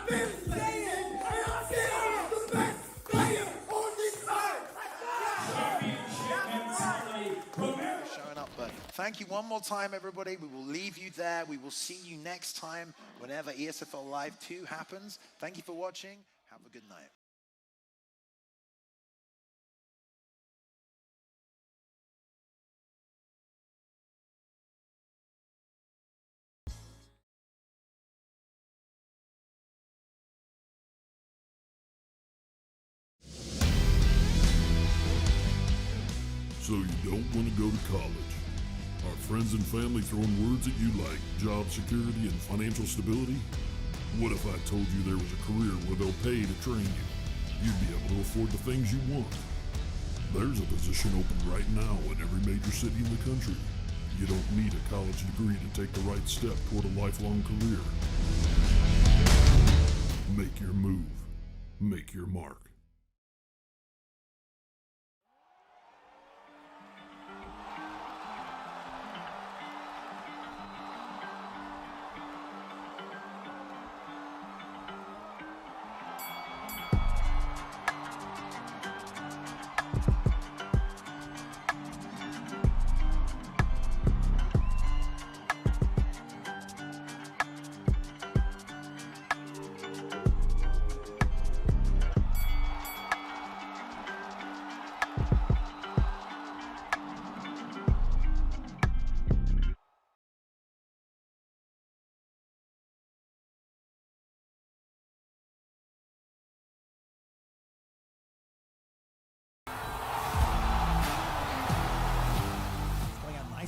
been saying, and I said I'm the best player on this earth. Showing up, but thank you one more time, everybody. We will leave you there. We will see you next time whenever ESFL Live 2 happens. Thank you for watching. Have a good night. So you don't want to go to college? Are friends and family throwing words at you like job security and financial stability? What if I told you there was a career where they'll pay to train you? You'd be able to afford the things you want. There's a position open right now in every major city in the country. You don't need a college degree to take the right step toward a lifelong career. Make your move. Make your mark.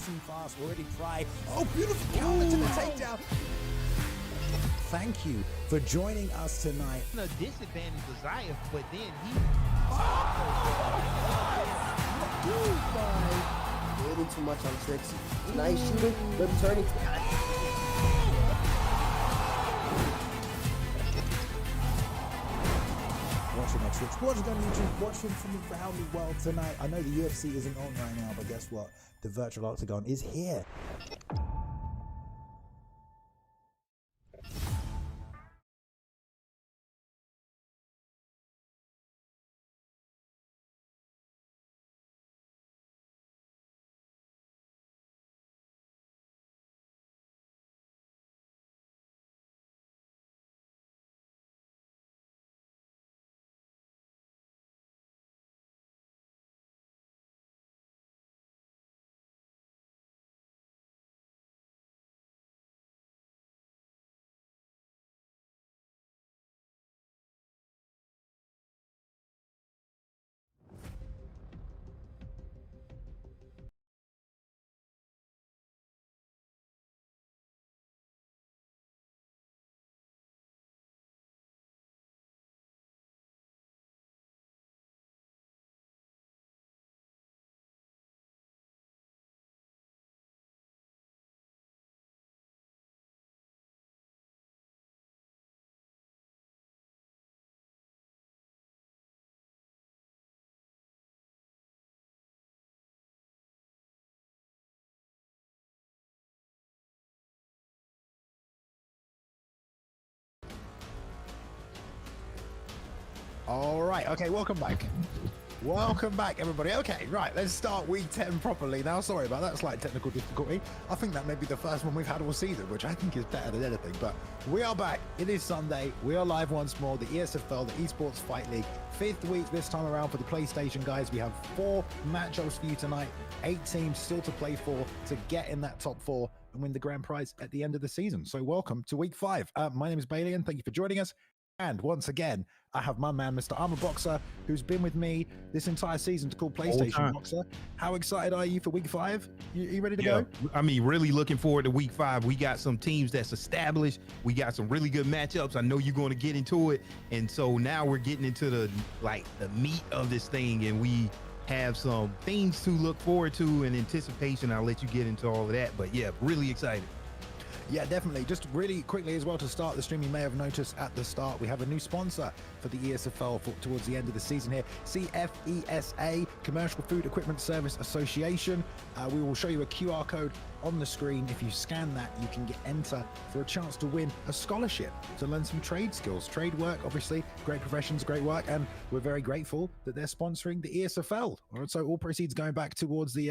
And fast, already tried. Oh, beautiful counter to the takedown. Thank you for joining us tonight. The disadvantage was Zayef, but then he... A little too much on tricks. Nice shooting, good turning. Watching my Twitch, watching on YouTube, watching from around the world tonight. I know the UFC isn't on right now, but guess what? The virtual octagon is here. All right, okay, welcome back. Welcome back, everybody. Okay, right, let's start week 10 properly now. Sorry about that slight technical difficulty. I think that may be the first one we've had all season, which I think is better than anything, but we are back. It is Sunday. We are live once more. The ESFL, the Esports Fight League, 5th week this time around for the PlayStation guys. We have 4 matchups for you tonight, 8 teams still to play for to get in that top 4 and win the grand prize at the end of the season. So welcome to week 5. My name is Bailey, and thank you for joining us. And once again, I have my man, Mr. Armor Boxer, who's been with me this entire season to call PlayStation Boxer. How excited are you for week 5? You ready to go? I mean, really looking forward to week 5. We got some teams that's established. We got some really good matchups. I know you're going to get into it. And so now we're getting into the meat of this thing, and we have some things to look forward to in anticipation. I'll let you get into all of that. But yeah, really excited. Yeah, definitely. Just really quickly as well to start the stream, you may have noticed at the start we have a new sponsor for the ESFL towards the end of the season here, CFESA, Commercial Food Equipment Service Association. We will show you a QR code on the screen. If you scan that, you can enter for a chance to win a scholarship to learn some trade skills, trade work. Obviously, great professions, great work, and we're very grateful that they're sponsoring the ESFL. All right, so all proceeds going back towards the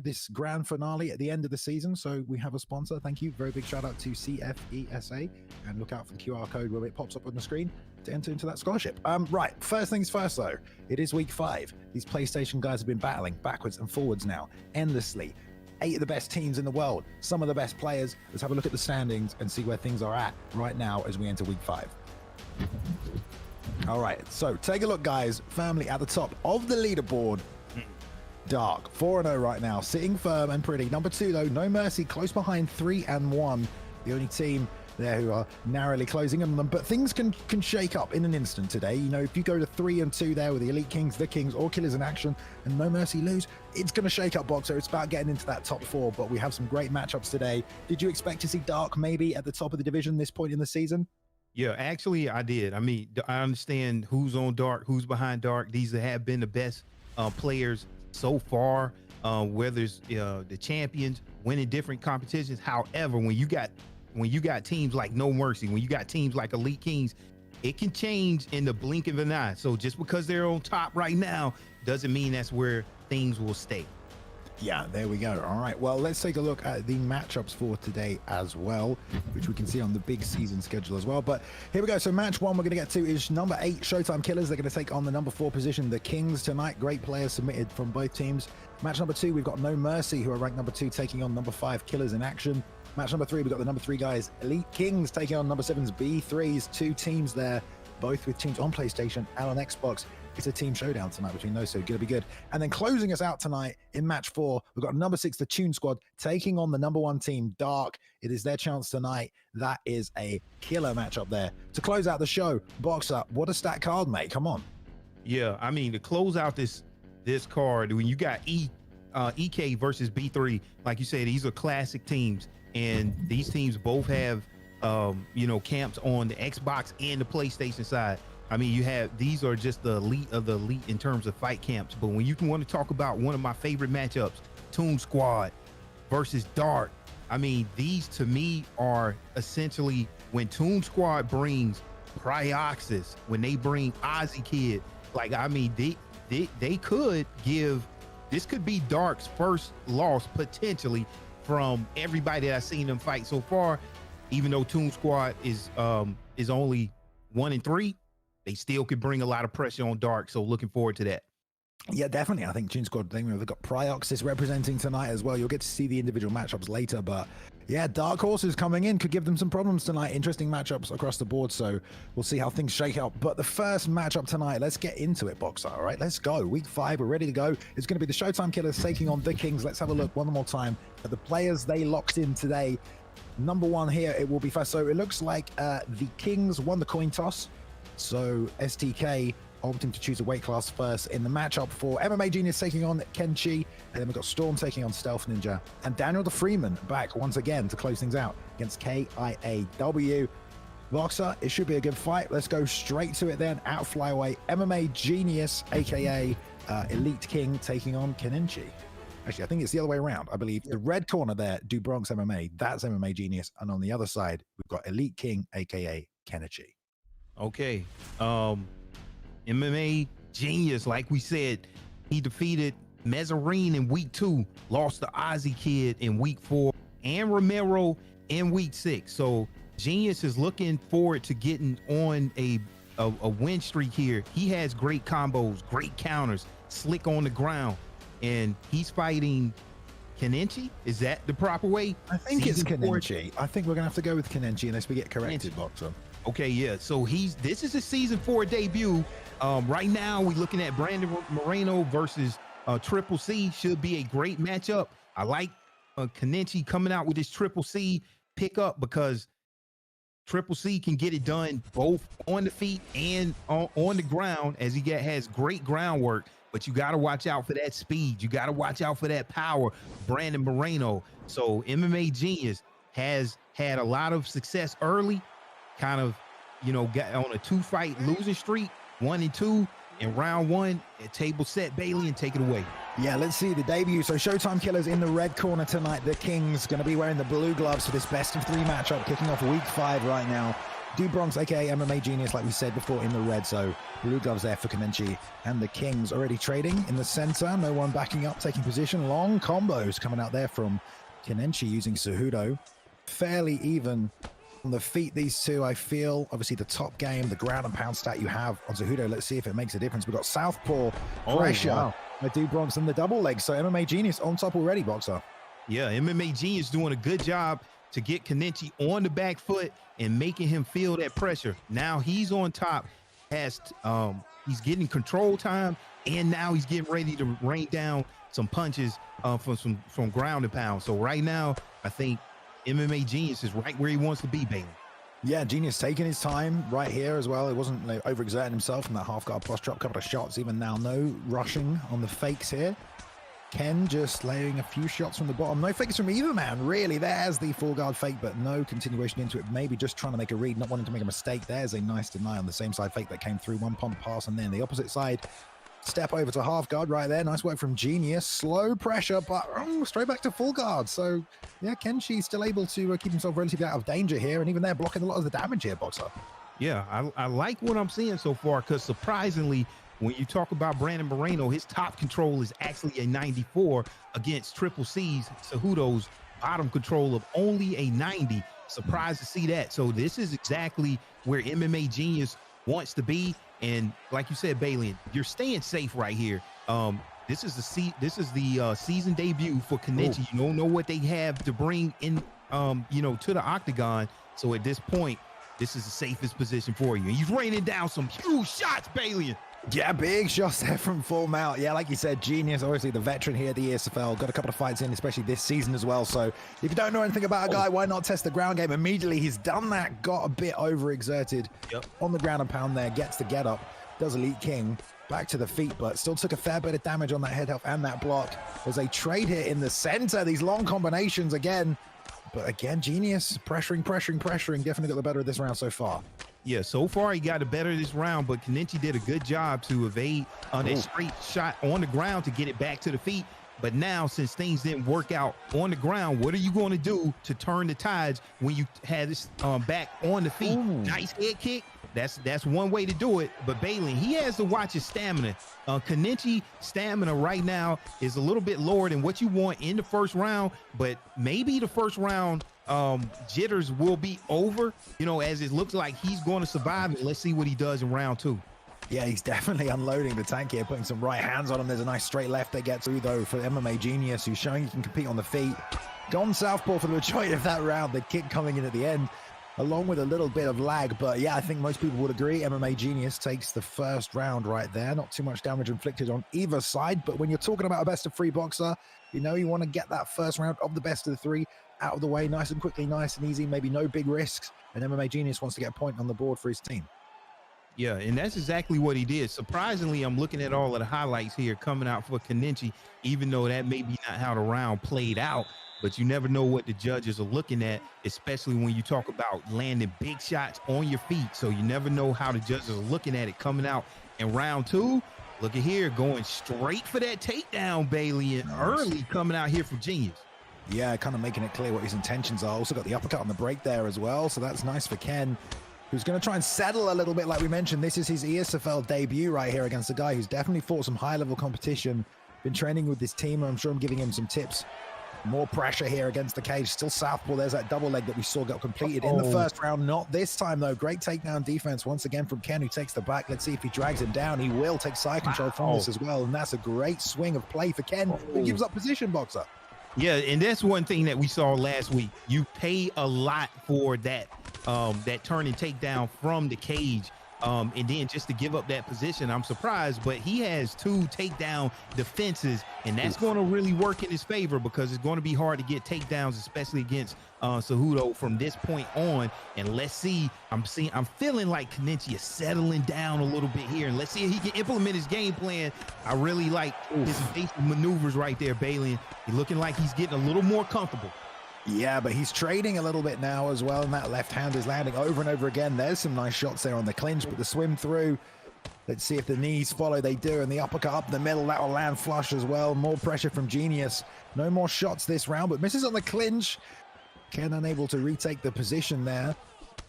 this grand finale at the end of the season. So we have a sponsor. Thank you. Very big shout out to CFESA, and look out for the QR code where it pops up on the screen to enter into that scholarship. Right, first things first though, it is week 5. These PlayStation guys have been battling backwards and forwards now endlessly. 8 of the best teams in the world, some of the best players. Let's have a look at the standings and see where things are at right now as we enter week 5. All right, so take a look, guys. Family at the top of the leaderboard. Dark 4-0 right now, sitting firm and pretty. Number 2 though, No Mercy, close behind 3-1. The only team there who are narrowly closing in on them, but things can shake up in an instant today. You know, if you go to 3-2 there with the Elite Kings, the Kings, or Killers in action, and No Mercy lose, it's going to shake up, Boxer. It's about getting into that top 4, but we have some great matchups today. Did you expect to see Dark maybe at the top of the division this point in the season? Yeah, actually, I did. I mean, I understand who's on Dark, who's behind Dark. These have been the best players so far, whether it's the champions, winning different competitions. However, when you got teams like No Mercy, when you got teams like Elite Kings, it can change in the blink of an eye. So just because they're on top right now doesn't mean that's where things will stay. Yeah, there we go. All right, well, let's take a look at the matchups for today as well, which we can see on the big season schedule as well. But here we go. So match 1 we're going to get to is number 8 Showtime Killers. They're going to take on the number 4 position, the Kings, tonight. Great players submitted from both teams. Match number 2, we've got No Mercy, who are ranked number 2, taking on number 5 Killers in action. Match number 3, we've got the number 3 guys, Elite Kings, taking on number 7's B3s. 2 teams there, both with teams on PlayStation and on Xbox. It's a team showdown tonight between those two. Gonna be good. And then closing us out tonight in match 4, we've got number 6, the Tune Squad, taking on the number 1 team, Dark. It is their chance tonight. That is a killer matchup there. To close out the show, Boxer, what a stat card, mate. Come on. Yeah, I mean, to close out this card, when you got EK versus B3, like you said, these are classic teams, and these teams both have camps on the Xbox and the PlayStation side. I mean, these are just the elite of the elite in terms of fight camps. But when you want to talk about one of my favorite matchups, Toon Squad versus Dark, I mean, these to me are essentially when Toon Squad brings Prioxis, when they bring Ozzy Kid, like, I mean, they could give, this could be Dark's first loss potentially from everybody that I've seen them fight so far. Even though Toon Squad is only 1-3, they still could bring a lot of pressure on Dark. So looking forward to that. Yeah, definitely. I think Tune Squad, they've got Prioxis representing tonight as well. You'll get to see the individual matchups later, but yeah, Dark Horses coming in could give them some problems tonight. Interesting matchups across the board, so we'll see how things shake out. But the first matchup tonight, let's get into it, Boxer. All right, let's go. Week 5, we're ready to go. It's going to be the Showtime Killers taking on the Kings. Let's have a look one more time at the players they locked in today. Number 1 here, it will be first. So it looks like the Kings won the coin toss. So STK opting to choose a weight class first in the matchup for MMA Genius taking on Kenchi, and then we've got Storm taking on Stealth Ninja, and Daniel the Freeman back once again to close things out against KIAW. Boxer, it should be a good fight. Let's go straight to it then. At flyweight, MMA Genius, aka Elite King, taking on Keninchi. Actually, I think it's the other way around. I believe the red corner there, Do Bronx MMA, that's MMA Genius, and on the other side, we've got Elite King, aka Kenichi. Okay. MMA Genius, like we said, he defeated Mezzarine in week 2, lost to Ozzy Kid in week 4, and Romero in week 6. So Genius is looking forward to getting on a win streak here. He has great combos, great counters, slick on the ground, and he's fighting Keninchi. Is that the proper way? I think it's Keninchi. I think we're gonna have to go with Keninchi unless we get corrected, Boxer. Okay, yeah. So this is a season 4 debut. Right now we're looking at Brandon Moreno versus Triple C. Should be a great matchup. I like Keninchi coming out with this Triple C pickup because Triple C can get it done both on the feet and on the ground, as he has great groundwork. But you got to watch out for that speed. You got to watch out for that power. Brandon Moreno. So MMA Genius has had a lot of success early. Kind of, got on a 2-fight losing streak, 1-2, in round one. Table set, Bailey, and take it away. Yeah, let's see the debut. So Showtime Killers in the red corner tonight. The Kings going to be wearing the blue gloves for this best of 3 matchup, kicking off week 5 right now. Bronx, aka MMA Genius, like we said before, in the red. So blue gloves there for Kenenchi. And the Kings already trading in the center. No one backing up, taking position. Long combos coming out there from Kenenchi using Cejudo. Fairly even on the feet, these two, I feel. Obviously, the top game, the ground and pound stat you have on Cejudo. Let's see if it makes a difference. We've got southpaw pressure by Bronx and the double leg. So MMA Genius on top already, Boxer. Yeah, MMA Genius doing a good job to get Kenenchi on the back foot and making him feel that pressure. Now he's on top, he's getting control time, and now he's getting ready to rain down some punches from ground and pound. So right now, I think MMA Genius is right where he wants to be, Bailey. Yeah, Genius taking his time right here as well. It wasn't like, overexerting himself from that half guard post drop, couple of shots. Even now, no rushing on the fakes here. Ken just laying a few shots from the bottom. No fakes from either man, really. There's the full guard fake, but no continuation into it. Maybe just trying to make a read, not wanting to make a mistake. There's a nice deny on the same side fake that came through. One pump pass, and then the opposite side. Step over to half guard right there. Nice work from Genius. Slow pressure, but straight back to full guard. So, yeah, Kenshi still able to keep himself relatively out of danger here. And even there, blocking a lot of the damage here, Boxer. Yeah, I like what I'm seeing so far, because surprisingly, when you talk about Brandon Moreno, his top control is actually a 94 against Triple C's Cejudo's bottom control of only a 90. Surprised to see that. So this is exactly where MMA Genius wants to be. And like you said, Bailey, you're staying safe right here. This is the season debut for Kenenchi. You don't know what they have to bring in, to the octagon. So at this point, this is the safest position for you. And he's raining down some huge shots, Bailey. Yeah, big shots there from full mount. Yeah, like you said, Genius, obviously the veteran here at the ESFL, got a couple of fights in, especially this season as well. So if you don't know anything about a guy, why not test the ground game immediately? He's done that, got a bit overexerted on the ground and pound there, gets the get up, does Elite King, back to the feet, but still took a fair bit of damage on that head health and that block. There's a trade here in the center, these long combinations again. But again, Genius pressuring, definitely got the better of this round so far. Yeah, so far he got the better of this round, but Kenenchi did a good job to evade that straight shot on the ground to get it back to the feet. But now, since things didn't work out on the ground, what are you going to do to turn the tides when you had this back on the feet? Nice head kick. That's one way to do it. But Bailey, he has to watch his stamina. Kenenchi stamina right now is a little bit lower than what you want in the first round, but maybe the first round jitters will be over, as it looks like he's going to survive it. Let's see what he does in round 2. Yeah, he's definitely unloading the tank here, putting some right hands on him. There's a nice straight left they get through, though, for MMA Genius, who's showing he can compete on the feet. Gone southpaw for the majority of that round. The kick coming in at the end, along with a little bit of lag. But yeah, I think most people would agree MMA Genius takes the first round right there. Not too much damage inflicted on either side. But when you're talking about a best of 3 boxer, you want to get that first round of the best of the 3 out of the way nice and quickly, nice and easy, maybe no big risks. And MMA Genius wants to get a point on the board for his team. Yeah, and that's exactly what he did. Surprisingly, I'm looking at all of the highlights here coming out for Kenenchi, even though that may be not how the round played out. But you never know what the judges are looking at, especially when you talk about landing big shots on your feet. So you never know how the judges are looking at it coming out in round 2. Look at here, going straight for that takedown, Bailey, and early coming out here for Genius. Yeah, kind of making it clear what his intentions are. Also got the uppercut on the break there as well. So that's nice for Ken, who's going to try and settle a little bit. Like we mentioned, this is his ESFL debut right here against a guy who's definitely fought some high-level competition, been training with this team. I'm sure I'm giving him some tips. More pressure here against the cage. Still southpaw. There's that double leg that we saw got completed in the first round. Not this time, though. Great takedown defense once again from Ken, who takes the back. Let's see if he drags him down. He will take side control from this as well. And that's a great swing of play for Ken, who gives up position, Boxer. Yeah, and that's one thing that we saw last week. You pay a lot for that that turn and takedown from the cage. And then just to give up that position, I'm surprised, but he has 2 takedown defenses, and that's going to really work in his favor because it's going to be hard to get takedowns, especially against Cejudo from this point on. And let's see, I'm feeling like Kenenchi is settling down a little bit here, and let's see if he can implement his game plan. I really like his basic maneuvers right there, Bailey. He's looking like he's getting a little more comfortable. Yeah, but he's trading a little bit now as well, and that left hand is landing over and over again. There's some nice shots there on the clinch, but the swim through Let's see if the knees follow. They do, and the uppercut up the middle, that will land flush as well. More pressure from Genius. No more shots this round, but misses on the clinch. Ken unable to retake the position there,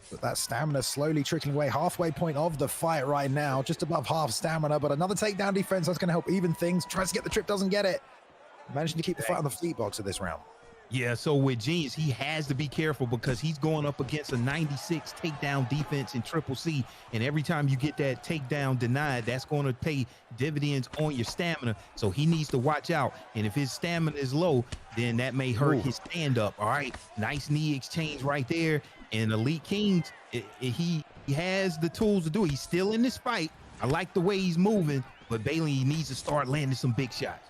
but that stamina slowly trickling away. Halfway point of the fight right now, just above half stamina, but another takedown defense that's going to help even things. Tries to get the trip, doesn't get it. Managing to keep the fight on the feet box of this round. Yeah, so with Genius, he has to be careful because he's going up against a 96 takedown defense in Triple C. And every time you get that takedown denied, that's going to pay dividends on your stamina. So he needs to watch out. And if his stamina is low, then that may hurt his stand-up. All right, nice knee exchange right there. And Elite Kings, he has the tools to do it. He's still in this fight. I like the way he's moving, but Bailey needs to start landing some big shots.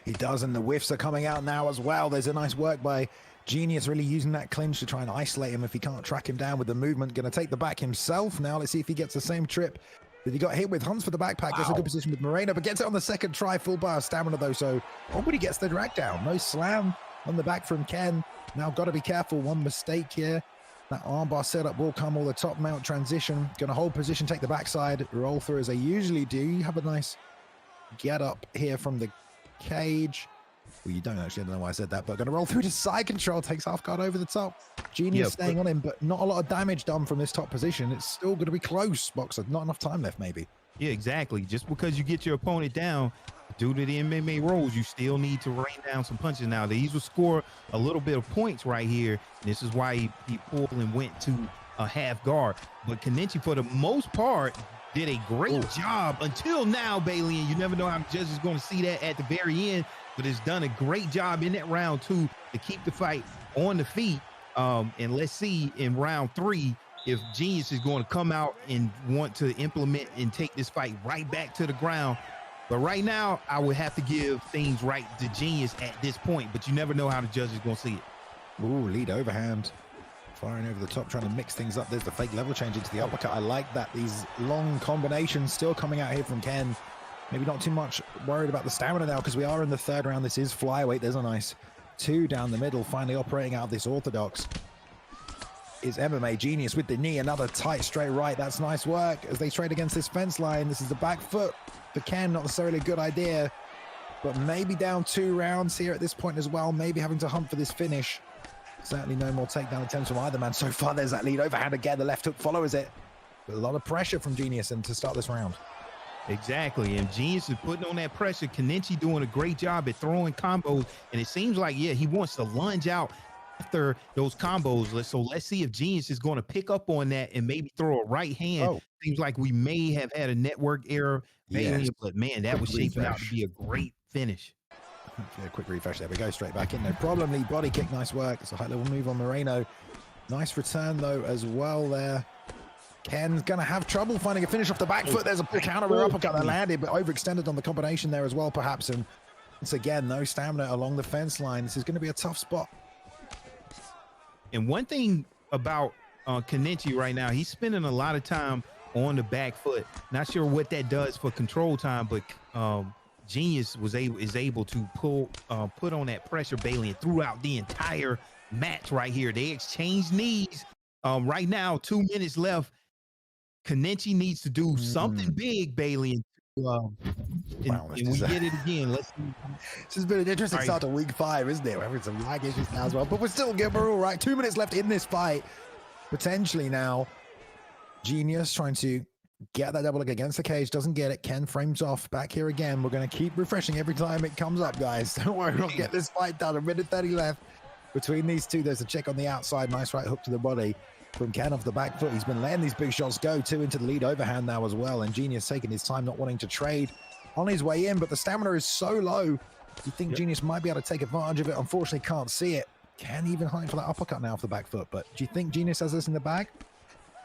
He does, and the whiffs are coming out now as well. There's a nice work by Genius, really using that clinch to try and isolate him if he can't track him down with the movement. Going to take the back himself now. Let's see if he gets the same trip that he got hit with. Hunts for the backpack. Gets a good position with Moreno, but gets it on the second try. Full bar of stamina, though, so nobody gets the drag down. No slam on the back from Ken. Now got to be careful. One mistake here. That armbar setup will come, all the top mount transition. Going to hold position, take the backside, roll through as they usually do. You have a nice get up here from the cage. Well, you don't actually, I don't know why I said that, but going to roll through to side control, takes half guard over the top. Genius staying on him, but not a lot of damage done from this top position. It's still going to be close, Boxer. Not enough time left, maybe. Yeah, exactly. Just because you get your opponent down, due to the MMA rules, you still need to rain down some punches. Now, these will score a little bit of points right here. This is why he pulled and went to a half guard. But Kenichi, for the most part, did a great job until now, Bailey, and you never know how the judge is going to see that at the very end, but it's done a great job in that round 2 to keep the fight on the feet. And let's see in round 3 if Genius is going to come out and want to implement and take this fight right back to the ground. But right now, I would have to give things right to Genius at this point, but you never know how the judge is going to see it. Ooh, lead overhand. Firing over the top, trying to mix things up. There's the fake level change into the uppercut. I like that. These long combinations still coming out here from Ken. Maybe not too much worried about the stamina now because we are in the third round. This is flyweight. There's a nice 2 down the middle. Finally operating out of this orthodox is MMA. Genius with the knee. Another tight straight right. That's nice work as they trade against this fence line. This is the back foot for Ken. Not necessarily a good idea, but maybe down 2 rounds here at this point as well. Maybe having to hunt for this finish. Certainly no more takedown attempts from either man so far. There's that lead overhand again. The left hook follows it. But a lot of pressure from Genius and to start this round. Exactly, and Genius is putting on that pressure. Kenichi doing a great job at throwing combos, and it seems like, yeah, he wants to lunge out after those combos. So let's see if Genius is going to pick up on that and maybe throw a right hand. Seems like we may have had a network error, but man, that was shaping out to be a great finish. Okay, a quick refresh there. We go straight back in. No problem. Lead body kick. Nice work. It's a high level move on Moreno. Nice return, though, as well there. Ken's going to have trouble finding a finish off the back foot. There's a counter uppercut that landed, but overextended on the combination there as well, perhaps. And once again, no stamina along the fence line. This is going to be a tough spot. And one thing about Kenichi right now, he's spending a lot of time on the back foot. Not sure what that does for control time, but Genius is able to put on that pressure, Bailey, and throughout the entire match right here. They exchange knees. Right now, 2 minutes left. Kenichi needs to do something big, Bailey, and we get it again. Let's see. This has been an interesting start to week 5, isn't it? We're having some lag issues now as well, but we're still good. We're all right. 2 minutes left in this fight. Potentially now, Genius trying to get that double leg against the cage, doesn't get it. Ken frames off. Back here again. We're going to keep refreshing every time it comes up, guys. Don't worry, we'll get this fight done. A minute 30 left between these two. There's a check on the outside. Nice right hook to the body from Ken off the back foot. He's been letting these big shots go. 2 into the lead overhand now as well. And Genius taking his time, not wanting to trade on his way in, but the stamina is so low. You think Genius might be able to take advantage of it. Unfortunately, can't see it. Can't even hunt for that uppercut now off the back foot. But do you think Genius has this in the bag?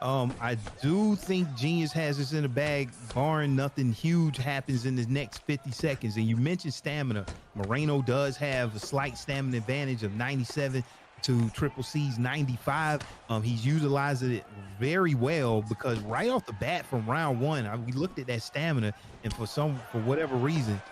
I do think Genius has this in the bag, barring nothing huge happens in the next 50 seconds. And you mentioned stamina. Moreno does have a slight stamina advantage of 97 to Triple C's 95. He's utilizing it very well because right off the bat from round 1, we looked at that stamina, and for whatever reason,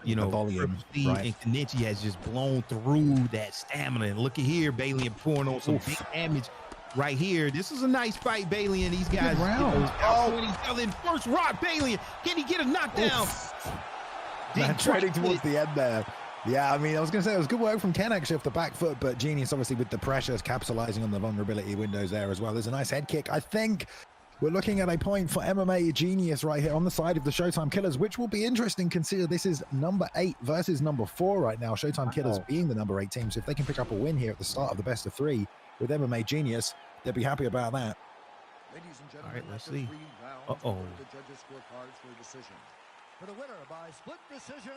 you know, volume, Triple C and Kenichi has just blown through that stamina. And look at here, Bailey pouring on some big damage right here. This is a nice fight, Bailey, and these guys outdoing each other in first rock. Bailey, can he get a knockdown? Man, trading towards the end there. Yeah, I mean, I was going to say it was good work from Ken actually off the back foot, but Genius obviously with the pressures capitalizing on the vulnerability windows there as well. There's a nice head kick. I think we're looking at a point for MMA Genius right here on the side of the Showtime Killers, which will be interesting. Consider this is number 8 versus number 4 right now. Showtime Killers being the number 8 team. So if they can pick up a win here at the start of the best of 3 with MMA Genius, they'll be happy about that. Ladies and All gentlemen, right, let's see. the judges' scorecards for a decision. For the winner by split decision,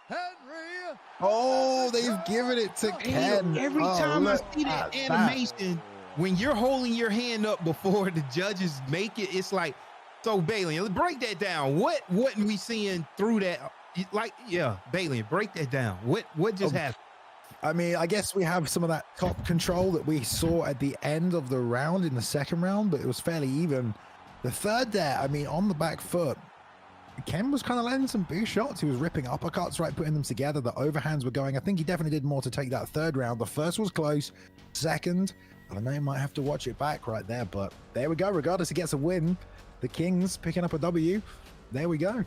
Henry. Oh, they've given it to Ken. Every time I see that animation, when you're holding your hand up before the judges make it, it's like, so Bailey, let's break that down. What we seeing through that? Like, yeah, Bailey, break that down. What just happened? I mean, I guess we have some of that top control that we saw at the end of the round in the second round, but it was fairly even. The third there, I mean, on the back foot, Ken was kind of landing some big shots. He was ripping uppercuts, right, putting them together. The overhands were going. I think he definitely did more to take that third round. The first was close. Second, I don't know, you might have to watch it back right there, but there we go. Regardless, he gets a win. The Kings picking up a W. There we go.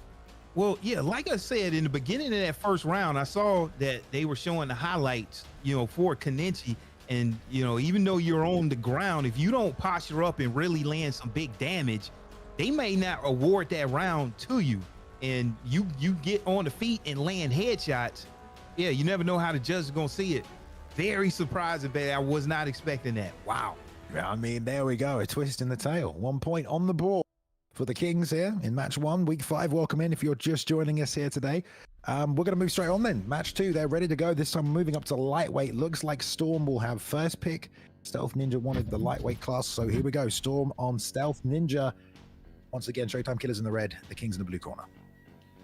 Well, yeah, like I said, in the beginning of that first round, I saw that they were showing the highlights, for Kenichi. And, even though you're on the ground, if you don't posture up and really land some big damage, they may not award that round to you. And you get on the feet and land headshots. Yeah, you never know how the judge is going to see it. Very surprising, baby. I was not expecting that. Wow. Yeah, I mean, there we go. A twist in the tail. 1 point on the board for the Kings here in match 1, week 5. Welcome in if you're just joining us here today. We're going to move straight on then. Match 2, they're ready to go. This time moving up to lightweight. Looks like Storm will have first pick. Stealth Ninja wanted the lightweight class. So here we go. Storm on Stealth Ninja. Once again, Showtime Killers in the red, the Kings in the blue corner.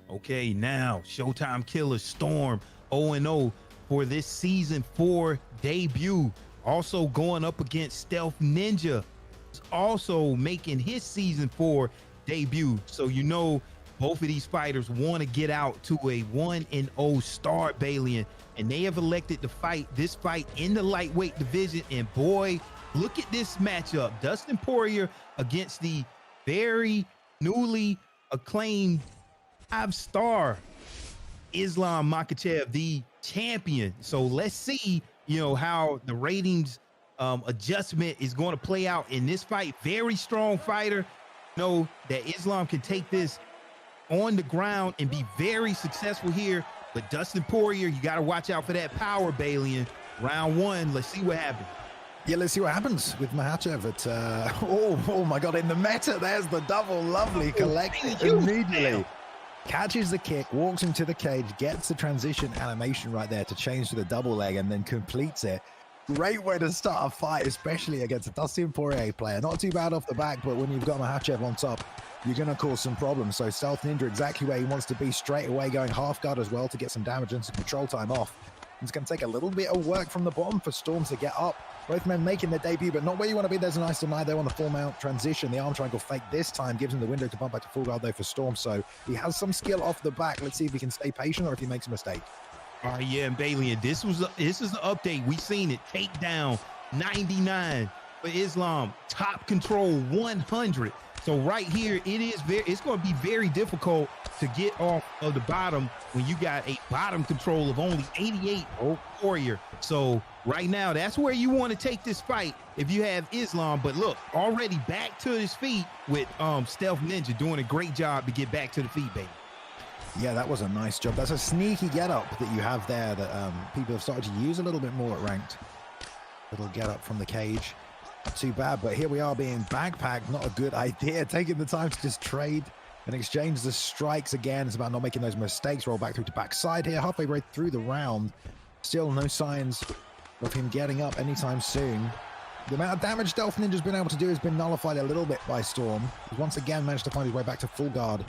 Okay, now Showtime Killers Storm 0-0 for this season 4 debut. Also going up against Stealth Ninja, also making his season 4 debut. So both of these fighters want to get out to a 1-0 start, Bailey, and they have elected to fight this fight in the lightweight division. And boy, look at this matchup. Dustin Poirier against the very newly acclaimed 5-star Islam Makhachev, the champion. So let's see, how the ratings adjustment is going to play out in this fight. Very strong fighter. Know that Islam can take this on the ground and be very successful here. But Dustin Poirier, you got to watch out for that power, Bailey. In round 1, let's see what happens. Yeah, let's see what happens with Makhachev. Oh my God, in the meta, there's the double. Lovely collected immediately. Catches the kick, walks into the cage, gets the transition animation right there to change to the double leg and then completes it. Great way to start a fight, especially against a Dustin Poirier player. Not too bad off the back, but when you've got Makhachev on top, you're going to cause some problems. So Stealth Ninja exactly where he wants to be, straight away going half guard as well to get some damage and some control time off. It's going to take a little bit of work from the bottom for Storm to get up. Both men making their debut, but not where you want to be. There's a nice deny there on the full mount transition. The arm triangle fake this time gives him the window to bump back to full guard though for Storm. So he has some skill off the back. Let's see if he can stay patient or if he makes a mistake. All right, yeah, and Bailey, and this is the update. We seen it. Takedown 99 for Islam. Top control 100. So right here, it's going to be very difficult to get off of the bottom when you got a bottom control of only 88 Poirier. So right now, that's where you want to take this fight if you have Islam. But look, already back to his feet with Stealth Ninja doing a great job to get back to the feet, baby. Yeah, that was a nice job. That's a sneaky get-up that you have there that people have started to use a little bit more at ranked. Little get-up from the cage. Not too bad, but here we are being backpacked. Not a good idea. Taking the time to just trade and exchange the strikes again. It's about not making those mistakes. Roll back through to backside here. Halfway right through the round. Still no signs of him getting up anytime soon. The amount of damage Stealth Ninja's been able to do has been nullified a little bit by Storm. He's once again managed to find his way back to full guard.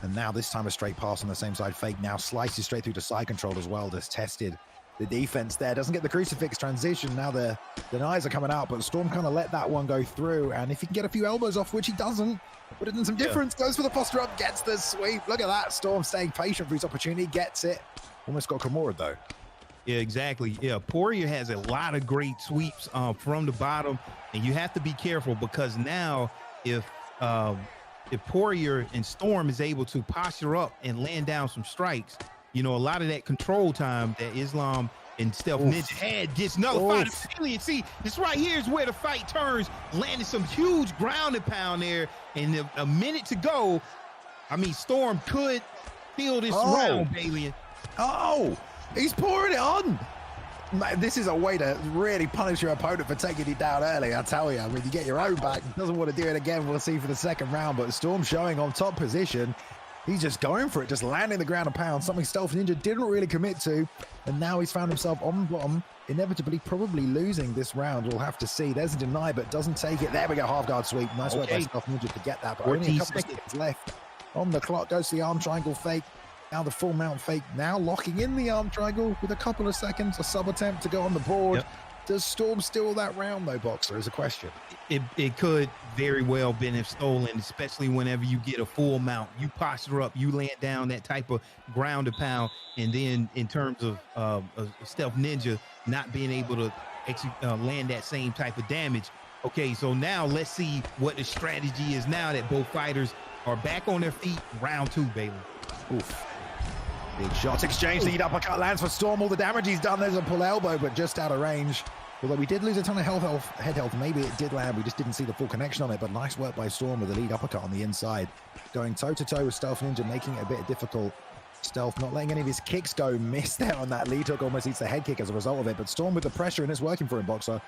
And now this time a straight pass on the same side fake. Now slices straight through to side control as well. Just tested the defense there. Doesn't get the crucifix transition. Now the denies are coming out, but Storm kind of let that one go through. And if he can get a few elbows off, which he doesn't, but it in some difference, goes for the posture up, gets the sweep. Look at that. Storm staying patient for his opportunity, gets it. Almost got Kimura though. Yeah, exactly. Yeah, Poirier has a lot of great sweeps from the bottom, and you have to be careful because now if Poirier and Storm is able to posture up and land down some strikes, you know, a lot of that control time that Islam and Stealth Ninja had gets nullified. See, this right here is where the fight turns, landing some huge ground and pound there, and a minute to go. I mean, Storm could steal this round, Balian. Oh, he's pouring it on. This is a way to really punish your opponent for taking you down early, I tell you. I mean, you get your own back. Doesn't want to do it again. We'll see for the second round, but Storm showing on top position. He's just going for it, just landing the ground and pound, something Stealth Ninja didn't really commit to. And now he's found himself on the bottom, inevitably probably losing this round. We'll have to see. There's a deny, but doesn't take it. There we go, half guard sweep. Nice work by Stealth Ninja to get that, but only a couple of seconds left on the clock. Goes to the arm triangle fake. Now the full mount fake, now locking in the arm triangle with a couple of seconds, a sub attempt to go on the board. Yep. Does Storm steal that round though, Boxer, is a question. It could very well been if stolen, especially whenever you get a full mount. You posture up, you land down that type of ground to pound, and then in terms of Stealth Ninja not being able to land that same type of damage. Okay, so now let's see what the strategy is now that both fighters are back on their feet. Round two, Bailey. Oof. Big shots exchange, lead uppercut lands for Storm. All the damage he's done. There's a pull elbow, but just out of range. Although we did lose a ton of head health. Maybe it did land. We just didn't see the full connection on it. But nice work by Storm with the lead uppercut on the inside. Going toe-to-toe with Stealth Ninja, making it a bit difficult. Stealth not letting any of his kicks go. Missed there on that lead hook. Almost eats the head kick as a result of it. But Storm with the pressure, and it's working for him, Boxer.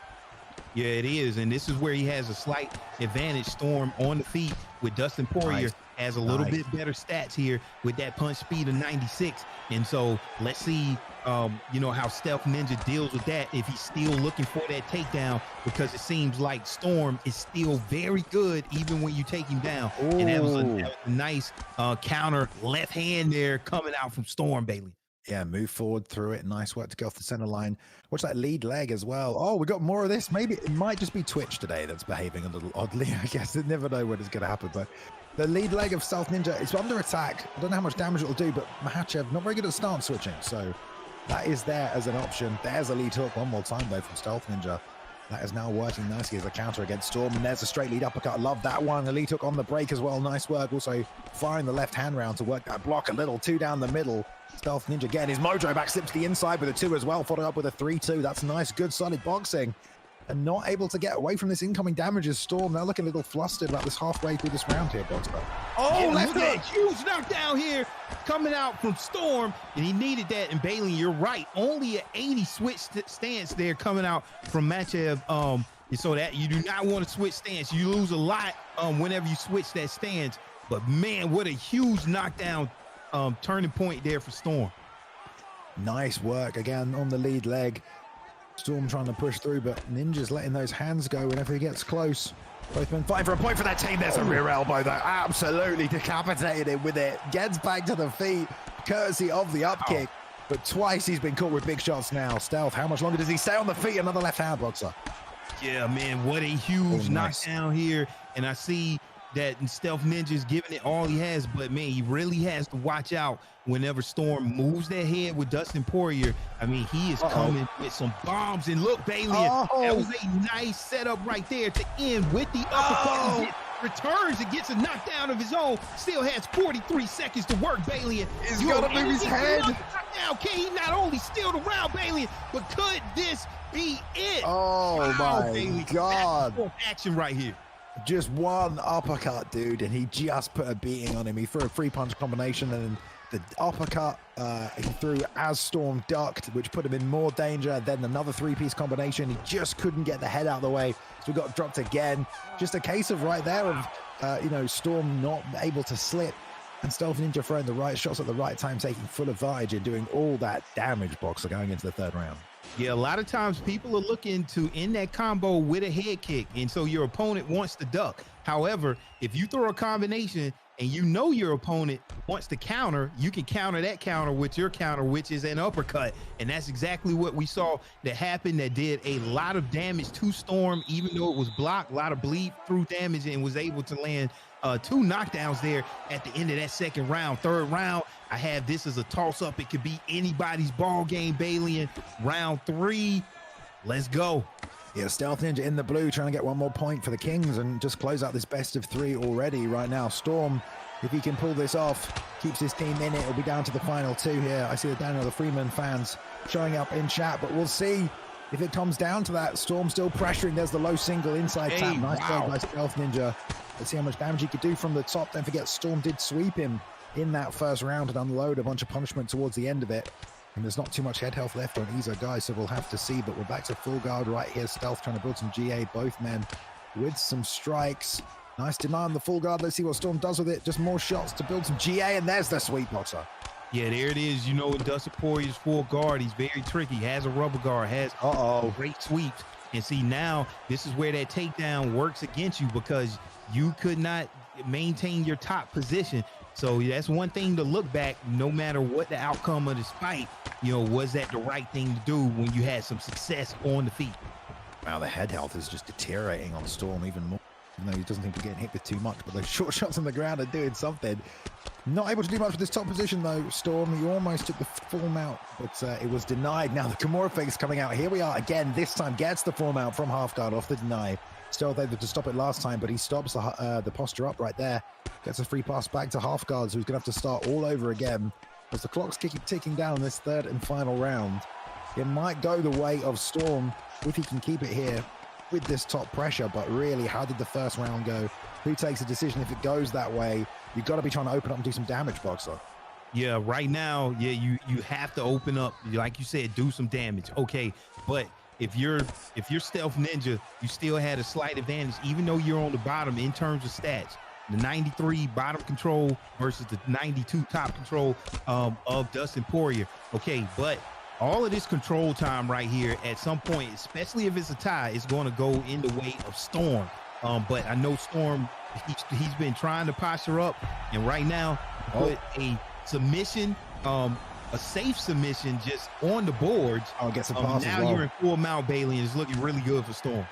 Yeah, it is. And this is where he has a slight advantage. Storm on the feet with Dustin Poirier. Has a little bit better stats here with that punch speed of 96. And so let's see, you know, how Stealth Ninja deals with that if he's still looking for that takedown, because it seems like Storm is still very good even when you take him down. Ooh. And that was a nice counter left hand there coming out from Storm, Bailey. Yeah, move forward through it. Nice work to go off the center line. Watch that lead leg as well. Oh, we got more of this. Maybe it might just be Twitch today that's behaving a little oddly. I guess you never know when it's going to happen, but the lead leg of Stealth Ninja is under attack. I don't know how much damage it'll do, but Makhachev not very good at stance switching, so that is there as an option. There's a lead hook one more time though from Stealth Ninja. That is now working nicely as a counter against Storm, and there's a straight lead uppercut. I love that one. The lead hook on the break as well. Nice work. Also firing the left hand round to work that block a little. Two down the middle. Stealth Ninja getting his mojo back, slips to the inside with a 2 as well, followed up with a 3-2. That's nice, good, solid boxing. And not able to get away from this incoming damage is Storm. Now looking a little flustered about this halfway through this round here, Boxer. Oh, left hook! Huge knockdown here coming out from Storm, and he needed that. And Bailey, you're right. Only an 80 switch stance there coming out from Makhachev. So that you do not want to switch stance. You lose a lot whenever you switch that stance. But man, what a huge knockdown turning point there for Storm. Nice work again on the lead leg. Storm trying to push through, but Ninja's letting those hands go whenever he gets close. Both men fighting for a point for that team. There's a rear elbow that absolutely decapitated him with it. Gets back to the feet, courtesy of the up kick. But twice he's been caught with big shots now. Stealth, how much longer does he stay on the feet? Another left hand, Boxer. Yeah, man, what a huge knockdown here. And I see that Stealth Ninja's giving it all he has, but man, he really has to watch out whenever Storm moves that head with Dustin Poirier. I mean, he is coming with some bombs. And look, Bailey, that was a nice setup right there to end with the uppercut. Returns and gets a knockdown of his own. Still has 43 seconds to work, Bailey. He's got to move his head. Now, can he not only steal the round, Bailey, but could this be it? Oh, wow, my Bailey. God. That's action right here. Just one uppercut, dude, and he just put a beating on him. He threw a 3-punch combination, and the uppercut he threw as Storm ducked, which put him in more danger. Then another 3-piece combination. He just couldn't get the head out of the way, so we got dropped again. Just a case of right there of, you know, Storm not able to slip, and Stealth Ninja throwing the right shots at the right time, taking full advantage and doing all that damage, Boxer, going into the third round. Yeah, a lot of times people are looking to end that combo with a head kick, and so your opponent wants to duck. However, if you throw a combination and you know your opponent wants to counter, you can counter that counter with your counter, which is an uppercut. And that's exactly what we saw that happened, that did a lot of damage to Storm, even though it was blocked, a lot of bleed through damage, and was able to land 2 knockdowns there at the end of that second round. Third round, I have this as a toss-up. It could be anybody's ball game, Balian. Round 3, let's go. Yeah, Stealth Ninja in the blue trying to get one more point for the Kings and just close out this best of 3 already right now. Storm, if he can pull this off, keeps his team in it, it'll be down to the final 2 here. I see the Daniel the Freeman fans showing up in chat, but we'll see if it comes down to that. Storm still pressuring. There's the low single inside tap. Nice play by Stealth Ninja. Let's see how much damage he could do from the top. Don't forget, Storm did sweep him in that first round and unload a bunch of punishment towards the end of it. And there's not too much head health left on Ea guys, so we'll have to see. But we're back to full guard right here. Stealth trying to build some GA, both men with some strikes. Nice deny on the full guard. Let's see what Storm does with it. Just more shots to build some GA, and there's the sweep boxer. Yeah, there it is. You know, Dustin Poirier's full guard. He's very tricky. Has a rubber guard. Has great sweeps. And see, now this is where that takedown works against you because you could not maintain your top position. So that's one thing to look back, no matter what the outcome of this fight, you know, was that the right thing to do when you had some success on the feet? Wow, the head health is just deteriorating on Storm even more. Even though he doesn't seem to be getting hit with too much, but those short shots on the ground are doing something. Not able to do much with this top position though, Storm. You almost took the full mount, but it was denied. Now the Kimura fakes coming out. Here we are again. This time gets the full mount from half guard off the deny. Still able to stop it last time, but he stops the posture up right there. Gets a free pass back to half guard, so he's going to have to start all over again. As the clock's ticking down this third and final round, it might go the way of Storm if he can keep it here with this top pressure. But really, how did the first round go? Who takes a decision if it goes that way? You've got to be trying to open up and do some damage, Boxer. Yeah, right now, yeah, you have to open up, like you said, do some damage. Okay, but if you're Stealth Ninja, you still had a slight advantage, even though you're on the bottom in terms of stats. The 93 bottom control versus the 92 top control of Dustin Poirier. Okay, but all of this control time right here, at some point, especially if it's a tie, is going to go in the way of Storm. But I know Storm, he's been trying to posture up, and right now, put a submission, a safe submission just on the boards. Oh, get some passes. Now you're in full mount, Bailey, and it's looking really good for Storm.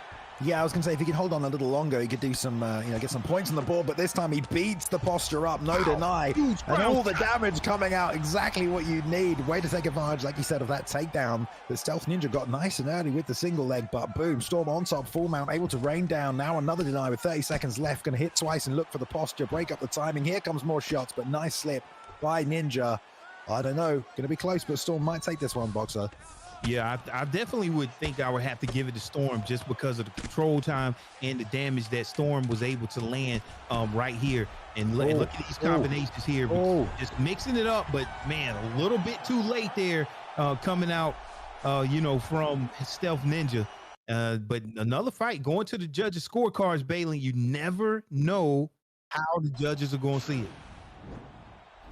Yeah, I was going to say, if he could hold on a little longer, he could do some, get some points on the board. But this time he beats the posture up, no deny. And all the damage coming out, exactly what you need. Way to take advantage, like you said, of that takedown. The Stealth Ninja got nice and early with the single leg, but boom, Storm on top, full mount, able to rain down. Now another deny with 30 seconds left. Going to hit twice and look for the posture, break up the timing. Here comes more shots, but nice slip by Ninja. I don't know, going to be close, but Storm might take this one, Boxer. Yeah, I definitely would think I would have to give it to Storm just because of the control time and the damage that Storm was able to land right here. And look at these combinations here. Just mixing it up, but man, a little bit too late there coming out, from Stealth Ninja. But another fight going to the judges' scorecards, Bailey. You never know how the judges are going to see it.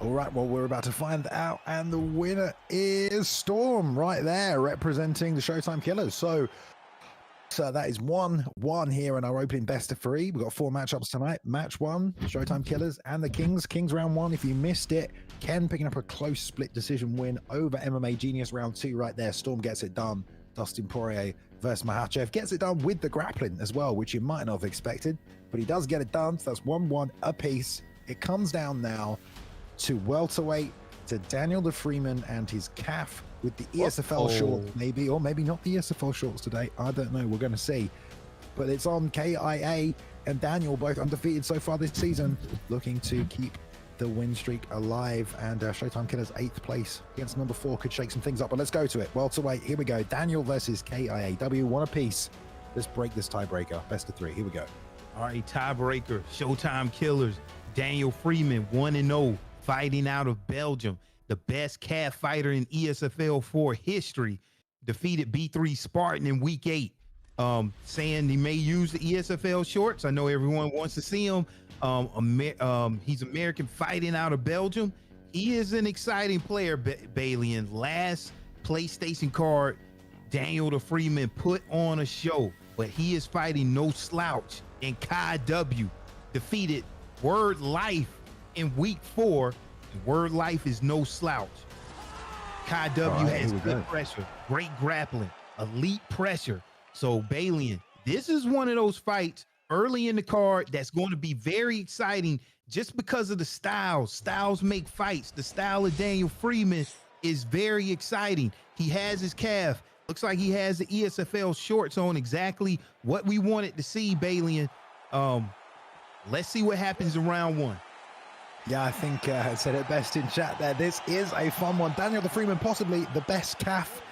All right, well, we're about to find out, and the winner is Storm right there, representing the Showtime Killers. So that is 1-1 here in our opening best of 3. We've got 4 matchups tonight. Match 1, Showtime Killers and the Kings. Kings round 1, if you missed it. Ken picking up a close split decision win over MMA Genius round 2 right there. Storm gets it done. Dustin Poirier versus Makhachev gets it done with the grappling as well, which you might not have expected, but he does get it done. So that's 1-1 apiece. It comes down now to welterweight, to Daniel the Freeman and his calf with the ESFL shorts, maybe, or maybe not the ESFL shorts today. I don't know. We're going to see. But it's on KIA and Daniel, both undefeated so far this season, looking to keep the win streak alive. And Showtime Killers 8th place against number 4 could shake some things up. But let's go to it. Welterweight, here we go. Daniel versus KIAW, 1 apiece. Let's break this tiebreaker. Best of 3. Here we go. All right, tiebreaker. Showtime Killers. Daniel Freeman, 1-0. Fighting out of Belgium, the best calf fighter in ESFL 4 history, defeated B3 Spartan in week 8, saying he may use the ESFL shorts. I know everyone wants to see him. He's American, fighting out of Belgium. He is an exciting player, Bailey. And last PlayStation card, Daniel the Freeman put on a show, but he is fighting no slouch. And Kai W defeated Word Life in week 4, and Word Life is no slouch. Kai W has good pressure, great grappling, elite pressure. So Balian, this is one of those fights early in the card that's going to be very exciting just because of the styles. Styles make fights. The style of Daniel Freeman is very exciting. He has his calf. Looks like he has the ESFL shorts on, exactly what we wanted to see, Balian. Let's see what happens in round one. Yeah, I think I said it best in chat there. This is a fun one. Daniel the Freeman, possibly the best calf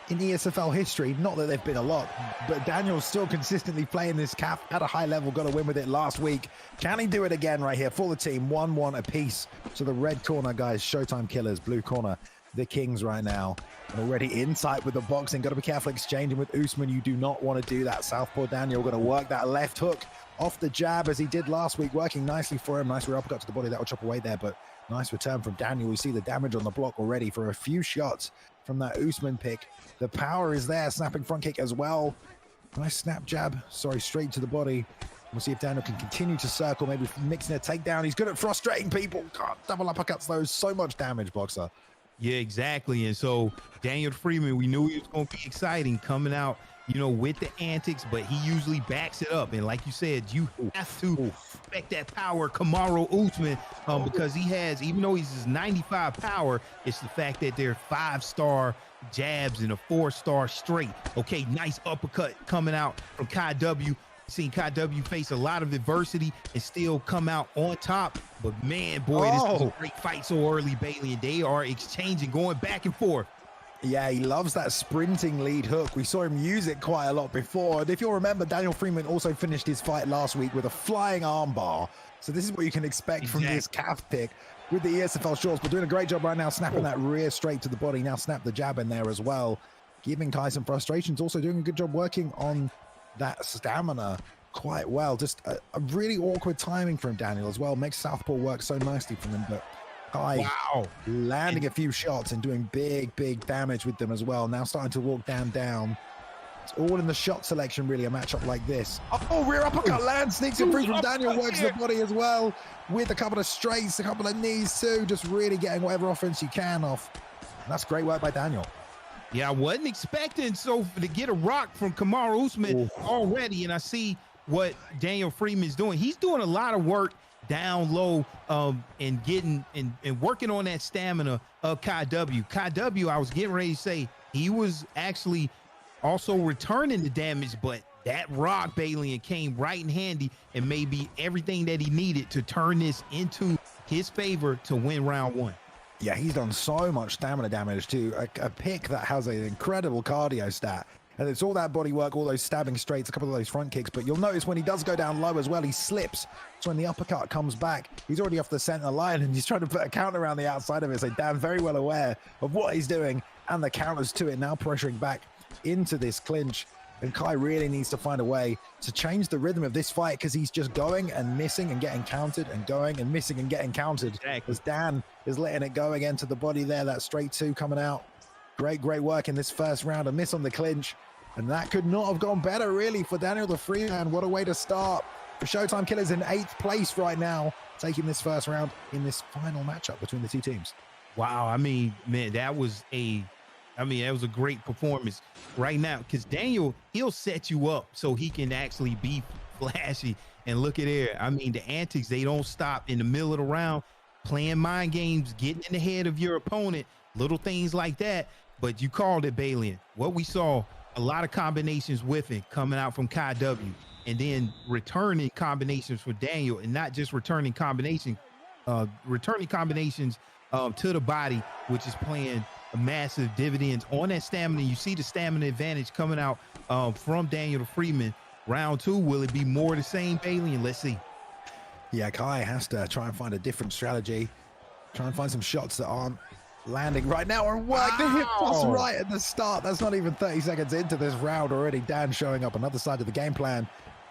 in ESFL history. Not that they've been a lot, but Daniel's still consistently playing this calf at a high level. Got a win with it last week. Can he do it again right here for the team? 1-1 apiece. So the red corner, guys, Showtime Killers. Blue corner, the Kings right now. And already in tight with the boxing. Got to be careful exchanging with Usman. You do not want to do that. Southpaw Daniel going to work that left hook off the jab as he did last week, working nicely for him. Nice rear uppercut to the body. That will chop away there, but nice return from Daniel. We see the damage on the block already for a few shots from that Usman pick. The power is there. Snapping front kick as well. Nice snap jab. Sorry, straight to the body. We'll see if Daniel can continue to circle, maybe mixing a takedown. He's good at frustrating people. God, double uppercuts, though. So much damage, boxer. Yeah, exactly. And so Daniel Freeman, we knew he was going to be exciting coming out, you know, with the antics, but he usually backs it up. And like you said, you have to respect that power, Kamaru Usman, because he has, even though he's his 95 power, it's the fact that they're 5-star jabs and a 4-star straight. Okay, nice uppercut coming out from Kai W. Seen Kai W face a lot of adversity and still come out on top. But man, boy, this is a great fight so early, Bailey, and they are exchanging, going back and forth. Yeah, he loves that sprinting lead hook. We saw him use it quite a lot before. And if you'll remember, Daniel Freeman also finished his fight last week with a flying arm bar. So this is what you can expect from this calf pick with the ESFL shorts. But doing a great job right now, snapping that rear straight to the body. Now snap the jab in there as well. Giving Kai some frustrations. Also doing a good job working on that stamina quite well. Just a really awkward timing from Daniel as well. Makes southpaw work so nicely from him. But Kai landing a few shots and doing big damage with them as well. Now starting to walk down. It's all in the shot selection, really, a matchup like this. Oh, rear uppercut lands, sneaks it through from Daniel, works the body as well with a couple of straights, a couple of knees too, just really getting whatever offense you can off. And that's great work by Daniel. Yeah, I wasn't expecting to get a rock from Kamaru Usman already, and I see what Daniel Freeman's doing. He's doing a lot of work down low and getting and working on that stamina of Kai W. Kai W, I was getting ready to say, he was actually also returning the damage, but that rock, Bailey, came right in handy and maybe everything that he needed to turn this into his favor to win round one. Yeah, he's done so much stamina damage to a pick that has an incredible cardio stat. And it's all that body work, all those stabbing straights, a couple of those front kicks. But you'll notice when he does go down low as well, he slips. So when the uppercut comes back, he's already off the center line and he's trying to put a counter around the outside of it. So Dan very well aware of what he's doing and the counters to it, now pressuring back into this clinch. And Kai really needs to find a way to change the rhythm of this fight because he's just going and missing and getting countered and going and missing and getting countered. As Dan is letting it go again to the body there, that straight two coming out. Great work in this first round, a miss on the clinch. And that could not have gone better, really, for Daniel the Freeman. What a way to start. The Showtime Killers in 8th place right now, taking this first round in this final matchup between the two teams. Wow, I mean, man, that was a great performance right now because Daniel, he'll set you up so he can actually be flashy. And look at there. I mean, the antics, they don't stop in the middle of the round, playing mind games, getting in the head of your opponent, little things like that. But you called it, Balian. What we saw, a lot of combinations whiffing coming out from Kai W, and then returning combinations for Daniel, and not just returning combinations to the body, which is playing a massive dividends on that stamina. You see the stamina advantage coming out from Daniel Freeman. Round two, will it be more the same, Bailey? And let's see. Yeah, Kai has to try and find a different strategy, try and find some shots that aren't landing right now, and work the hip toss right at the start. That's not even 30 seconds into this round already. Dan showing up another side of the game plan,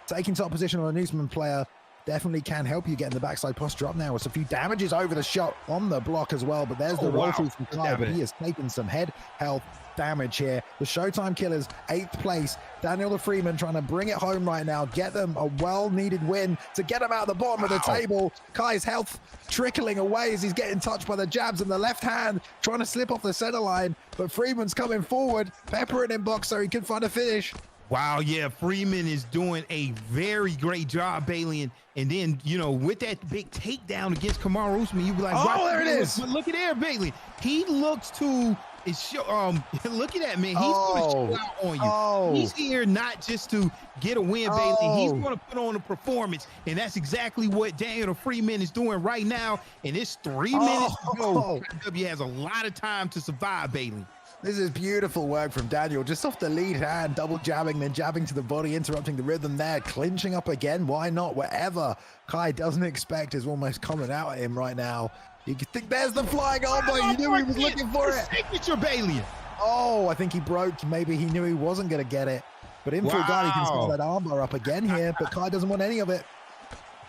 taking top position on a Usman player. Definitely can help you get in the backside posture up now with a few damages over the shot on the block as well. But there's the roll through from Kai. He has taken some head health damage here. The Showtime Killers, 8th place. Daniel the Freeman trying to bring it home right now, get them a well-needed win to get them out of the bottom of the table. Kai's health trickling away as he's getting touched by the jabs in the left hand, trying to slip off the center line. But Freeman's coming forward, peppering him box so he can find a finish. Wow, yeah, Freeman is doing a very great job, Bailey. And then, you know, with that big takedown against Kamaru Usman, you be like, oh, there it is. But look at there, Bailey. He looks to look at that, man. He's going to show out on you. He's here not just to get a win, Bailey. He's going to put on a performance, and that's exactly what Daniel Freeman is doing right now. And it's 3 minutes to go. KW has a lot of time to survive, Bailey. This is beautiful work from Daniel, just off the lead hand, double jabbing, then jabbing to the body, interrupting the rhythm there, clinching up again. Why not? Whatever Kai doesn't expect is almost coming out at him right now. You can think there's the flying elbow. You knew he was looking for it. Signature, Bailey. Oh, I think he broke. Maybe he knew he wasn't going to get it. But in full guard, he can start that armbar up again here, but Kai doesn't want any of it.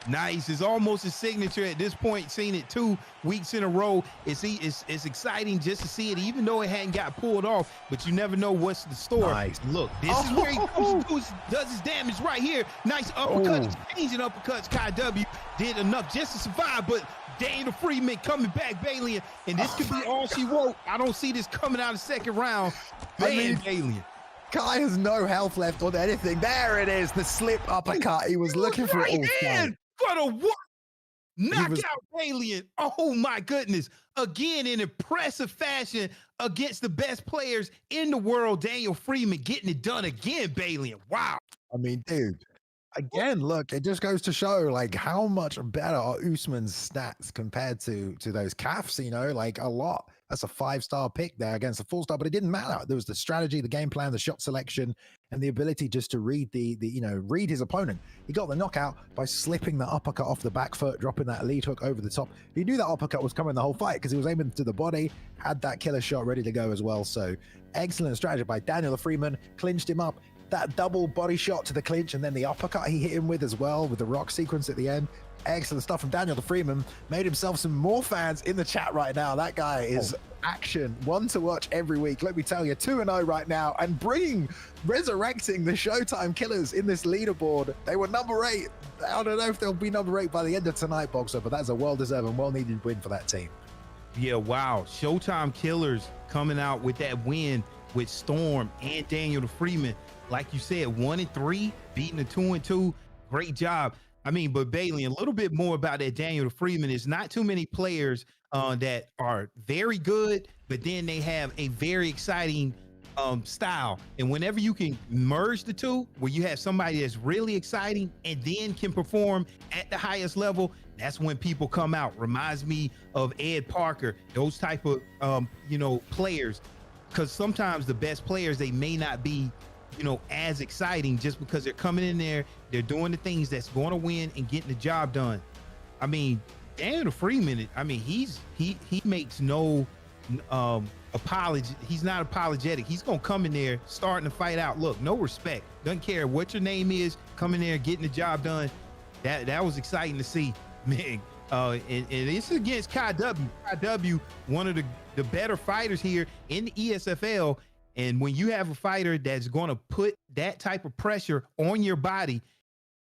Nice. It's almost a signature at this point. Seen it 2 weeks in a row. It's exciting just to see it, even though it hadn't got pulled off. But you never know what's the story. Nice. Look, this is where he comes to does his damage right here. Nice uppercut. Changing uppercuts. KW did enough just to survive, but Daniel Freeman coming back, Bailey, and this could be all she wrote. I don't see this coming out of the second round. Man, Bailey. Kai has no health left on anything. There it is, the slip uppercut. He was looking for it all fight. For the what? Knockout Bailey. Oh my goodness. Again, in impressive fashion against the best players in the world. Daniel Freeman getting it done again, Bailey. Wow. I mean, dude, again, look, it just goes to show like how much better are Usman's stats compared to those calves, you know, like a lot. That's a 5-star pick there against a 4-star, but it didn't matter. There was the strategy, the game plan, the shot selection, and the ability just to read read his opponent. He got the knockout by slipping the uppercut off the back foot, dropping that lead hook over the top. He knew that uppercut was coming the whole fight because he was aiming to the body, had that killer shot ready to go as well. So excellent strategy by Daniel Freeman, clinched him up. That double body shot to the clinch, and then the uppercut he hit him with as well, with the rock sequence at the end. Excellent stuff from Daniel Freeman. Made himself some more fans in the chat right now. That guy is action, one to watch every week. Let me tell you, 2-0 right now, and resurrecting the Showtime Killers in this leaderboard. They were number 8. I don't know if they'll be number 8 by the end of tonight, Boxer, but that's a well-deserved and well-needed win for that team. Yeah, wow. Showtime Killers coming out with that win with Storm and Daniel Freeman. Like you said, 1-3, beating the 2-2. Great job. I mean, but Bailey, a little bit more about that Daniel Freeman. Is not too many players that are very good, but then they have a very exciting style. And whenever you can merge the two, where you have somebody that's really exciting and then can perform at the highest level, that's when people come out. Reminds me of Ed Parker, those type of players, because sometimes the best players, they may not be as exciting just because they're coming in there, they're doing the things that's going to win and getting the job done. I mean, Daniel Freeman, I mean, he makes no apology. He's not apologetic. He's going to come in there, starting to fight out. Look, no respect. Doesn't care what your name is, come in there, getting the job done. That was exciting to see, man. And it's against KW. KW, one of the better fighters here in the ESFL. And when you have a fighter that's going to put that type of pressure on your body,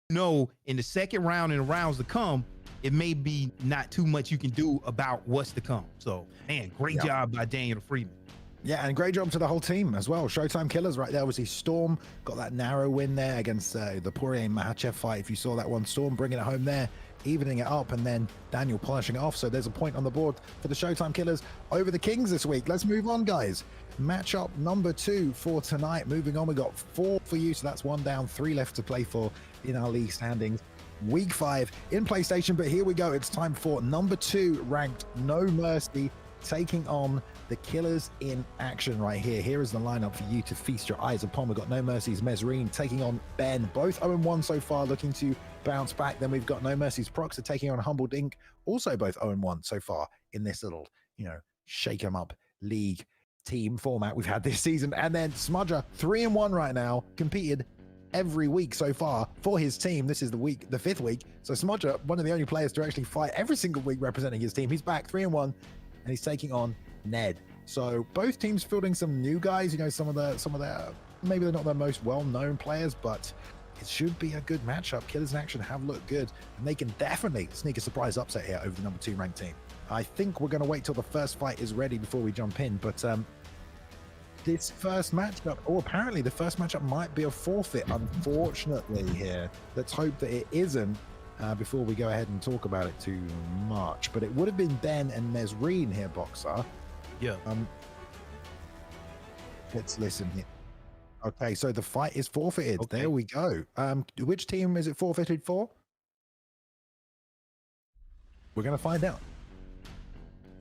in the second round and the rounds to come, it may be not too much you can do about what's to come. So, man, great job by Daniel Freeman. Yeah, and great job to the whole team as well. Showtime Killers right there. Obviously, Storm got that narrow win there against the Poirier-Makhachev fight. If you saw that one, Storm bringing it home there, evening it up, and then Daniel polishing it off. So there's a point on the board for the Showtime Killers over the Kings this week. Let's move on, guys. Matchup number 2 for tonight. Moving on, we got 4 for you, so that's 1 down, 3 left to play for in our league standings. Week 5 in PlayStation, but here we go. It's time for number 2 ranked No Mercy taking on the Killers in action right here. Here is the lineup for you to feast your eyes upon. We've got No Mercy's Mesrine taking on Ben, both 0-1 so far, looking to bounce back. Then we've got No Mercy's Proxer taking on Humbled Inc., also both 0-1 so far in this little, shake 'em up league team format we've had this season. And then Smudger, 3-1 right now, competed every week so far for his team. This is the 5th week. So Smudger, one of the only players to actually fight every single week representing his team. He's back 3-1, and he's taking on Ned. So both teams fielding some new guys, some of the maybe they're not the most well-known players, but it should be a good matchup. Killers in action have looked good, and they can definitely sneak a surprise upset here over the number 2 ranked team. I think we're going to wait till the first fight is ready before we jump in, but this first matchup, or apparently the first matchup might be a forfeit, unfortunately here. Let's hope that it isn't before we go ahead and talk about it too much. But it would have been Ben and Mesreen here, Boxer. Yeah. Let's listen here. Okay, so the fight is forfeited. Okay. There we go. Which team is it forfeited for? We're going to find out.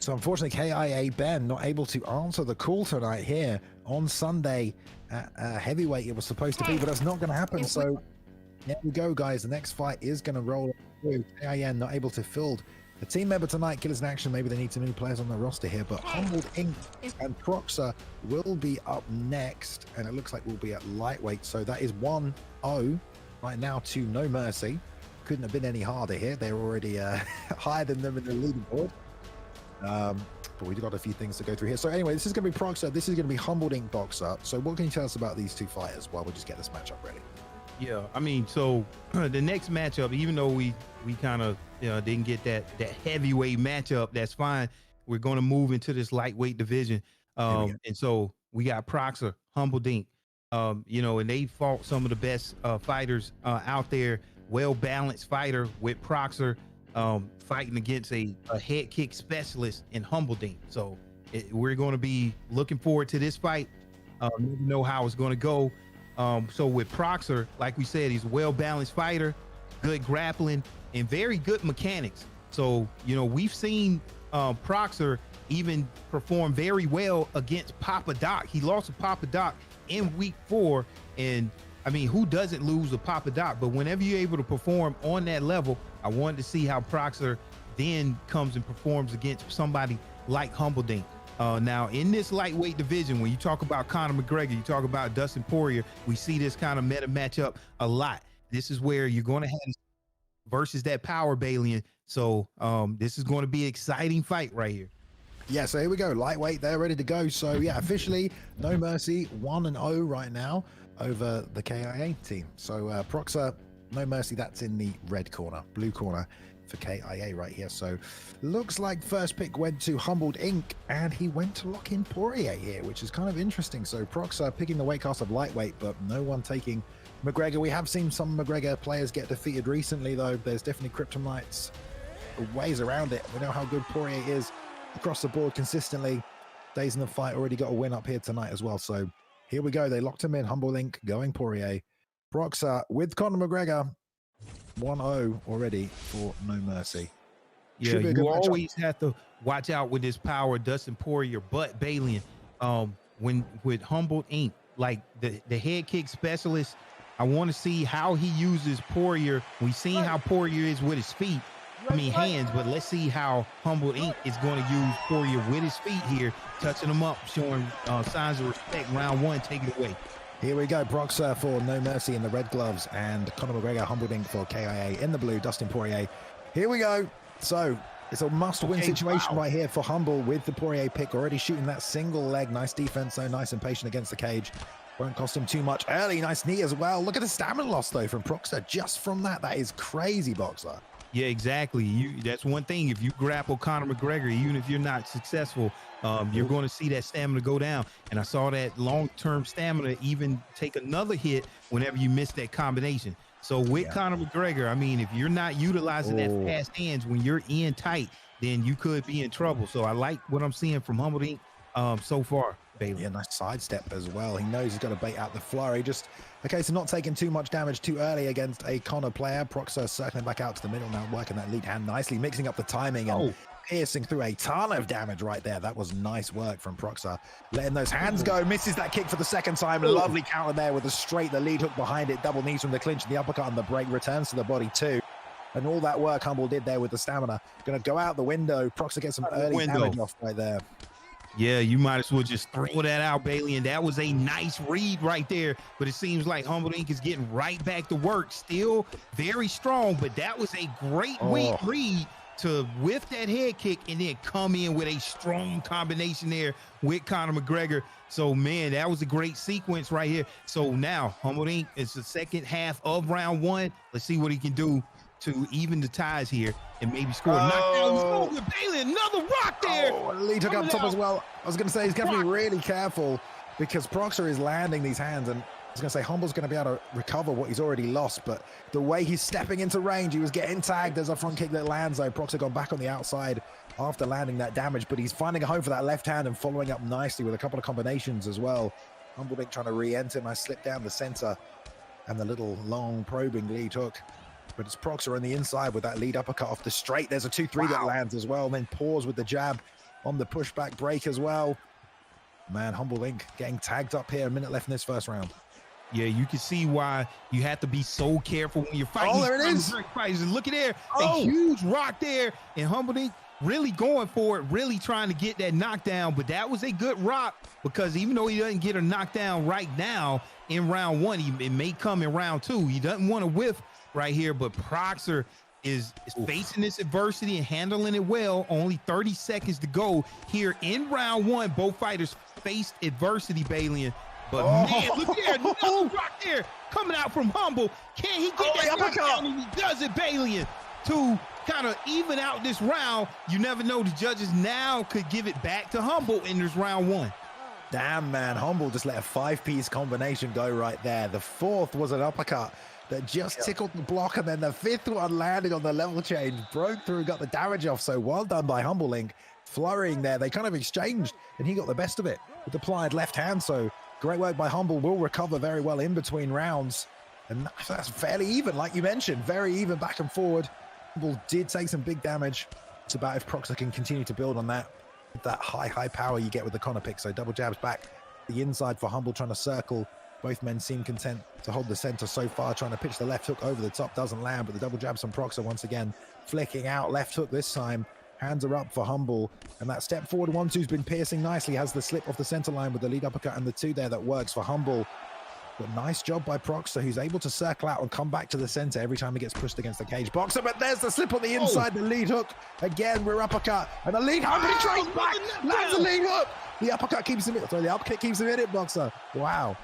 So unfortunately, KIA Ben not able to answer the call tonight here on Sunday at heavyweight. It was supposed to be, but that's not going to happen. So there we go, guys. The next fight is going to roll through. KIA not able to field the team member tonight. Killers in action. Maybe they need some new players on the roster here, but Humbled Inc. and Proxer will be up next, and it looks like we'll be at lightweight. So that is 1-0 right now to No Mercy. Couldn't have been any harder here. They're already higher than them in the leaderboard. But we've got a few things to go through here. So anyway, this is going to be Proxer. This is going to be Humbled Inc. Boxer. So what can you tell us about these two fighters while we just get this matchup ready? Yeah, I mean, so the next matchup, even though we kind of didn't get that heavyweight matchup, that's fine. We're going to move into this lightweight division. And so we got Proxer, Humbled Inc. And they fought some of the best fighters out there. Well-balanced fighter with Proxer fighting against a head kick specialist in Humbled Inc. So we're going to be looking forward to this fight. Never know how it's going to go. So with Proxer, like we said, he's a well-balanced fighter, good grappling, and very good mechanics. So, we've seen Proxer even perform very well against Papa Doc. He lost to Papa Doc in week 4. And I mean, who doesn't lose a Papa Doc? But whenever you're able to perform on that level, I wanted to see how Proxer then comes and performs against somebody like Humbled Inc. Now, in this lightweight division, when you talk about Conor McGregor, you talk about Dustin Poirier, we see this kind of meta matchup a lot. This is where you're going to have versus that power Balian. So this is going to be an exciting fight right here. Yeah, so here we go. Lightweight, they're ready to go. So yeah, officially, No Mercy 1-0 right now over the KIA team. So Proxer, No Mercy, that's in the red corner, blue corner for KIA right here. So looks like first pick went to Humbled Inc. and he went to lock in Poirier here, which is kind of interesting. So Proxer picking the weight class of lightweight, but no one taking McGregor. We have seen some McGregor players get defeated recently, though. There's definitely kryptonites, ways around it. We know how good Poirier is across the board consistently. Days in the fight, already got a win up here tonight as well. So here we go. They locked him in. Humble Inc. going Poirier. Proxer with Conor McGregor. 1-0 already for No Mercy. Yeah, you always have to watch out with this power, Dustin Poirier, but Balian, when with Humbled Inc., like the head kick specialist, I want to see how he uses Poirier. We've seen how Poirier is with his feet, hands, but let's see how Humbled Inc. is going to use Poirier with his feet here, touching him up, showing signs of respect. Round 1, take it away. Here we go. Proxer for No Mercy in the red gloves and Conor McGregor, Humbled Inc. for KIA in the blue, Dustin Poirier. Here we go. So it's a must-win situation right here for Humble with the Poirier pick, already shooting that single leg. Nice defense, so nice and patient against the cage. Won't cost him too much early. Nice knee as well. Look at the stamina loss, though, from Proxer just from that. That is crazy, Boxer. Yeah, exactly. That's one thing. If you grapple Conor McGregor, even if you're not successful, you're going to see that stamina go down. And I saw that long-term stamina even take another hit whenever you miss that combination. So with Conor McGregor, I mean, if you're not utilizing that fast hands when you're in tight, then you could be in trouble. So I like what I'm seeing from Humbled Inc. So far, Bailey. Yeah, nice sidestep as well. He knows he's got to bait out the flurry. Just a case of not taking too much damage too early against a Conor player. Proxer circling back out to the middle now, working that lead hand nicely, mixing up the timing and piercing through a ton of damage right there. That was nice work from Proxer. Letting those hands go, misses that kick for the second time. Lovely counter there with the lead hook behind it, double knees from the clinch, and the uppercut and the break, returns to the body too. And all that work Humble did there with the stamina. Going to go out the window. Proxer gets some early damage off right there. Yeah, you might as well just throw that out, Bailey. And that was a nice read right there. But it seems like Humbled Inc. is getting right back to work. Still very strong, but that was a great read to whiff that head kick and then come in with a strong combination there with Conor McGregor. So, man, that was a great sequence right here. So now Humbled Inc. is the second half of round 1. Let's see what he can do to even the ties here and maybe score a knockdown. Bailey, another rock there. Lee took up top as well. I was going to say he's got to be really careful because Proxer is landing these hands, and I was going to say Humble's going to be able to recover what he's already lost, but the way he's stepping into range, he was getting tagged. There's a front kick that lands, though. Proxer gone back on the outside after landing that damage, but he's finding a home for that left hand and following up nicely with a couple of combinations as well. Humblebink trying to re-enter, nice slip down the center, and the little long probing lead hook. But it's Proxer on the inside with that lead uppercut off the straight. There's a 2-3 that lands as well, and then pause with the jab on the pushback break as well. Man, Humblebink getting tagged up here. A minute left in this first round. Yeah, you can see why you have to be so careful when you're fighting. Oh, there it is. Look at there, Oh. a huge rock there, and Humblebink really going for it, really trying to get that knockdown. But that was a good rock, because even though he doesn't get a knockdown right now in round one, it may come in round two. He doesn't want to whiff right here, but Proxer is facing this adversity and handling it well. Only 30 seconds to go here in round one. Both fighters faced adversity, Balian. But man, look there, another rock there coming out from Humble. Can he get that knockdown? And he does it, Balian, to kind of even out this round. You never know, the judges now could give it back to Humble in this round one. Damn, man, Humble just let a 5-piece combination go right there. The fourth was an uppercut that just tickled the block, and then the fifth one landed on the level change, broke through, got the damage off. So well done by Humblebink, flurrying there. They kind of exchanged, and he got the best of it with the applied left hand. So great work by Humble. Will recover very well in between rounds, and that's fairly even, like you mentioned, very even back and forward. Humble did take some big damage. It's about if Proxer can continue to build on that high power you get with the Connor pick. So double jabs back the inside for Humble, trying to circle. Both men seem content to hold the center so far, trying to pitch the left hook over the top, doesn't land, but the double jabs from Proxer once again flicking out. Left hook this time. Hands are up for Humble, and that step forward 1-2's been piercing nicely. Has the slip off the center line with the lead uppercut and the 2 there that works for Humble. But nice job by Proxer, who's able to circle out and come back to the center every time he gets pushed against the cage boxer. But there's the slip on the inside, the lead hook. Again, rear uppercut, and the lead hook, but he trades back, lands the lead hook. The uppercut keeps him in, sorry, the upkick keeps him in it, Boxer. Wow.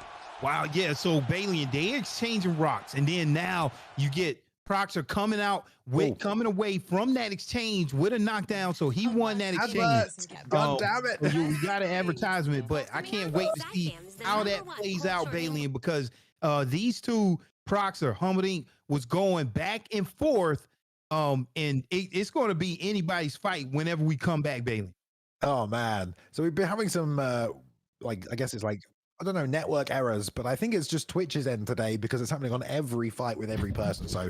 Wow, yeah, so Balian, they're exchanging rocks, and then now you get Proxer coming out with coming away from that exchange with a knockdown. So he won that exchange. God damn it. We got an advertisement, but I can't wait to see how that plays out, Balian, because these two, Proxer, Humblebink, was going back and forth, and it's going to be anybody's fight whenever we come back, Balian. Oh man, so we've been having some like, I guess it's like, I don't know, network errors, but I think it's just Twitch's end today because it's happening on every fight with every person. So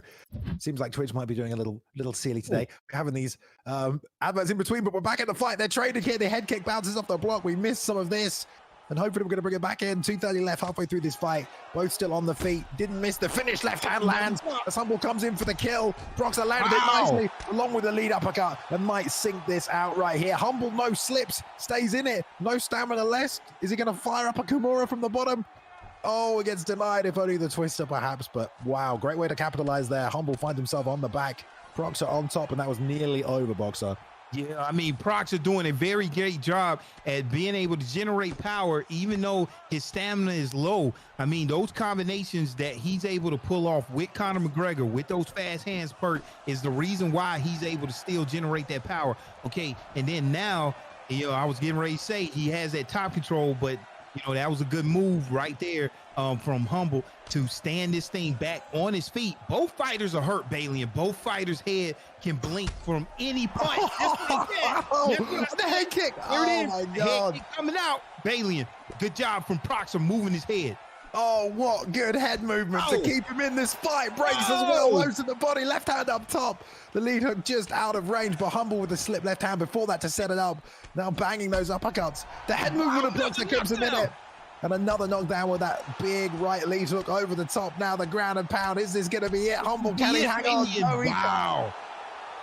it seems like Twitch might be doing a little silly today. We're having these adverts in between, but we're back in the fight. They're trading here. The head kick bounces off the block. We missed some of this, and hopefully we're going to bring it back in. 2:30 left, halfway through this fight. Both still on the feet. Didn't miss the finish. Left hand lands. As Humble comes in for the kill. Proxer landed it nicely, along with the lead uppercut, and might sink this out right here. Humble, no slips, stays in it. No stamina left. Is he going to fire up a Kimura from the bottom? Oh, it gets denied, if only the twister perhaps. But wow, great way to capitalize there. Humble finds himself on the back. Proxer on top, and that was nearly over, Boxer. Yeah, I mean, Proxer doing a very great job at being able to generate power, even though his stamina is low. I mean, those combinations that he's able to pull off with Conor McGregor, with those fast hands perk, is the reason why he's able to still generate that power. Okay, and then now, you know, I was getting ready to say he has that top control, but, you know, that was a good move right there from Humble to stand this thing back on his feet. Both fighters are hurt, Bailey, and both fighters' head can blink from any punch. The head kick. Oh my God. Head kick coming out. Bailey, good job from Proxer moving his head. Oh, what good head movement to keep him in this fight. Breaks as well, lows to the body, left hand up top. The lead hook just out of range, but Humble with the slip left hand before that to set it up. Now banging those uppercuts. The head movement of Proxer keeps him in it. And another knockdown with that big right lead hook over the top. Now the ground and pound. Is this going to be it? Humble, can he hang on? Wow.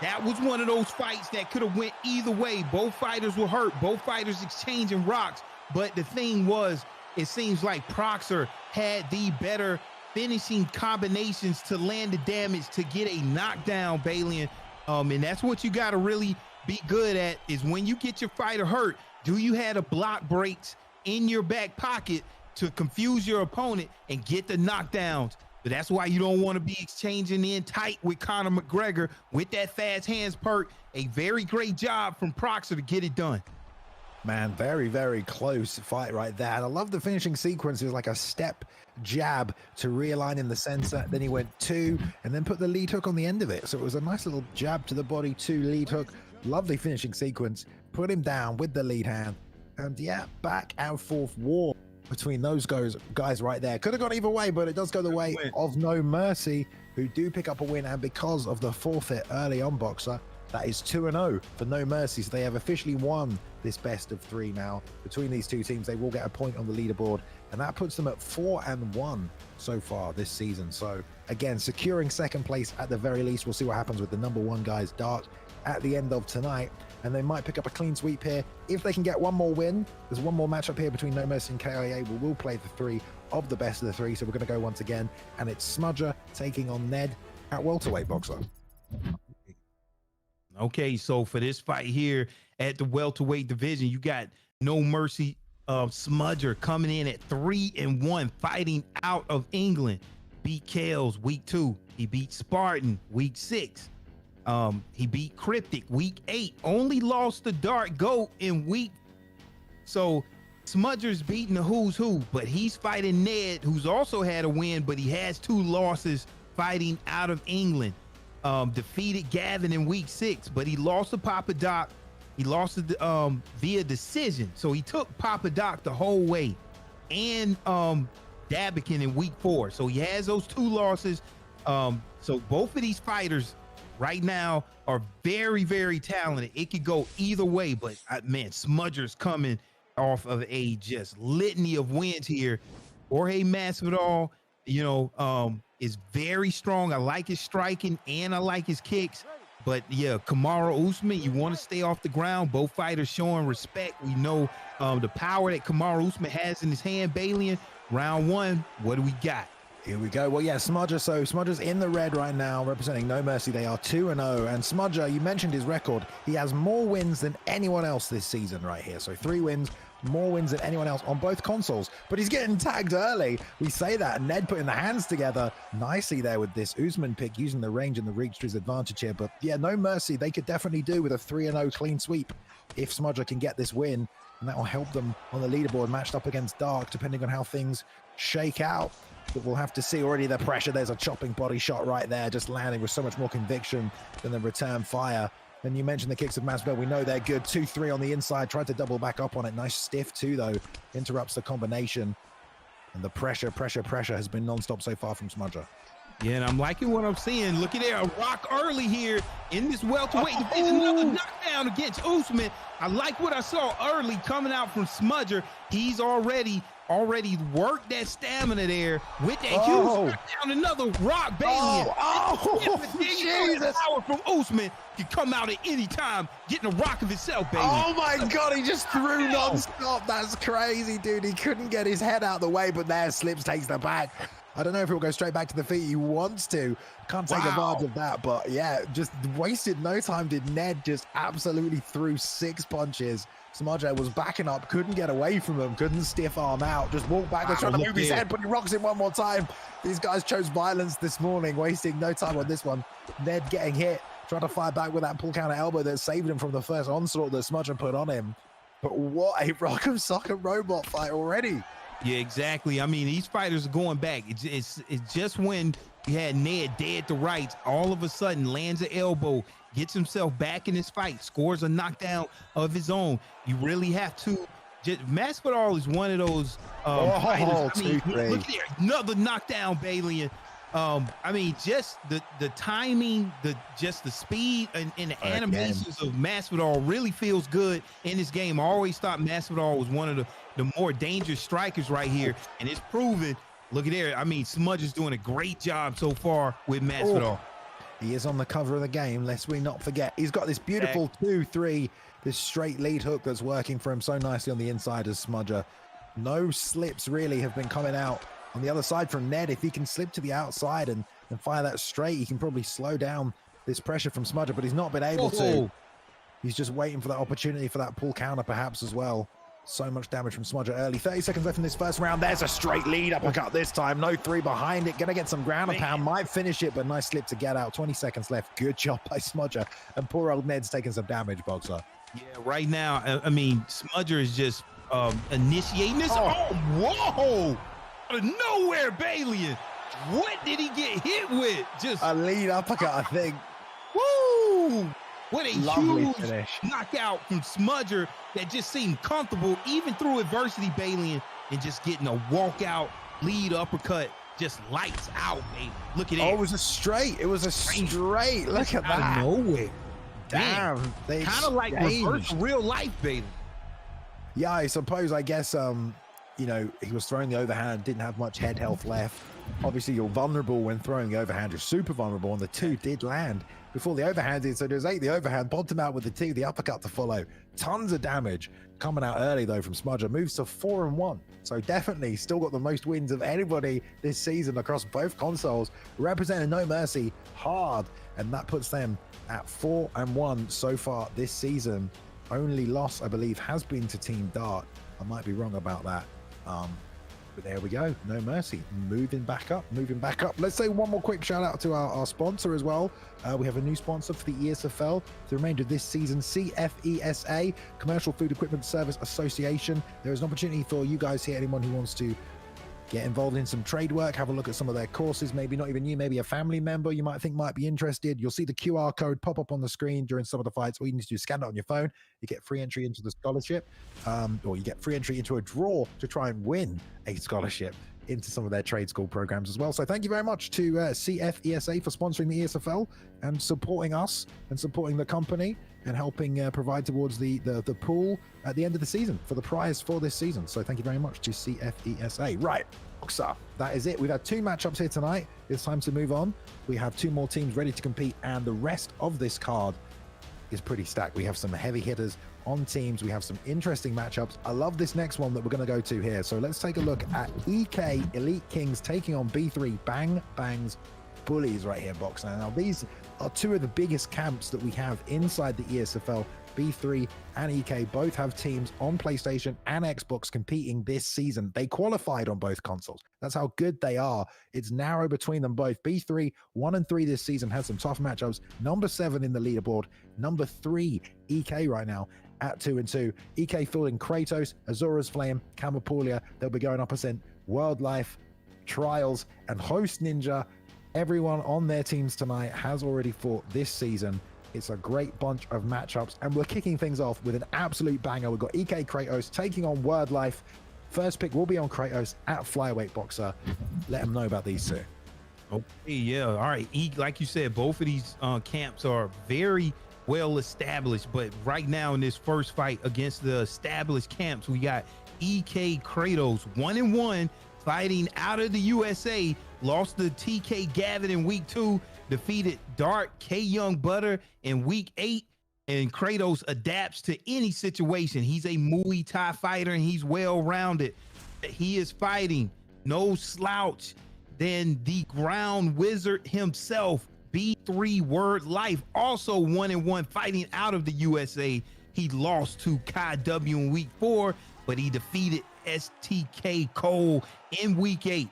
That was one of those fights that could have went either way. Both fighters were hurt. Both fighters exchanging rocks. But the thing was, it seems like Proxer had the better finishing combinations to land the damage to get a knockdown, Balian. And that's what you got to really be good at, is when you get your fighter hurt, do you have the block breaks in your back pocket to confuse your opponent and get the knockdowns? But that's why you don't want to be exchanging in tight with Conor McGregor with that fast hands perk. A very great job from Proxer to get it done. Man, very, very close fight right there. And I love the finishing sequence. It was like a step jab to realign in the center. Then he went 2 and then put the lead hook on the end of it. So it was a nice little jab to the body, 2 lead hook. Lovely finishing sequence. Put him down with the lead hand. And yeah, back and forth war between those guys right there. Could have gone either way, but it does go the way of No Mercy, who do pick up a win. And because of the forfeit early on, Boxer, that is 2-0 for No Mercy. So they have officially won this best of 3 now. Between these two teams, they will get a point on the leaderboard, and that puts them at 4-1 so far this season. So again, securing second place at the very least. We'll see what happens with the number 1 guys, Dark, at the end of tonight. And they might pick up a clean sweep here if they can get one more win. There's one more matchup here between No Mercy and KIA. We will play the 3 of the best of the 3. So we're going to go once again, and it's Smudger taking on Ned at welterweight, Boxer. Okay, so for this fight here at the welterweight division, you got No Mercy Smudger coming in at 3-1, fighting out of England. Beat Kales week 2. He beat Spartan week 6. He beat Cryptic week 8. Only lost the Dark Goat in week. So Smudger's beating the who's who, but he's fighting Ned, who's also had a win, but he has 2 losses fighting out of England. Defeated Gavin in week 6, but he lost to Papa Doc. He lost it via decision. So he took Papa Doc the whole way, and Dabikin in week 4. So he has those 2 losses. So both of these fighters right now are very, very talented. It could go either way, but man, Smudger's coming off of a just litany of wins here. Jorge Masvidal, you know, is very strong. I like his striking and I like his kicks. But yeah, Kamaru Usman, you want to stay off the ground. Both fighters showing respect. We know the power that Kamaru Usman has in his hand. Balian, round 1, what do we got? Here we go. Well, yeah, Smudger. So Smudger's in the red right now, representing No Mercy. They are 2-0. And Smudger, you mentioned his record. He has more wins than anyone else this season right here. So 3 wins, more wins than anyone else on both consoles. But he's getting tagged early. We say that. Ned putting the hands together nicely there with this Usman pick, using the range and the reach to his advantage here. But yeah, No Mercy, they could definitely do with a 3-0 clean sweep if Smudger can get this win. And that will help them on the leaderboard, matched up against Dark, depending on how things shake out. But we'll have to see. Already the pressure. There's a chopping body shot right there, just landing with so much more conviction than the return fire. And you mentioned the kicks of Masvidal. We know they're good. 2-3 on the inside. Tried to double back up on it. Nice stiff too, though. Interrupts the combination. And the pressure has been non-stop so far from Smudger. Yeah, and I'm liking what I'm seeing. Look at there, a rock early here in this welterweight division. Another knockdown against Usman. I like what I saw early coming out from Smudger. He's already worked that stamina there with that huge knockdown. Another rock Balian. Jesus. Power from Usman can come out at any time, getting a rock of himself, baby. Oh my God, he just threw non-stop. That's crazy, dude. He couldn't get his head out of the way, but there Slips takes the back. I don't know if he'll go straight back to the feet. He wants to. Can't take advantage of that, but yeah, just wasted no time. Did Ned just absolutely threw 6 punches. Smudger was backing up, couldn't get away from him, couldn't stiff arm out, just walked back, trying to move his head, but he rocks him one more time. These guys chose violence this morning, wasting no time on this one. Ned getting hit, trying to fire back with that pull counter elbow that saved him from the first onslaught that Smudger put on him. But what a Rock'em Sock'em Robot fight already. Yeah, exactly. I mean, these fighters are going back. It's just when you had Ned dead to rights, all of a sudden lands an elbow, gets himself back in this fight, scores a knockdown of his own. You really have to. Masvidal is one of those fighters. I mean, look there, another knockdown, Balian. I mean, just the timing, the speed and the animations of Masvidal really feels good in this game. I always thought Masvidal was one of the more dangerous strikers right here, and it's proven. Look at there. I mean, Smudger's doing a great job so far with Masvidal. He is on the cover of the game, lest we not forget. He's got this beautiful 2-3, this straight lead hook that's working for him so nicely on the inside as Smudger. No slips really have been coming out on the other side from Ned. If he can slip to the outside and fire that straight, he can probably slow down this pressure from Smudger, but he's not been able to. He's just waiting for that opportunity for that pull counter perhaps as well. So much damage from Smudger early. 30 seconds left in this first round. There's a straight lead uppercut this time. No 3 behind it. Gonna get some ground and pound. Might finish it, but nice slip to get out. 20 seconds left. Good job by Smudger. And poor old Ned's taking some damage, Boxer. Yeah, right now, I mean, Smudger is just initiating this. Oh, whoa! Out of nowhere, Balian. What did he get hit with? Just a lead uppercut, I think. Woo! What a Lovely huge finish. knockout from Smudger that just seemed comfortable, even through adversity, Balian, and just getting a walkout lead uppercut. Just lights out, baby. Look at it. Oh, it was a straight. It was a straight. Look at out that. of nowhere. Damn. They Kind of like reverse real life, baby. Yeah, I suppose, I guess, you know, he was throwing the overhand, didn't have much head health left. Obviously, you're vulnerable when throwing the overhand. You're super vulnerable, and the two did land before the overhand did. So there's 8 the overhand, bombed him out with the 2, the uppercut to follow. Tons of damage coming out early, though, from Smudger. Moves to 4-1. So definitely still got the most wins of anybody this season across both consoles. Representing No Mercy hard, and that puts them at 4-1 so far this season. Only loss, I believe, has been to Team Dart. I might be wrong about that. But there we go. No Mercy. Moving back up. Let's say one more quick shout out to our sponsor as well. We have a new sponsor for the ESFL. The remainder of this season, CFESA, Commercial Food Equipment Service Association. There is an opportunity for you guys here, anyone who wants to get involved in some trade work, have a look at some of their courses, maybe not even you, maybe a family member you might think might be interested. You'll see the QR code pop up on the screen during some of the fights. All you need to do is scan it on your phone. You get free entry into the scholarship, or you get free entry into a draw to try and win a scholarship into some of their trade school programs as well. So thank you very much to CFESA for sponsoring the ESFL and supporting us and supporting the company and helping provide towards the pool at the end of the season for the prize for this season. So thank you very much to CFESA. Right, Boxer, that is it. We've had 2 matchups here tonight. It's time to move on. We have 2 more teams ready to compete, and the rest of this card is pretty stacked. We have some heavy hitters on teams. We have some interesting matchups. I love this next one that we're going to go to here. So let's take a look at EK Elite Kings taking on B3 Bang Bangs Bullies right here, Boxer. Now these are 2 of the biggest camps that we have inside the ESFL. B3 and EK both have teams on PlayStation and Xbox competing this season. They qualified on both consoles. That's how good they are. It's narrow between them both. B3 1-3 this season, has some tough matchups. Number 7 in the leaderboard. Number 3 EK right now at 2-2. EK fielding Kratos, Azura's Flame, Camopolia. They'll be going up against Wildlife, Trials, and Host Ninja. Everyone on their teams tonight has already fought this season. It's a great bunch of matchups, and we're kicking things off with an absolute banger. We've got EK Kratos taking on Wildlife. First pick will be on Kratos at flyweight, Boxer. Let them know about these 2. Okay, yeah, all right. Like you said, both of these camps are very well established, but right now in this first fight against the established camps, we got EK Kratos 1-1 fighting out of the USA. Lost to TK Gavin in week 2, defeated Dart K Young Butter in week 8, and Kratos adapts to any situation. He's a Muay Thai fighter, and he's well-rounded. He is fighting no slouch than the ground wizard himself, B3 Word Life, also 1-1 fighting out of the USA. He lost to Kai W in week 4, but he defeated STK Cole in week 8.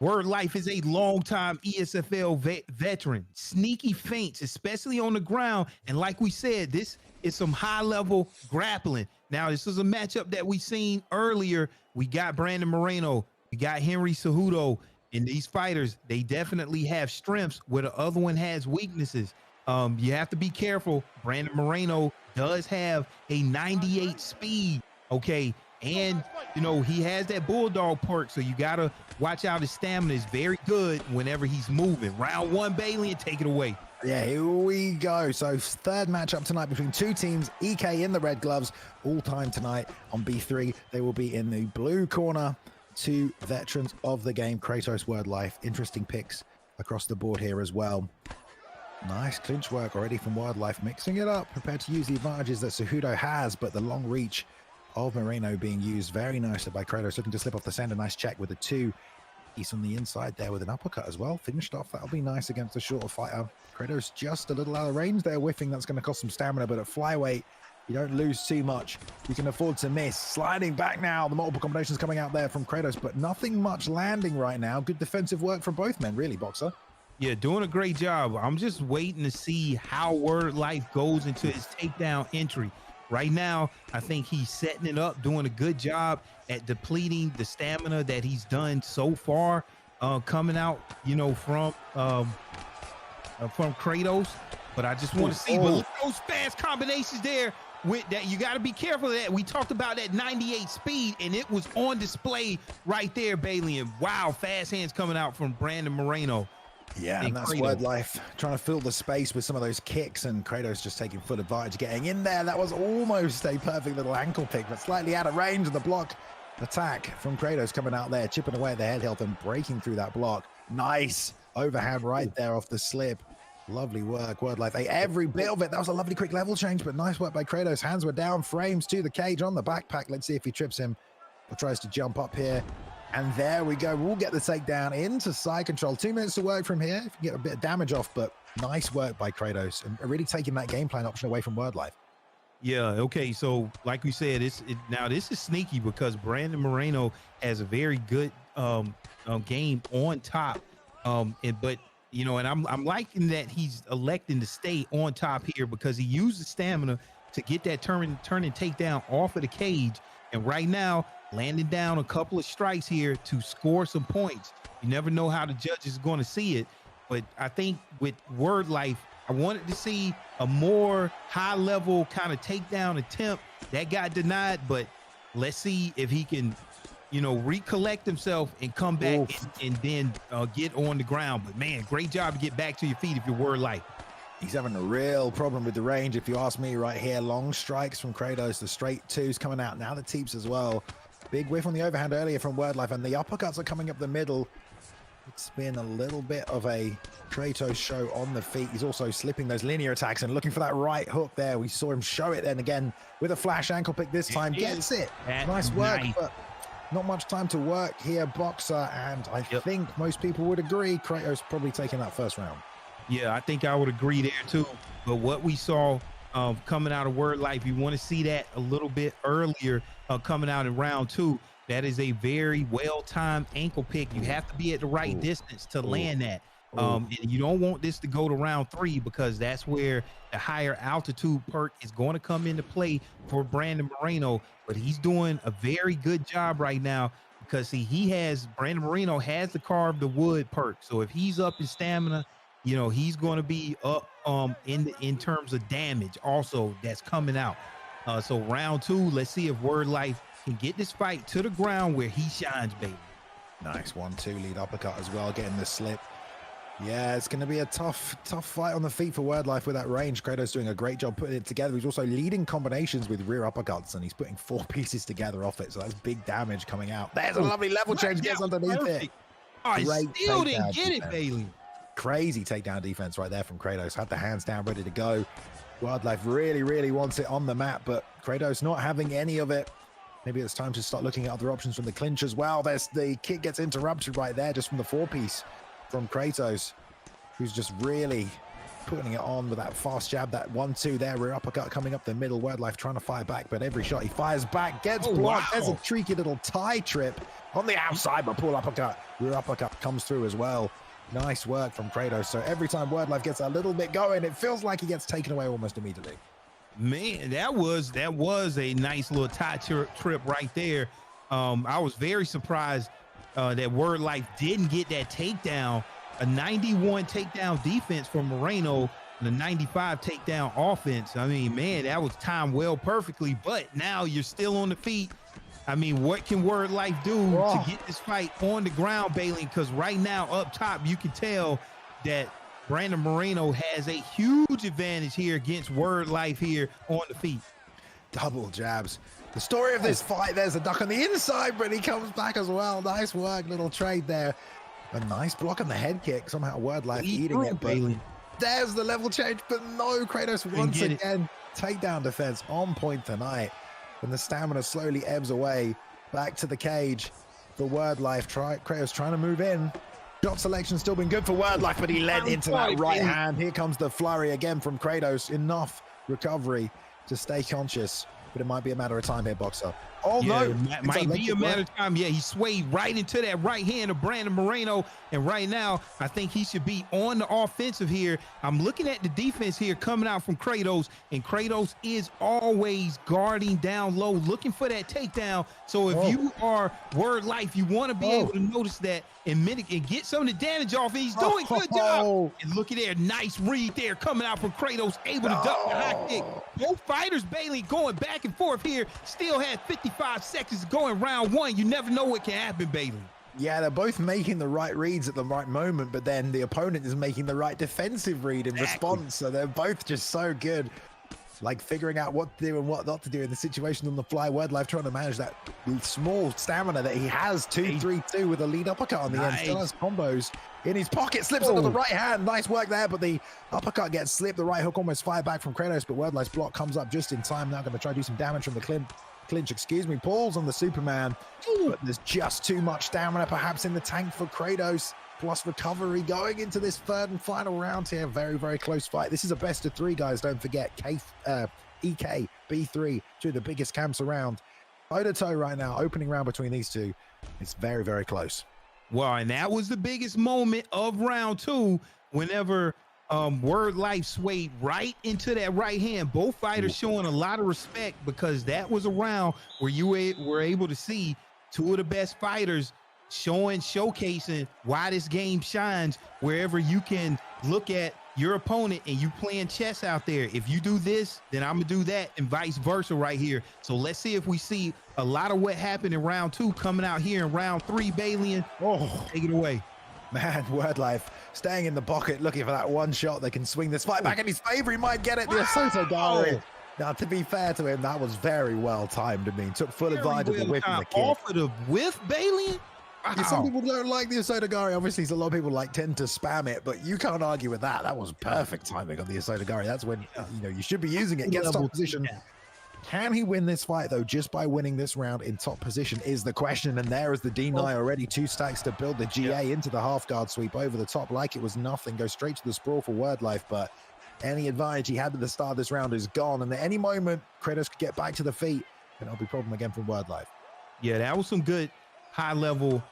Word Life is a longtime ESFL veteran. Sneaky feints, especially on the ground. And like we said, this is some high-level grappling. Now, this is a matchup that we seen earlier. We got Brandon Moreno. We got Henry Cejudo. And these fighters, they definitely have strengths where the other one has weaknesses. You have to be careful. Brandon Moreno does have a 98 speed, okay? And, you know, he has that bulldog perk, so you got to watch out. His stamina is very good whenever he's moving. Round 1, Bailey, and take it away. Yeah, here we go. So 3rd matchup tonight between 2 teams. EK in the red gloves. All time tonight on B3. They will be in the blue corner. 2 veterans of the game, Kratos, Word Life. Interesting picks across the board here as well. Nice clinch work already from Wildlife, mixing it up, prepared to use the advantages that Cejudo has, but the long reach of Moreno being used very nicely by Kratos, looking to slip off the sand. A nice check with a 2. He's on the inside there with an uppercut as well. Finished off. That'll be nice against a shorter fighter. Kratos just a little out of range there, whiffing. That's going to cost some stamina, but at flyweight, you don't lose too much. You can afford to miss. Sliding back now. The multiple combinations coming out there from Kratos, but nothing much landing right now. Good defensive work from both men, really, Boxer. Yeah, doing a great job. I'm just waiting to see how Word Life goes into his takedown entry. right now, I think he's setting it up, doing a good job at depleting the stamina that he's done so far, coming out, you know, from Kratos. But I just want to see, but look at those fast combinations there. With that, you got to be careful of that. We talked about that 98 speed, and it was on display right there, Bailey. And wow, fast hands coming out from Brandon Moreno. Yeah, and that's Word Life trying to fill the space with some of those kicks, and Kratos just taking full advantage, getting in there. That was almost a perfect little ankle pick, but slightly out of range of the block attack from Kratos coming out there, chipping away at the head health and breaking through that block. Nice overhand right there off the slip. Lovely work, Word Life. Every bit of it. That was a lovely quick level change, but nice work by Kratos. Hands were down, frames to the cage on the backpack. Let's see if he trips him or tries to jump up here. And there we go. We'll get the takedown into side control. 2 minutes to work from here. If you get a bit of damage off, but nice work by Kratos and really taking that game plan option away from Word Life. Yeah, okay. So like we said, now this is sneaky because Brandon Moreno has a very good game on top. But you know, and I'm liking that he's electing to stay on top here because he used the stamina to get that turn and takedown off of the cage. And right now, landing down a couple of strikes here to score some points. You never know how the judge is going to see it. But I think with Word Life, I wanted to see a more high level kind of takedown attempt that got denied. But let's see if he can, you know, recollect himself and come back and then get on the ground. But man, great job to get back to your feet if you're Word Life. He's having a real problem with the range, if you ask me, right here. Long strikes from Kratos, the straight twos coming out. Now the teeps as well. Big whiff on the overhand earlier from Word Life, and the uppercuts are coming up the middle. It's been a little bit of a Kratos show on the feet. He's also slipping those linear attacks and looking for that right hook there. We saw him show it then again with a flash ankle pick this time. Gets it. Nice work, but not much time to work here, Boxer. And I think most people would agree Kratos probably taking that first round. Yeah, I think I would agree there too. But what we saw coming out of Word Life, you want to see that a little bit earlier coming out in round 2. That is a very well-timed ankle pick. You have to be at the right distance to land that. And you don't want this to go to round 3 because that's where the higher altitude perk is going to come into play for Brandon Moreno. But he's doing a very good job right now because see, Brandon Moreno has the carve the wood perk. So if he's up in stamina, you know, he's going to be up in terms of damage also that's coming out. So round 2, let's see if Word Life can get this fight to the ground where he shines, baby. Nice 1-2 lead uppercut as well, getting the slip. Yeah, it's going to be a tough fight on the feet for Word Life with that range. Kratos doing a great job putting it together. He's also leading combinations with rear uppercuts, and he's putting 4 pieces together off it. So that's big damage coming out. There's a lovely level change, gets underneath it. Oh, I still didn't get it, Bailey. Crazy takedown defense right there from Kratos. Had the hands down, ready to go. Word Life really, really wants it on the mat, but Kratos not having any of it. Maybe it's time to start looking at other options from the clinch as well. There's the kick gets interrupted right there just from the 4-piece from Kratos, who's just really putting it on with that fast jab, that 1-2 there, rear uppercut coming up the middle. Word Life trying to fire back, but every shot he fires back gets blocked. Wow. There's a tricky little tie trip on the outside, but pull uppercut, rear uppercut comes through as well. Nice work from Kratos. So every time Word Life gets a little bit going, it feels like he gets taken away almost immediately. Man, that was a nice little tie trip right there. I was very surprised that Word Life didn't get that takedown. A 91 takedown defense from Moreno and a 95 takedown offense. I mean, man, that was timed well perfectly, but now you're still on the feet. I mean, what can Word Life do to get this fight on the ground, Bailey? Because right now up top, you can tell that Brandon Moreno has a huge advantage here against Word Life here on the feet. Double jabs. The story of this fight, there's a duck on the inside, but he comes back as well. Nice work, little trade there. A nice block on the head kick. Somehow Word Life eating it, Bailey. There's the level change, but no, Kratos once again. Takedown defense on point tonight. And the stamina slowly ebbs away. Back to the cage for Word Life. Kratos trying to move in. Shot selection still been good for Word Life, but he led into that right hand. Here comes the flurry again from Kratos. Enough recovery to stay conscious. but it might be a matter of time here, Boxer. Oh, yeah, no. Might be a matter of time. Yeah, he swayed right into that right hand of Brandon Moreno. And right now, I think he should be on the offensive here. I'm looking at the defense here coming out from Kratos. And Kratos is always guarding down low, looking for that takedown. So if you are Word Life, you want to be able to notice that and get some of the damage off. And he's doing a good job. And look at there. Nice read there coming out from Kratos, able to duck the high kick. Both fighters, Bailey, going back and forth here. Still had 55 seconds going round one. You never know what can happen, Bailey. Yeah, they're both making the right reads at the right moment, but then the opponent is making the right defensive read in response. So they're both just so good, like figuring out what to do and what not to do in the situation on the fly. Word Life trying to manage that small stamina that he has. 2-3-2 with a lead uppercut on the end. Still has combos in his pocket. Slips onto the right hand. Nice work there, but the uppercut gets slipped. The right hook almost fired back from Kratos, but Word Life's block comes up just in time. Now going to try to do some damage from the clinch, excuse me. Pulls on the Superman, but there's just too much stamina perhaps in the tank for Kratos, plus recovery going into this third and final round here. Very, very close fight. This is a best of three, guys. Don't forget, EK, B3, two of the biggest camps around. Toe to toe right now, opening round between these two. It's very, very close. Well, and that was the biggest moment of round two whenever Word Life swayed right into that right hand. Both fighters showing a lot of respect because that was a round where you were able to see two of the best fighters showcasing why this game shines. Wherever you can look at your opponent and you playing chess out there. If you do this, then I'm gonna do that, and vice versa right here. So let's see if we see a lot of what happened in round two coming out here in round three. Balian, take it away. Man, Word Life staying in the pocket, looking for that one shot that can swing this fight back in his favor. He might get it. The Asoto Gari. Now, to be fair to him, that was very well timed. I mean, took full advantage of the whip and the kick. Off of the whiff, Balian? Yeah, some people don't like the Asoto Gari. Obviously, a lot of people tend to spam it, but you can't argue with that. That was perfect timing on the Asoto Gari. That's when you should be using it. Get top position. Yeah. Can he win this fight, though, just by winning this round in top position is the question. And there is the deny already. 2 stacks to build the GA into the half guard sweep over the top like it was nothing. Go straight to the sprawl for Word Life, but any advantage he had at the start of this round is gone. And at any moment, Kratos could get back to the feet, and it'll be a problem again from Word Life. Yeah, that was some good high-level,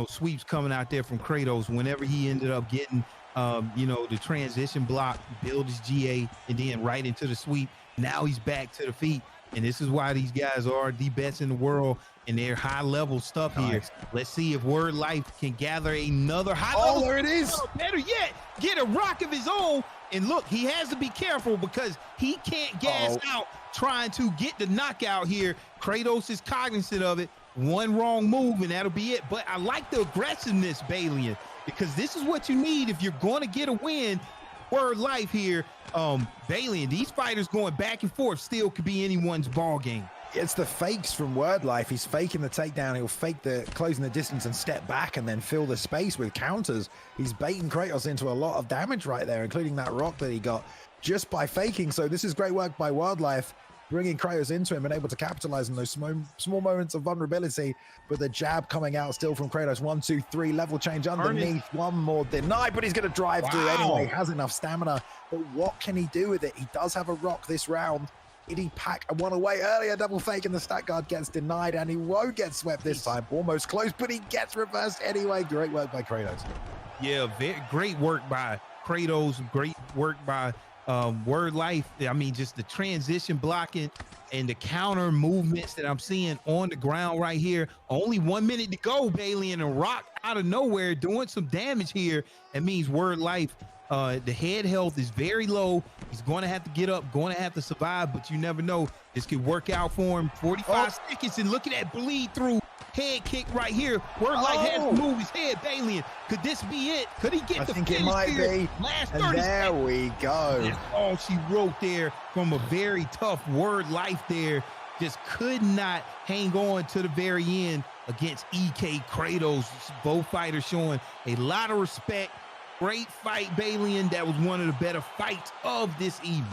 sweeps coming out there from Kratos whenever he ended up getting, the transition block, build his GA, and then right into the sweep. Now he's back to the feet, and this is why these guys are the best in the world in their high-level stuff here. Let's see if Word Life can gather another high-level. Oh, there it is. Better yet, get a rock of his own. And look, he has to be careful because he can't gas out trying to get the knockout here. Kratos is cognizant of it. One wrong move, and that'll be it. But I like the aggressiveness, Balian, because this is what you need if you're going to get a win. Word Life here, Balian, these fighters going back and forth still could be anyone's ball game. It's the fakes from Word Life. He's faking the takedown. He'll fake the closing the distance and step back and then fill the space with counters. He's baiting Kratos into a lot of damage right there, including that rock that he got just by faking. So this is great work by Word Life, bringing Kratos into him and able to capitalize on those small moments of vulnerability. But the jab coming out still from Kratos. 1, 2, 3, level change underneath. One more deny, but he's going to drive through anyway. Has enough stamina, but what can he do with it? He does have a rock this round. Did he pack one away earlier? Double fake, and the stack guard gets denied, and he won't get swept this time. Almost close, but he gets reversed anyway. Great work by Kratos. Yeah, great work by Kratos. Great work by Word Life. I mean, just the transition blocking and the counter movements that I'm seeing on the ground right here. Only 1 minute to go, Bailey, and a rock out of nowhere doing some damage here. That means Word Life, the head health is very low. He's going to have to get up, going to have to survive, but you never know. This could work out for him. 45 seconds, and look at that bleed through head kick right here. Word Life has to move his head. Balian, could this be it? Could he get the finish? I think it might be. Last 30 seconds. There we go. That's all she wrote there from a very tough Word Life there. Just could not hang on to the very end against EK Kratos. Both fighters showing a lot of respect. Great fight, Balian. That was one of the better fights of this evening.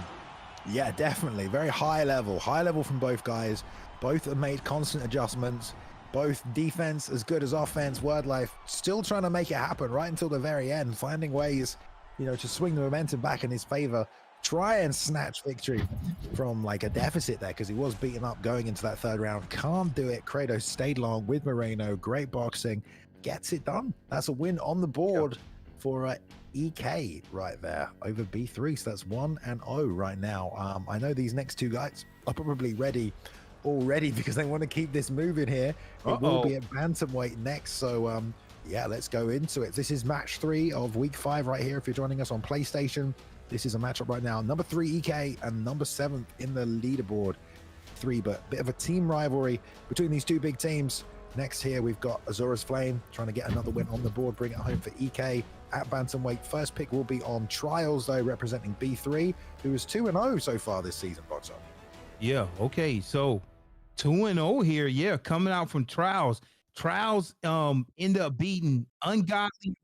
Yeah, definitely. Very high level. High level from both guys. Both have made constant adjustments. Both defense as good as offense. Word Life still trying to make it happen right until the very end, finding ways, to swing the momentum back in his favor. try and snatch victory from like a deficit there, because he was beaten up going into that third round. Can't do it. Kratos stayed long with Moreno. Great boxing. Gets it done. That's a win on the board for EK right there over B3. So that's 1-0 right now. I know these next two guys are probably ready already because they want to keep this moving here. It will be at bantamweight next. So yeah, let's go into it. This is match 3 of week 5 right here. If you're joining us on PlayStation, this is a matchup right now. Number 3 EK and number 7 in the leaderboard 3, but bit of a team rivalry between these two big teams. Next here, we've got Azura's Flame trying to get another win on the board, bring it home for EK at bantamweight. First pick will be on Trials, though, representing B3, who is 2-0 so far this season, Boxer. Yeah, okay, so 2-0 here, yeah, coming out from Trials. Trials end up beating Ungodly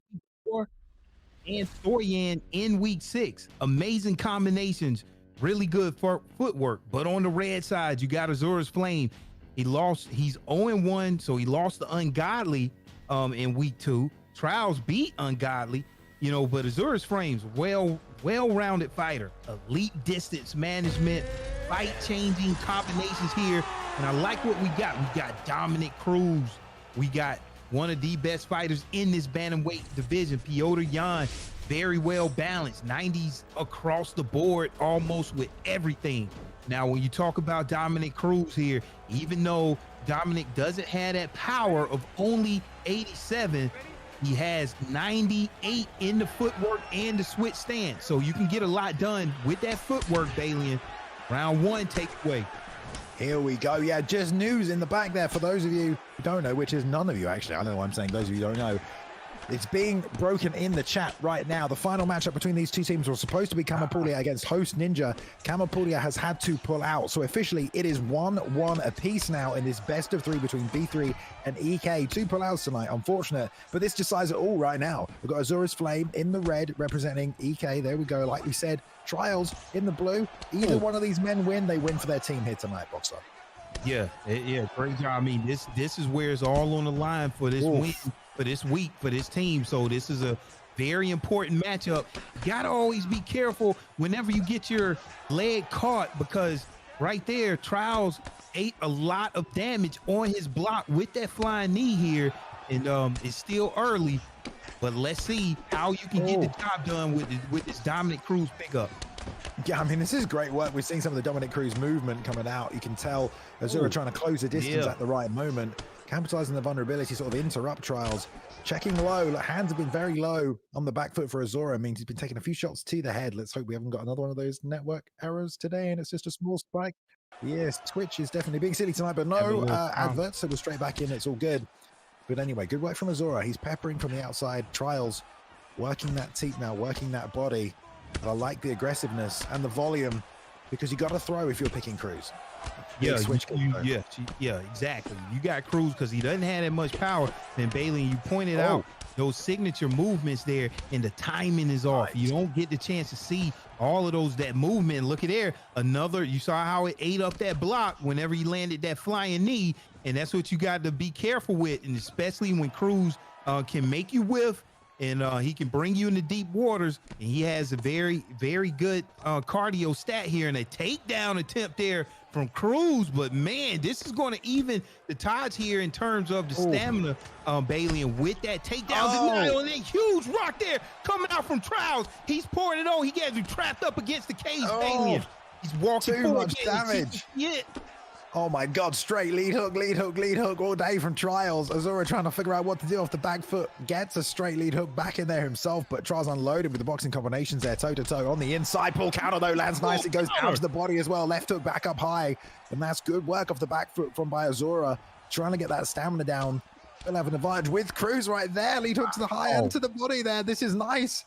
and Thorian in week 6. Amazing combinations, really good for footwork. But on the red side, you got Azura's Flame. He lost, he's 0-1, so he lost to Ungodly in week 2. Trials beat Ungodly, you know, but Azura's Flame's well-rounded fighter, elite distance management, fight-changing combinations here. And I like what we got. We got Dominic Cruz. We got one of the best fighters in this bantamweight division, Piotr Jan, very well balanced, 90s across the board, almost with everything. Now, when you talk about Dominic Cruz here, even though Dominic doesn't have that power of only 87, he has 98 in the footwork and the switch stance. So you can get a lot done with that footwork, Balian. Round 1, take away. Here we go. Yeah, just news in the back there for those of you who don't know, which is none of you actually. I don't know why I'm saying those of you who don't know. It's being broken in the chat right now. The final matchup between these two teams was supposed to be Kamapulia against Host Ninja. Kamapulia has had to pull out. So officially it is 1-1 apiece now in this best of 3 between B3 and EK. 2 pullouts tonight, unfortunate. But this decides it all right now. We've got Azura's Flame in the red representing EK. There we go. Like we said, Trials in the blue. Either one of these men win, they win for their team here tonight, Boxer. Yeah, great job. I mean, this is where it's all on the line for this win, for this week, for this team. So this is a very important matchup. You gotta always be careful whenever you get your leg caught, because right there, Trials ate a lot of damage on his block with that flying knee here, and it's still early, but let's see how you can get the job done with this Dominic Cruz pickup. Yeah, I mean, this is great work. We're seeing some of the Dominic Cruz movement coming out. You can tell Azura trying to close the distance at the right moment, capitalizing the vulnerability, sort of interrupt Trials. Checking low, like, hands have been very low on the back foot for Azura. Means he's been taking a few shots to the head. Let's hope we haven't got another one of those network errors today and it's just a small spike. Yes, Twitch is definitely being silly tonight, but no adverts, so we're straight back in. It's all good. But anyway, good work from Azura. He's peppering from the outside. Trials working that teep now, working that body. But I like the aggressiveness and the volume, because you got to throw if you're picking Cruz. Yeah, exactly. You got Cruz because he doesn't have that much power. And Bailey, you pointed out those signature movements there, and the timing is off. You don't get the chance to see all of that movement. Look at there, you saw how it ate up that block whenever he landed that flying knee, and that's what you got to be careful with, and especially when Cruz can make you whiff. And he can bring you into deep waters, and he has a very, very good cardio stat here, and a takedown attempt there from Cruz. But man, this is going to even the tides here in terms of the stamina, Bailey, and with that takedown, and that huge rock there coming out from Trials. He's pouring it on. He gets you trapped up against the cage, Bailey. He's walking too much damage. Oh my God, straight lead hook all day from Trials. Azura trying to figure out what to do off the back foot. Gets a straight lead hook back in there himself, but Trials unloaded with the boxing combinations there, toe-to-toe on the inside. Pull counter though, lands nice. It goes down to the body as well. Left hook back up high. And that's good work off the back foot from by Azura. Trying to get that stamina down. They'll have an advantage with Cruz right there. Lead hook to the high end to the body there. This is nice.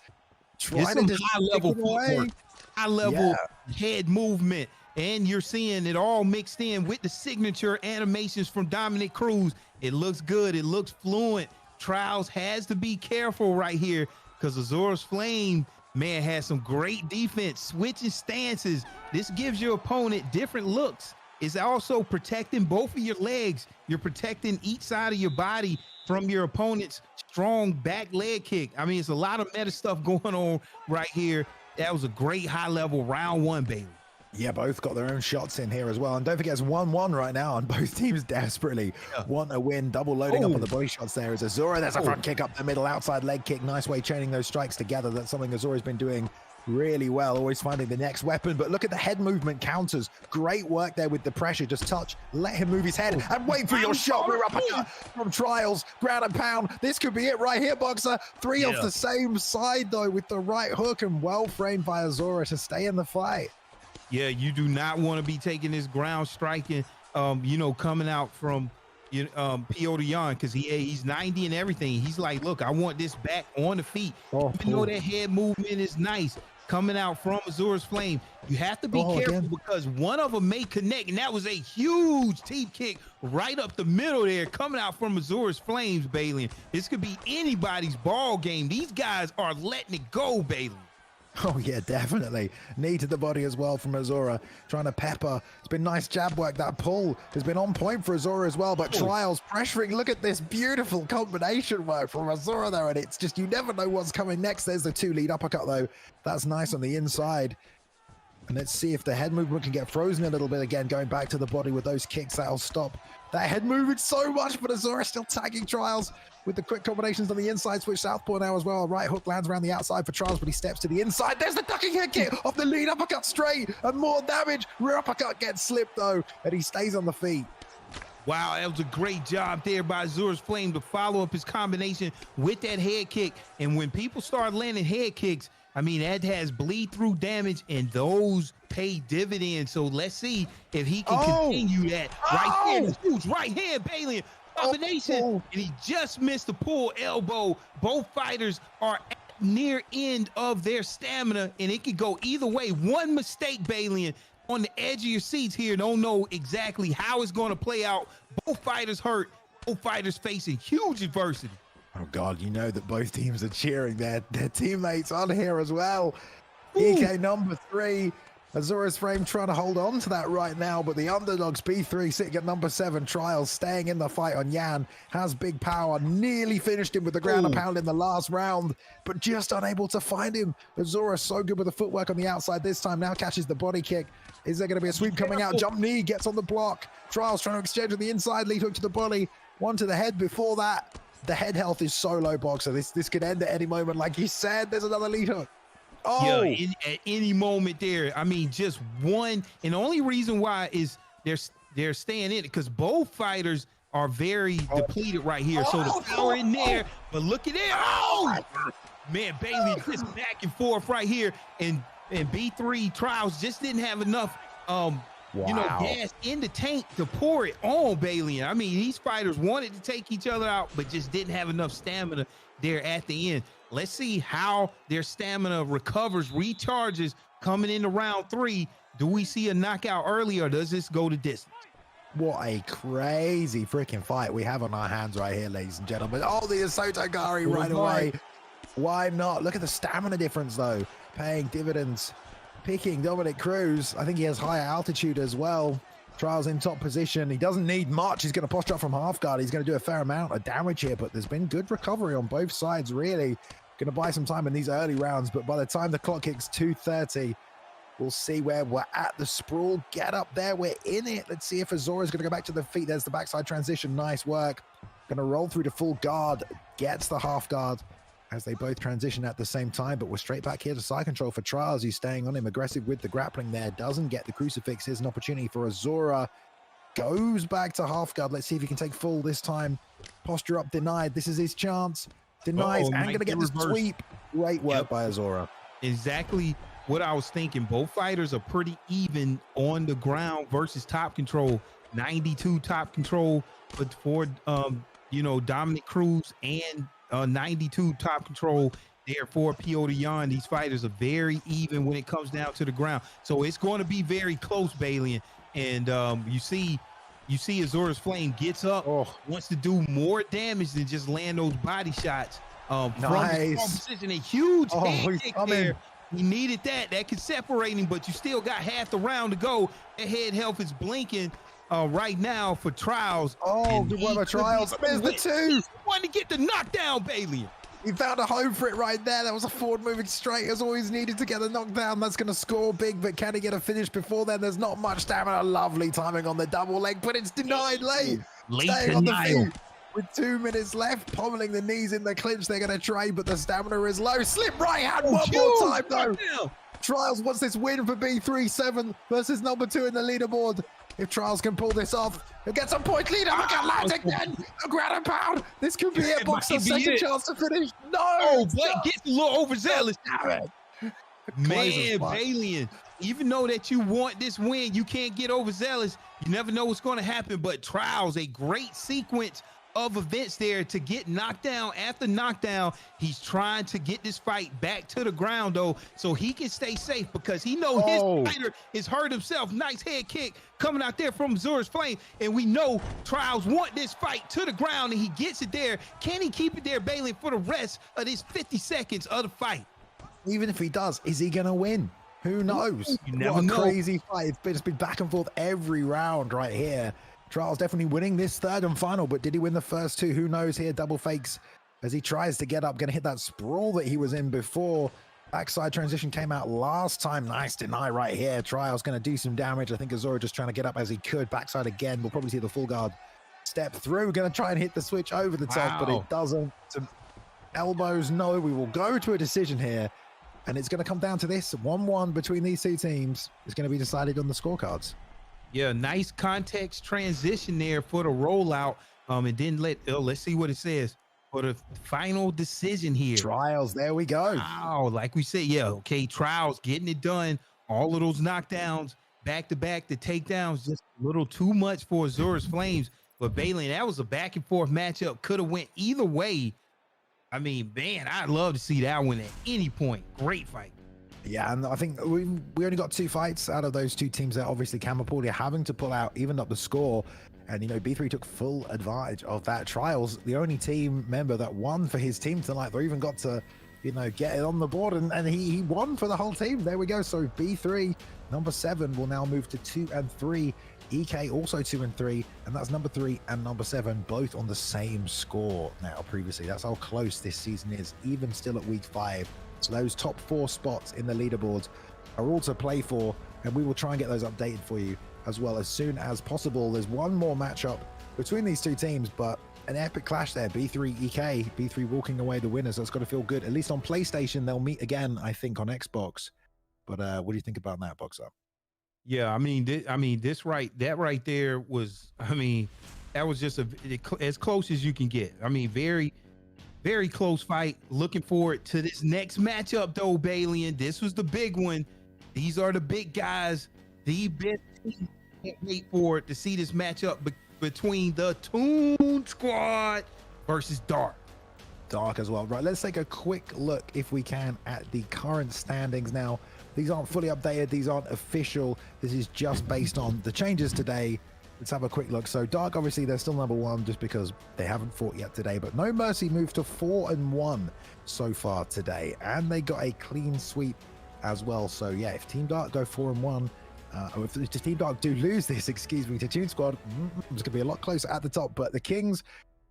Trying to just high-level footwork, high-level head movement. And you're seeing it all mixed in with the signature animations from Dominic Cruz. It looks good. It looks fluent. Trials has to be careful right here, because Azura's Flame, man, has some great defense, switching stances. This gives your opponent different looks. It's also protecting both of your legs. You're protecting each side of your body from your opponent's strong back leg kick. I mean, it's a lot of meta stuff going on right here that was a great high-level round one, Bailey. Yeah, both got their own shots in here as well. And don't forget, it's 1-1 right now, and both teams desperately want a win. Double loading up on the body shots there is Azura. There's a front kick up the middle, outside leg kick. Nice way chaining those strikes together. That's something Azura's been doing really well, always finding the next weapon. But look at the head movement counters. Great work there with the pressure. Just touch, let him move his head, and wait for your shot. Rear uppercut from Trials. Ground and pound. This could be it right here, Boxer. Three off the same side, though, with the right hook, and well framed by Azura to stay in the fight. Yeah, you do not want to be taking this ground striking, you know, coming out from Piotr Jan, because he's 90 and everything. He's like, look, I want this back on the feet. Even though that head movement is nice, coming out from Azura's Flame, you have to be careful because one of them may connect, and that was a huge teep kick right up the middle there, coming out from Azura's Flames, Bailey. This could be anybody's ball game. These guys are letting it go, Bailey. Oh, yeah, definitely. Knee to the body as well from Azura, trying to pepper. It's been nice jab work. That pull has been on point for Azura as well, but Trials pressuring. Look at this beautiful combination work from Azura there, and it's just, you never know what's coming next. There's the two lead uppercut, though. That's nice on the inside. And let's see if the head movement can get frozen a little bit again, going back to the body with those kicks. That'll stop that head moving so much, but Azura still tagging Trials with the quick combinations on the inside. Switch southpaw now as well. Right hook lands around the outside for Trials, but he steps to the inside. There's the ducking head kick off the lead uppercut straight, and more damage. Rear uppercut gets slipped, though, and he stays on the feet. Wow, that was a great job there by Azura's Flame to follow up his combination with that head kick. And when people start landing head kicks, I mean, that has bleed through damage, and those pay dividends. So let's see if he can continue that right there. Huge right hand, Bailey. Combination, and he just missed the pull elbow. Both fighters are at near end of their stamina, and it could go either way. One mistake, Bailey, on the edge of your seats here. Don't know exactly how it's going to play out. Both fighters hurt. Both fighters facing huge adversity. Oh, God, you know that both teams are cheering their teammates on here as well. EK number 3. Azura's Flame trying to hold on to that right now, but the underdogs, B3, sitting at number 7, Trials, staying in the fight on Jan, has big power, nearly finished him with the ground and pound in the last round, but just unable to find him. Azura so good with the footwork on the outside this time, now catches the body kick. Is there going to be a sweep coming out? Jump knee, gets on the block. Trials trying to exchange on the inside, lead hook to the body, one to the head before that. The head health is so low, Boxer. This could end at any moment. Like you said, there's another lead hook. Yeah, at any moment there. I mean, just one, and the only reason why is they're staying in it because both fighters are very depleted right here. So the power in there, but look at it. Man, Bailey just back and forth right here, and B3 Trials just didn't have enough you know, gas in the tank to pour it on Bailey. I mean, these fighters wanted to take each other out, but just didn't have enough stamina there at the end. Let's see how their stamina recovers, recharges coming into round 3. Do we see a knockout early, or does this go to distance? What a crazy freaking fight we have on our hands right here, ladies and gentlemen. Oh, the Asoto Gari right away. Why not? Look at the stamina difference, though. Paying dividends. Picking Dominic Cruz. I think he has higher altitude as well. Trials in top position. He doesn't need much. He's going to posture up from half guard. He's going to do a fair amount of damage here, but there's been good recovery on both sides, really. Going to buy some time in these early rounds, but by the time the clock hits 2:30, we'll see where we're at. The sprawl, get up there. We're in it. Let's see if Azura's going to go back to the feet. There's the backside transition. Nice work. Going to roll through to full guard. Gets the half guard as they both transition at the same time, but we're straight back here to side control for Trials. He's staying on him, aggressive with the grappling there. Doesn't get the crucifix. Here's an opportunity for Azura. Goes back to half guard. Let's see if he can take full this time. Posture up denied. This is his chance. Denies and going to get the sweep. Great work by Azura. Exactly what I was thinking. Both fighters are pretty even on the ground versus top control. 92 top control, but for you know, Dominic Cruz, and 92 top control there for Piotr Jan. These fighters are very even when it comes down to the ground, so it's going to be very close, Bailey. And you see Azura's Flame gets up, wants to do more damage than just land those body shots. From his position, a huge hand kick there. He needed that. That could separate him, but you still got half the round to go. That head health is blinking right now for Trials. Good one by Trials. There's the 2. Want to get the knockdown, Bailey. He found a home for it right there. That was a forward moving straight as always needed to get the knockdown. That's going to score big, but can he get a finish before then? There's not much stamina. Lovely timing on the double leg, but it's denied late. Staying on the feet with 2 minutes left, pummeling the knees in the clinch. They're going to trade, but the stamina is low. Slip right hand one more time, though. Trials wants this win for B3-7 versus number 2 in the leaderboard. If Trials can pull this off, he'll get some point lead. Look at lands again. A ground and pound. This could be a boxer's second chance to finish. No. Oh, Blake gets a little overzealous. Man, Balian, even though that you want this win, you can't get overzealous. You never know what's going to happen, but Trials, a great sequence of events there to get knocked down after knockdown. He's trying to get this fight back to the ground though, so he can stay safe because he knows his fighter is hurt himself. Nice head kick coming out there from Azura's Flame, and we know Trials want this fight to the ground, and he gets it there. Can he keep it there, Balin, for the rest of this 50 seconds of the fight? Even if he does, is he gonna win? Who knows? You never what a know. Crazy fight. It's been back and forth every round right here. Trials definitely winning this third and final, but did he win the first two? Who knows here? Double fakes as he tries to get up, going to hit that sprawl that he was in before. Backside transition came out last time. Nice deny right here. Trials going to do some damage. I think Azura just trying to get up as he could. Backside again. We'll probably see the full guard step through. Going to try and hit the switch over the top, but it doesn't. Some elbows, no. We will go to a decision here, and it's going to come down to this. 1-1 between these two teams. It's going to be decided on the scorecards. Yeah, nice context transition there for the rollout. And then let's see what it says for the final decision here. Trials, there we go. Wow, like we said, yeah, okay, Trials getting it done. All of those knockdowns, back to back, the takedowns, just a little too much for Azura's Flames. But Balin, that was a back and forth matchup. Could have went either way. I mean, man, I'd love to see that one at any point. Great fight. Yeah, and I think we only got 2 fights out of those two teams that obviously Camapaulia having to pull out, even up the score. And, you know, B3 took full advantage of that. Trials, the only team member that won for his team tonight, they even got to, you know, get it on the board, and he won for the whole team. There we go. So B3, number 7, will now move to 2 and 3. EK also 2 and 3, and that's number 3 and number 7, both on the same score now previously. That's how close this season is, even still at week 5. So those top 4 spots in the leaderboards are all to play for, and we will try and get those updated for you as well as soon as possible. There's one more matchup between these two teams, but an epic clash there. B3 EK, B3 walking away the winners. That's got to feel good. At least on PlayStation, they'll meet again, I think, on Xbox. But what do you think about that, Boxer? Yeah, I mean, that right there was, I mean, that was just as close as you can get. I mean, very, very close fight. Looking forward to this next matchup, though, Balian. This was the big one. These are the big guys. The best team. Can't wait for it to see this matchup between the Toon Squad versus Dark. Dark as well. Right, let's take a quick look, if we can, at the current standings now. These aren't fully updated. These aren't official. This is just based on the changes today. Let's have a quick look. So Dark, obviously, they're still number 1 just because they haven't fought yet today. But No Mercy moved to 4 and 1 so far today. And they got a clean sweep as well. So, yeah, if Team Dark go 4 and 1, or if Team Dark do lose this, excuse me, to Toon Squad, it's going to be a lot closer at the top. But the Kings,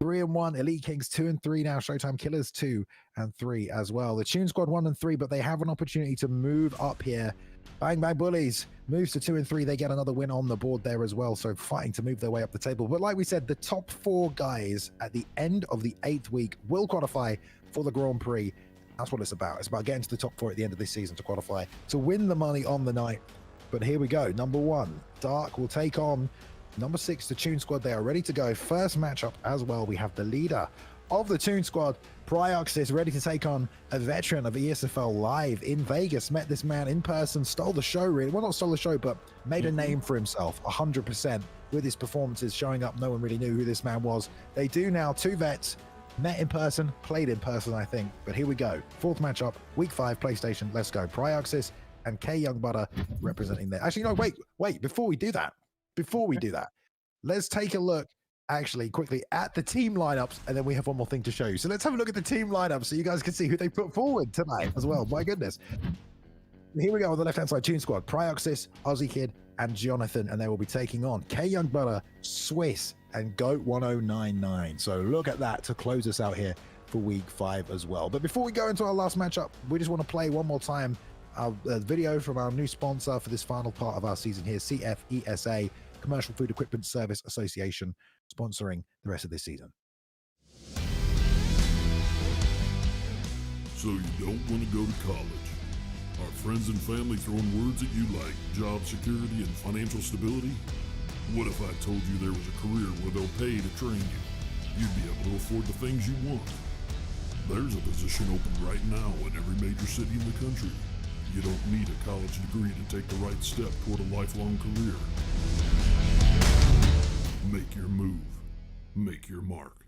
3 and 1, Elite Kings 2 and 3 now, Showtime Killers 2 and 3 as well. The Toon Squad 1 and 3, but they have an opportunity to move up here. Bang Bang Bullies moves to 2 and 3. They get another win on the board there as well, so fighting to move their way up the table. But like we said, the top 4 guys at the end of the 8th week will qualify for the Grand Prix. That's what it's about. It's about getting to the top 4 at the end of this season to qualify, to win the money on the night. But here we go. Number 1, Dark will take on number 6, the Toon Squad. They are ready to go. First matchup as well. We have the leader of the Toon Squad, Prioxis, ready to take on a veteran of ESFL Live in Vegas. Met this man in person, stole the show, really. Well, not stole the show, but made a name for himself 100% with his performances showing up. No one really knew who this man was. They do now. 2 vets, met in person, played in person, I think. But here we go. 4th matchup, week 5, PlayStation. Let's go. Prioxis and K Young Butter representing there. Actually, no, wait. Before we do that, let's take a look actually quickly at the team lineups, and then we have one more thing to show you. So let's have a look at the team lineups so you guys can see who they put forward tonight as well. My goodness. Here we go on the left-hand side, Toon Squad, Prioxis, Aussie Kid, and Jonathan, and they will be taking on K Young Butter, Swiss, and Goat 1099. So look at that to close us out here for week 5 as well. But before we go into our last matchup, we just want to play one more time our video from our new sponsor for this final part of our season here, CFESA, Commercial Food Equipment Service Association, sponsoring the rest of this season. So you don't want to go to college. Are friends and family throwing words at you like job security and financial stability? What if I told you there was a career where they'll pay to train you? You'd be able to afford the things you want. There's a position open right now in every major city in the country. You don't need a college degree to take the right step toward a lifelong career. Make your move. Make your mark.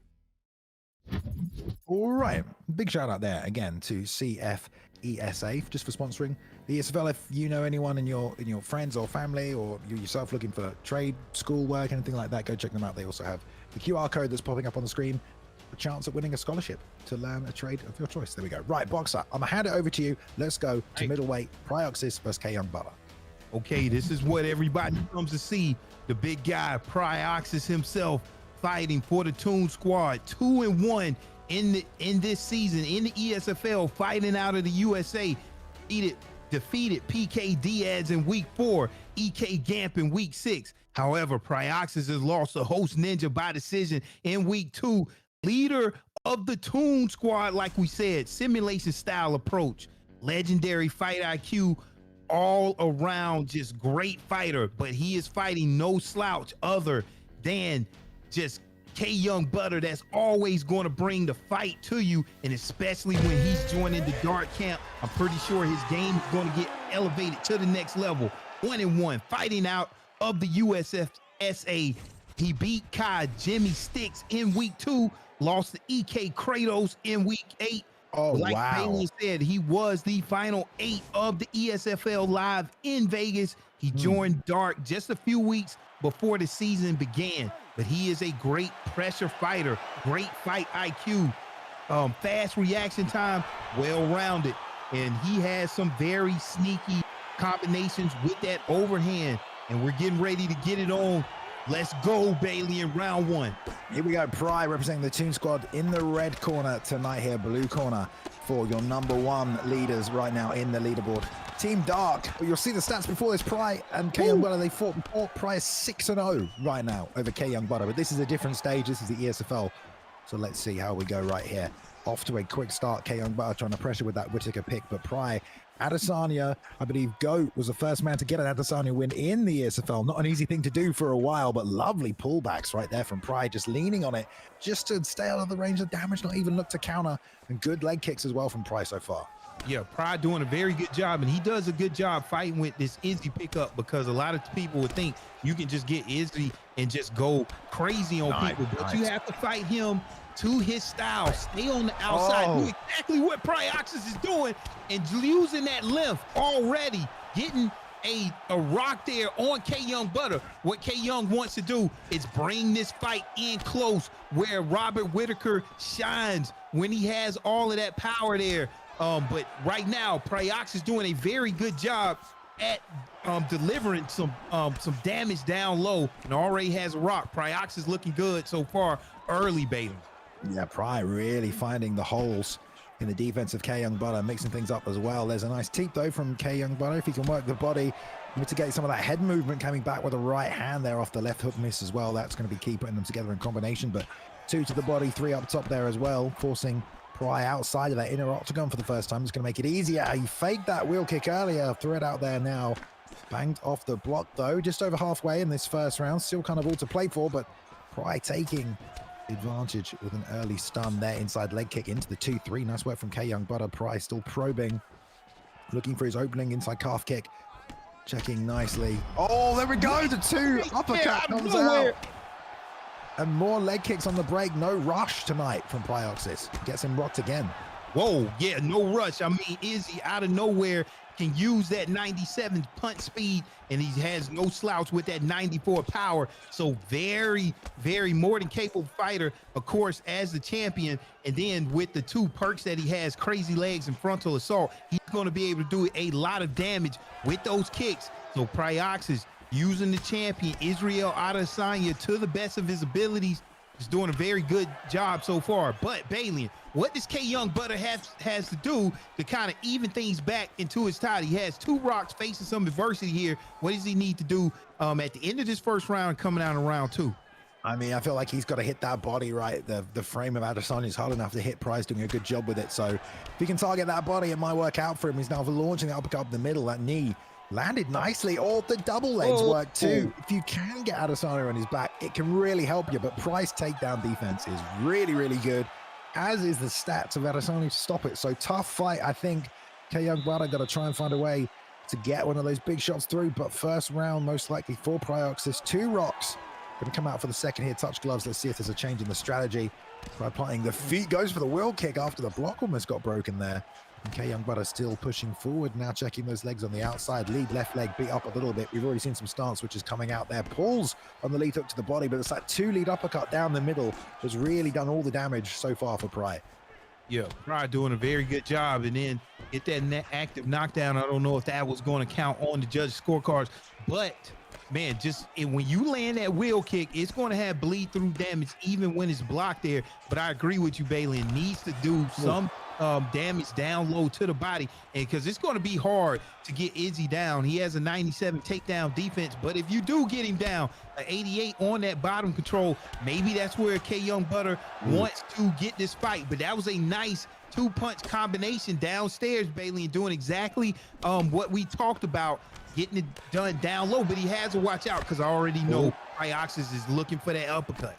All right, big shout out there again to CFESA just for sponsoring the ESFL. If you know anyone in your friends or family, or you yourself looking for trade, school work, anything like that, go check them out. They also have the QR code that's popping up on the screen, a chance at winning a scholarship to learn a trade of your choice. There we go. Right, Boxer, I'm gonna hand it over to you. Let's go to middleweight, Prioxis versus K Young Butter. Okay, this is what everybody comes to see. The big guy, Prioxis himself, fighting for the Toon Squad, 2-1 in this season in the ESFL, fighting out of the USA. Defeated PK Diaz in week 4, EK Gamp in week 6. However, Prioxis has lost to Host Ninja by decision in week 2. Leader of the Toon Squad, like we said, simulation style approach, legendary fight IQ, all around just great fighter, but he is fighting no slouch other than just K Young Butter that's always going to bring the fight to you, and especially when he's joining the dark camp, I'm pretty sure his game is going to get elevated to the next level. 1-1, fighting out of the USFSA. He beat Kai Jimmy Sticks in week 2, lost to EK Kratos in week 8. Oh, like wow. Bailey said, he was the final 8 of the ESFL Live in Vegas. He joined Dark just a few weeks before the season began, but he is a great pressure fighter, great fight IQ, fast reaction time, well-rounded, and he has some very sneaky combinations with that overhand, and we're getting ready to get it on. Let's go, Bailey, in round 1. Here we go. Pry representing the Toon Squad in the red corner tonight here, blue corner for your #1 leaders right now in the leaderboard. Team Dark, you'll see the stats before this. Pry and K Young Butter, they fought before. Pry is 6-0 right now over K Young Butter, but this is a different stage. This is the ESFL. So let's see how we go right here. Off to a quick start. K Young Butter trying to pressure with that Whittaker pick, but Pry, Adesanya, I believe Goat was the first man to get an Adesanya win in the ESFL. Not an easy thing to do for a while, but lovely pullbacks right there from Pry, just leaning on it, just to stay out of the range of damage, not even look to counter, and good leg kicks as well from Pry so far. Yeah, Pry doing a very good job, and he does a good job fighting with this Izzy pickup, because a lot of people would think you can just get Izzy and just go crazy on people, but you have to fight him to his style, stay on the outside, do exactly what Prioxis is doing, and using that length already, getting a rock there on K Young Butter. What K Young wants to do is bring this fight in close, where Robert Whittaker shines when he has all of that power there. But right now, Prioxis is doing a very good job at delivering some damage down low, and already has a rock. Prioxis is looking good so far early, Bailey. Yeah, Pry really finding the holes in the defense of K Young Butter, mixing things up as well. There's a nice teep though from K Young Butter. If he can work the body, mitigate some of that head movement, coming back with a right hand there off the left hook miss as well. That's going to be key, putting them together in combination. But 2 to the body, 3 up top there as well, forcing Pry outside of that inner octagon for the first time. It's going to make it easier. He faked that wheel kick earlier, threw it out there now. Banged off the block though, just over halfway in this first round. Still kind of all to play for, but Pry taking advantage with an early stun there, inside leg kick into the 2-3. Nice work from K Young Butter. Pry still probing, looking for his opening inside calf kick, checking nicely. Oh, there we go, the 2 uppercut comes out, and more leg kicks on the break. No rush tonight from Prioxis, gets him rocked again. Whoa, yeah, no rush. I mean, Izzy out of nowhere can use that 97 punch speed, and he has no slouch with that 94 power. So very, very more than capable fighter, of course, as the champion. And then with the 2 perks that he has, crazy legs and frontal assault, he's going to be able to do a lot of damage with those kicks. So Prioxis using the champion, Israel Adesanya, to the best of his abilities. is doing a very good job so far. But Bailey, what does K Young Butter has to do to kind of even things back into his tide? He has 2 rocks facing some adversity here. What does he need to do at the end of this first round and coming out in round 2? I mean, I feel like he's got to hit that body right. The frame of Adesanya is hard enough to hit. Price doing a good job with it. So if he can target that body, it might work out for him. He's now launching the uppercut up the middle. That knee landed nicely. All the double legs work too. If you can get Adesanya on his back, it can really help you. But Price takedown defense is really, really good, as is the stats of Adesanya to stop it. So tough fight. I think K Young Butter got to try and find a way to get one of those big shots through. But first round, most likely for Prioxis, 2 rocks. Going to come out for the second here. Touch gloves. Let's see if there's a change in the strategy. By applying the feet, goes for the wheel kick after the block almost got broken there. And K Young Butter still pushing forward. Now checking those legs on the outside. Lead left leg beat up a little bit. We've already seen some stance which is coming out there. Pulls on the lead hook to the body, but it's that 2 lead uppercut down the middle has really done all the damage so far for Pry. Yeah, Pry doing a very good job. And then get that active knockdown. I don't know if that was going to count on the judge scorecards, but man, when you land that wheel kick, it's going to have bleed through damage even when it's blocked there. But I agree with you, Bailey. It needs to do some damage down low to the body, and because it's going to be hard to get Izzy down. He has a 97 takedown defense, but if you do get him down, an 88 on that bottom control, maybe that's where K Young Butter wants to get this fight. But that was a nice 2-punch combination downstairs, Bailey, and doing exactly what we talked about, getting it done down low. But he has to watch out because I already know Prioxis is looking for that uppercut.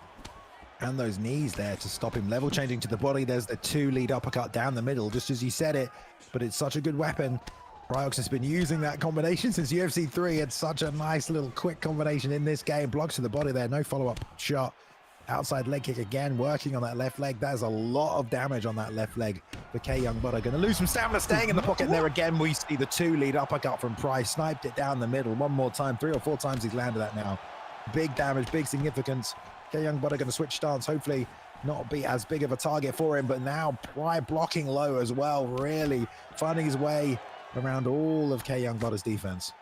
And those knees there to stop him. Level changing to the body. There's the 2 lead uppercut down the middle, just as you said it. But it's such a good weapon. Priox has been using that combination since UFC 3. It's such a nice little quick combination in this game. Blocks to the body there. No follow-up shot. Outside leg kick again, working on that left leg. There's a lot of damage on that left leg for K Young Butter. Going to lose some stamina, staying in the pocket there again. We see the 2 lead uppercut from Price. Sniped it down the middle one more time. 3 or 4 times he's landed that now. Big damage, big significance. K Young Butter going to switch stance. Hopefully not be as big of a target for him. But now Pry blocking low as well. Really finding his way around all of K Young Butter's defense.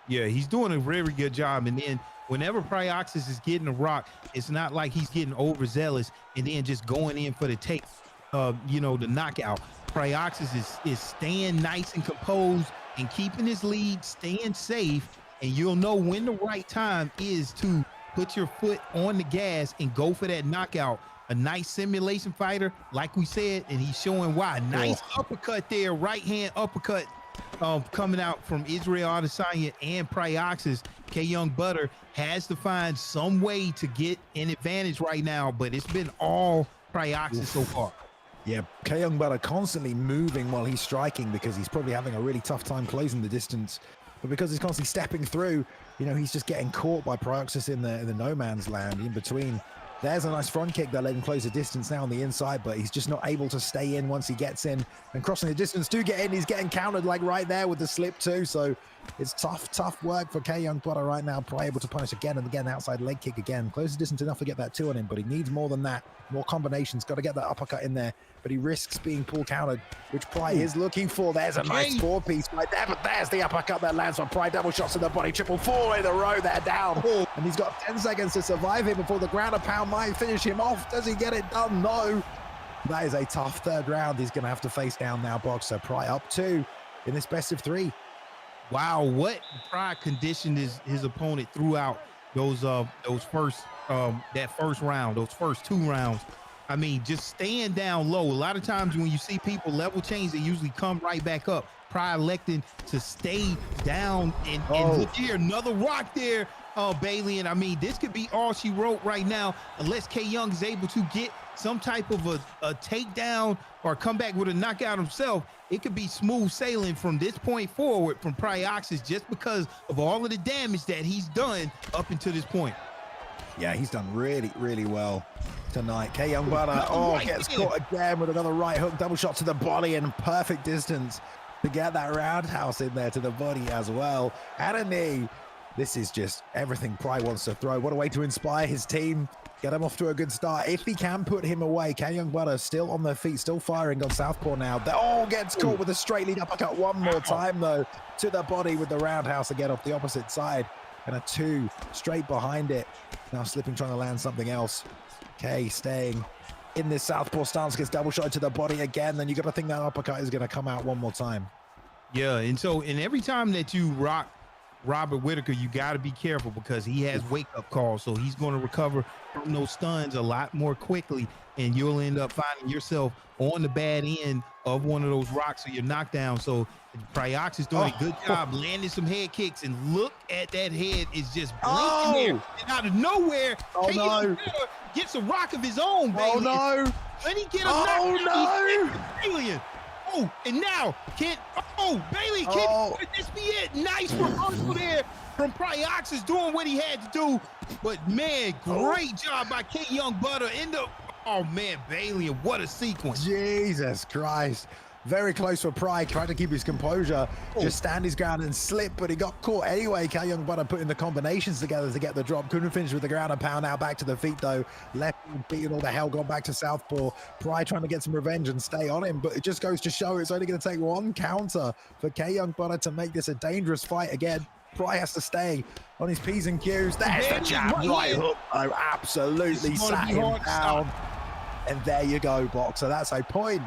Yeah, he's doing a very good job. And then whenever Prioxis is getting a rock, it's not like he's getting overzealous and then just going in for the take, the knockout. Prioxis is staying nice and composed and keeping his lead, staying safe, and you'll know when the right time is to put your foot on the gas and go for that knockout. A nice simulation fighter, like we said, and he's showing why. Nice uppercut there, right hand uppercut coming out from Israel Adesanya and Prioxis. K Young Butter has to find some way to get an advantage right now, but it's been all Prioxis so far. Yeah, K Young Butter constantly moving while he's striking because he's probably having a really tough time closing the distance. But because he's constantly stepping through, he's just getting caught by Prioxis in the no man's land in between. There's a nice front kick that let him close the distance now on the inside, but he's just not able to stay in once he gets in. And crossing the distance to get in, he's getting countered like right there with the slip too. So it's tough work for K Young Butter right now. Probably able to punish again and again. Outside leg kick again. Close the distance enough to get that 2 on him, but he needs more than that. More combinations. Got to get that uppercut in there, but he risks being pull countered, which Pry is looking for. There's a nice 4-piece right there, but there's the uppercut that lands for Pry. Double shots to the body, 4 in a row there down. And he's got 10 seconds to survive here before the ground and pound might finish him off. Does he get it done? No. That is a tough 3rd round. He's going to have to face down now, boxer. Pry up 2 in this best of 3. Wow, what Pry conditioned his opponent throughout those first round, those first 2 rounds. I mean, just staying down low. A lot of times when you see people level change, they usually come right back up. Pry electing to stay down and look here, another rock there, Bailey. And I mean, this could be all she wrote right now, unless K Young is able to get some type of a takedown or come back with a knockout himself. It could be smooth sailing from this point forward from Prioxis just because of all of the damage that he's done up until this point. Yeah, he's done really, really well tonight. K Young Butter, gets caught again with another right hook, double shot to the body and perfect distance to get that roundhouse in there to the body as well. And a knee. This is just everything Pry wants to throw. What a way to inspire his team. Get him off to a good start. If he can put him away, K Young Butter still on their feet, still firing on southpaw now. Gets caught with a straight lead uppercut one more time though, to the body with the roundhouse again off the opposite side. And a 2 straight behind it. Now slipping, trying to land something else. Okay, staying in this southpaw stance, gets double shot to the body again. Then you got to think that uppercut is going to come out one more time. Yeah, and every time that you rock Robert Whitaker, you got to be careful because he has wake-up calls, so he's going to recover from those stuns a lot more quickly, and you'll end up finding yourself on the bad end of one of those rocks or your knockdown. So Priox is doing a good job landing some head kicks, and look at that head is just blinking there. And out of nowhere, gets a rock of his own, baby. Oh, no. When he get a knockdown, alien. Oh, and now Bailey, could this be it? Nice reversal there from Priox, is doing what he had to do. But man, great job by K Young Butter in the, oh man, Bailey, what a sequence. Jesus Christ. Very close for Pride, tried to keep his composure, just stand his ground and slip, but he got caught anyway. K Young Butter putting the combinations together to get the drop. Couldn't finish with the ground and pound. Now back to the feet though. Left beating all the hell, gone back to southpaw. Pride trying to get some revenge and stay on him, but it just goes to show it's only going to take one counter for K Young Butter to make this a dangerous fight again. Pride has to stay on his P's and Q's. There's the jab, right hook. Oh, absolutely sat him down. And there you go, Boxer. That's a point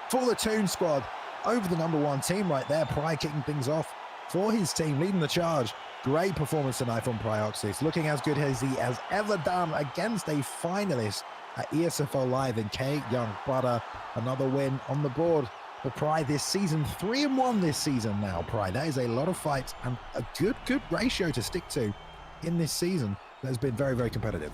for the Toon Squad over the #1 team right there. Pride kicking things off for his team, leading the charge. Great performance tonight from Prioxis, looking as good as he has ever done against a finalist at ESFL Live in K Young Butter. Another win on the board for Pride this season. 3-1 this season now, Pride. That is a lot of fights and a good ratio to stick to in this season that has been very, very competitive.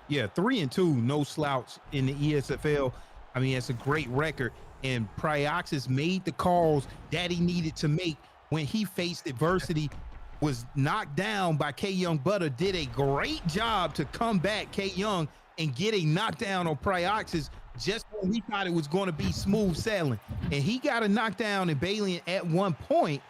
Yeah, 3-2, no slouch in the ESFL. I mean, it's a great record. And Prioxis made the calls that he needed to make when he faced adversity, was knocked down by K Young Butter, did a great job to come back, K Young, and get a knockdown on Prioxis just when we thought it was going to be smooth sailing. And he got a knockdown in Bailey at one point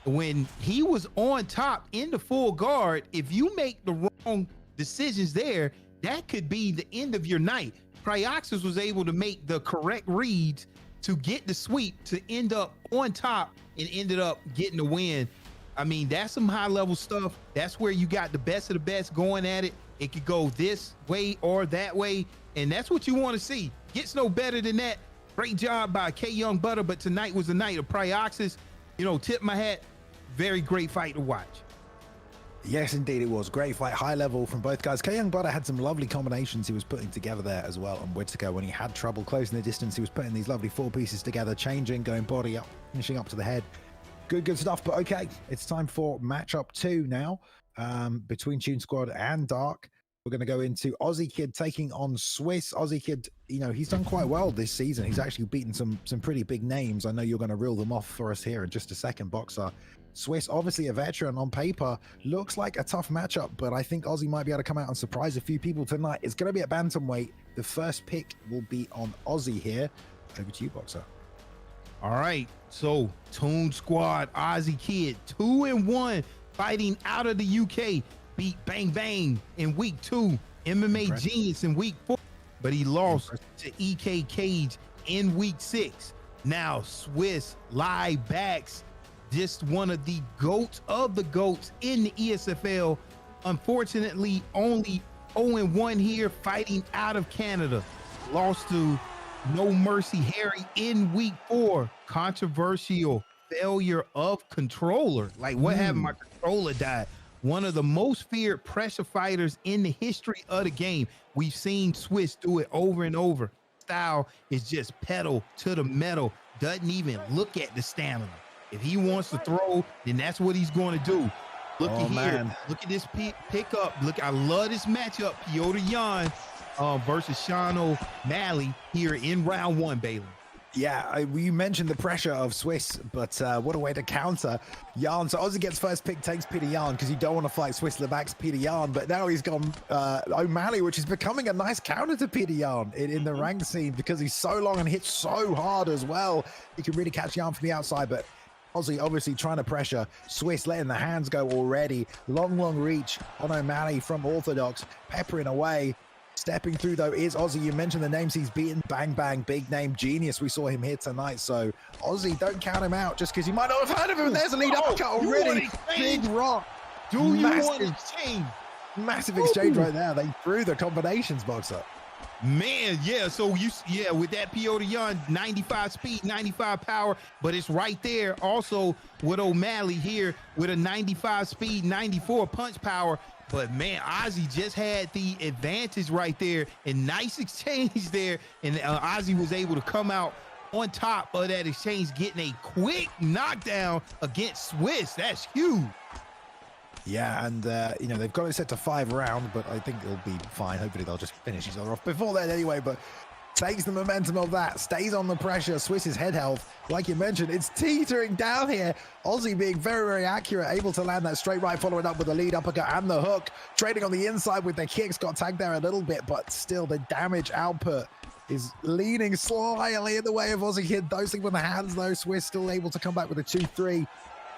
when he was on top in the full guard. If you make the wrong decisions there, that could be the end of your night. Prioxis was able to make the correct reads to get the sweep to end up on top and ended up getting the win. I mean, that's some high level stuff. That's where you got the best of the best going at it. It could go this way or that way, and that's what you want to see. Gets no better than that. Great job by K Young Butter, but tonight was the night of Prioxis. You know, tip my hat. Very great fight to watch. Yes, indeed it was. Great fight, high level from both guys. K Young Butter had some lovely combinations he was putting together there as well on Whitaker. When he had trouble closing the distance, he was putting these lovely 4 pieces together, changing, going body up, finishing up to the head. Good stuff. But okay, it's time for matchup 2 now between Toon Squad and Dark. We're going to go into Aussie Kid taking on Swiss. Aussie Kid, you know, he's done quite well this season. He's actually beaten some pretty big names. I know you're going to reel them off for us here in just a second, Boxer. Swiss, obviously a veteran on paper, looks like a tough matchup, but I think Aussie might be able to come out and surprise a few people tonight. It's going to be at bantamweight. The first pick will be on Aussie here. Over to you, Boxer. All right, so Toon Squad, Aussie Kid, 2-1, fighting out of the UK. Beat Bang Bang in week 2, MMA Genius in week 4, but he lost to EK Cage in week 6. Now Swiss live backs just one of the goats of the goats in the ESFL. Unfortunately, only 0-1 here, fighting out of Canada. Lost to No Mercy Harry in week 4. Controversial failure of controller. Like, what happened? My controller died. One of the most feared pressure fighters in the history of the game. We've seen Swiss do it over and over. Style is just pedal to the metal. Doesn't even look at the stamina. If he wants to throw, then that's what he's going to do. Look at here. Man. Look at this pickup. Look, I love this matchup. Piotr Jan versus Sean O'Malley here in round 1, Bailey. Yeah, you mentioned the pressure of Swiss, but what a way to counter Jan. So Aussie gets first pick, takes Peter Jan, because you don't want to fight Swiss Lebac's Peter Jan, but now he's gone O'Malley, which is becoming a nice counter to Peter Jan in the ranked scene, because he's so long and hits so hard as well. He can really catch Jan from the outside, but Aussie obviously trying to pressure Swiss, letting the hands go already. Long reach on O'Malley from Orthodox, peppering away. Stepping through, though, is Aussie. You mentioned the names he's beaten. Bang Bang, big name, Genius. We saw him here tonight. So, Aussie, don't count him out just because you might not have heard of him. There's a lead uppercut already. Big rock. Do you want to change? Massive exchange right there. They threw the combinations, Boxer. Man, yeah. So with that PO to Yon, 95 speed, 95 power, but it's right there also with O'Malley here with a 95 speed, 94 punch power. But man, Ozzy just had the advantage right there, and nice exchange there. And Ozzy was able to come out on top of that exchange, getting a quick knockdown against Swiss. That's huge. Yeah, and you know, they've got it set to 5 rounds, but I think it'll be fine. Hopefully they'll just finish each other off before then anyway, but takes the momentum of that, stays on the pressure. Swiss's head health, like you mentioned, it's teetering down here. Ozzy being very, very accurate, able to land that straight right, following up with the lead uppercut and the hook. Trading on the inside with the kicks, got tagged there a little bit, but still the damage output is leaning slightly in the way of Ozzy Kid. Dosing with the hands though, Swiss still able to come back with a 2-3.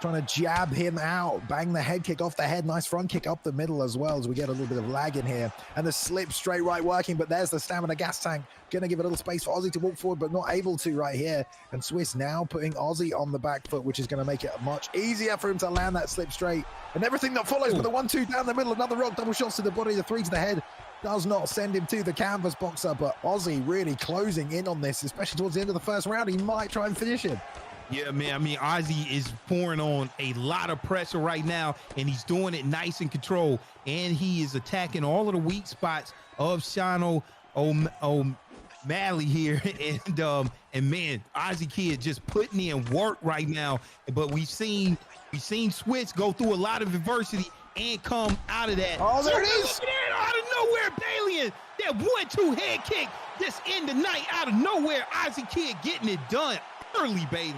Trying to jab him out, bang the head kick off the head, nice front kick up the middle as well, as we get a little bit of lag in here. And the slip straight right working, but there's the stamina gas tank. Gonna give a little space for Ozzy to walk forward, but not able to right here. And Swiss now putting Ozzy on the back foot, which is gonna make it much easier for him to land that slip straight. And everything that follows with a 1-2 down the middle, another rock, double shots to the body, the 3 to the head. Does not send him to the canvas, Boxer, but Ozzy really closing in on this, especially towards the end of the first round. He might try and finish him. Yeah, man. I mean, Ozzy is pouring on a lot of pressure right now, and he's doing it nice and controlled. And he is attacking all of the weak spots of Sean O'Malley here. And man, Ozzy Kid just putting in work right now. But we've seen Swiss go through a lot of adversity and come out of that. Oh, there it is! Out of nowhere, Balian. That 1-2 head kick just in the night out of nowhere. Ozzy Kid getting it done early, Bailey.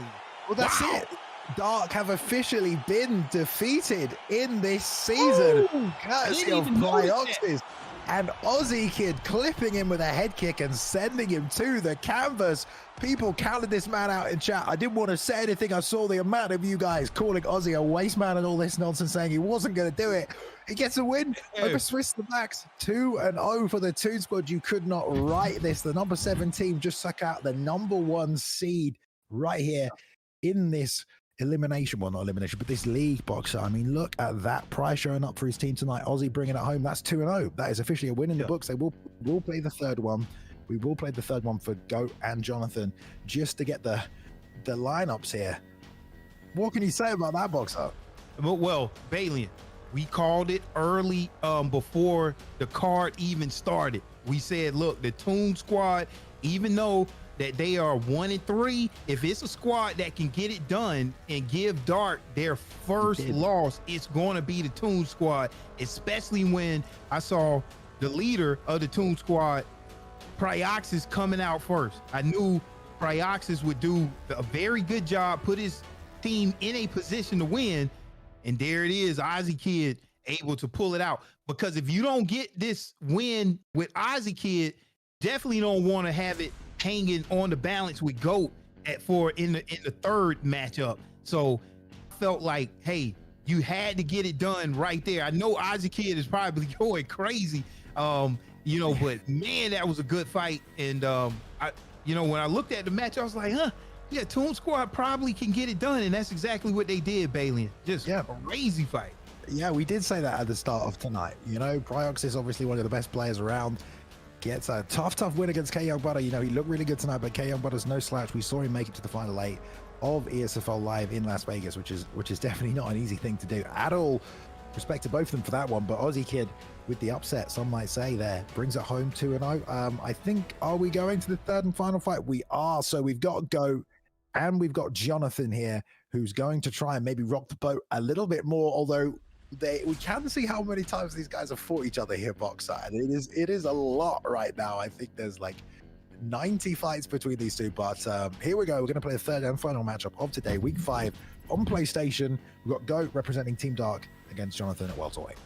Well, that's it. Dark have officially been defeated in this season, courtesy of Plyoxis. And Ozzy Kid clipping him with a head kick and sending him to the canvas. People counted this man out in chat. I didn't want to say anything. I saw the amount of you guys calling Ozzy a waste man and all this nonsense, saying he wasn't going to do it. He gets a win over Swiss the Max. 2-0 for the Toon Squad. You could not write this. The number 7 team just suck out the number 1 seed right here in this elimination, well, not elimination, but this league, Boxer. I mean, look at that prize showing up for his team tonight. Ozzy bringing it home. That's 2-0. That is officially a win in the books. They will play the third one. We will play the third one for Goat and Jonathan just to get the lineups here. What can you say about that, Boxer? Well, Balian, we called it early before the card even started. We said, look, the Toon Squad, even though that they are 1-3, if it's a squad that can get it done and give Dark their first loss, it's going to be the Toon Squad, especially when I saw the leader of the Toon Squad, Pryoxis, coming out first. I knew Pryoxis would do a very good job, put his team in a position to win, and there it is, Ozzy Kid able to pull it out. Because if you don't get this win with Ozzy Kid, definitely don't want to have it hanging on the balance with Goat in the third matchup. So I felt like, hey, you had to get it done right there. I know Ozzy Kid is probably going crazy, you know, but man, that was a good fight. And when I looked at the match, I was like, yeah, Toon Squad probably can get it done, and that's exactly what they did, Balian. Just a crazy fight. Yeah, we did say that at the start of tonight. You know, Pryox is obviously one of the best players around. Gets a tough win against K Young Butter. You know, he looked really good tonight, but K Young Butter's no slouch. We saw him make it to the final 8 of ESFL Live in Las Vegas, which is definitely not an easy thing to do at all. Respect to both of them for that one, but Ozzy Kid with the upset, some might say, there brings it home 2-0. I think, are we going to the third and final fight? We are. So we've got Goat and we've got Jonathan here, who's going to try and maybe rock the boat a little bit more, although we can see how many times these guys have fought each other here, Boxer, and it is a lot right now. I think there's like 90 fights between these two, but here we go. We're going to play the third and final matchup of today, week 5 on PlayStation. We've got Goat representing Team Dark against Jonathan at welterweight.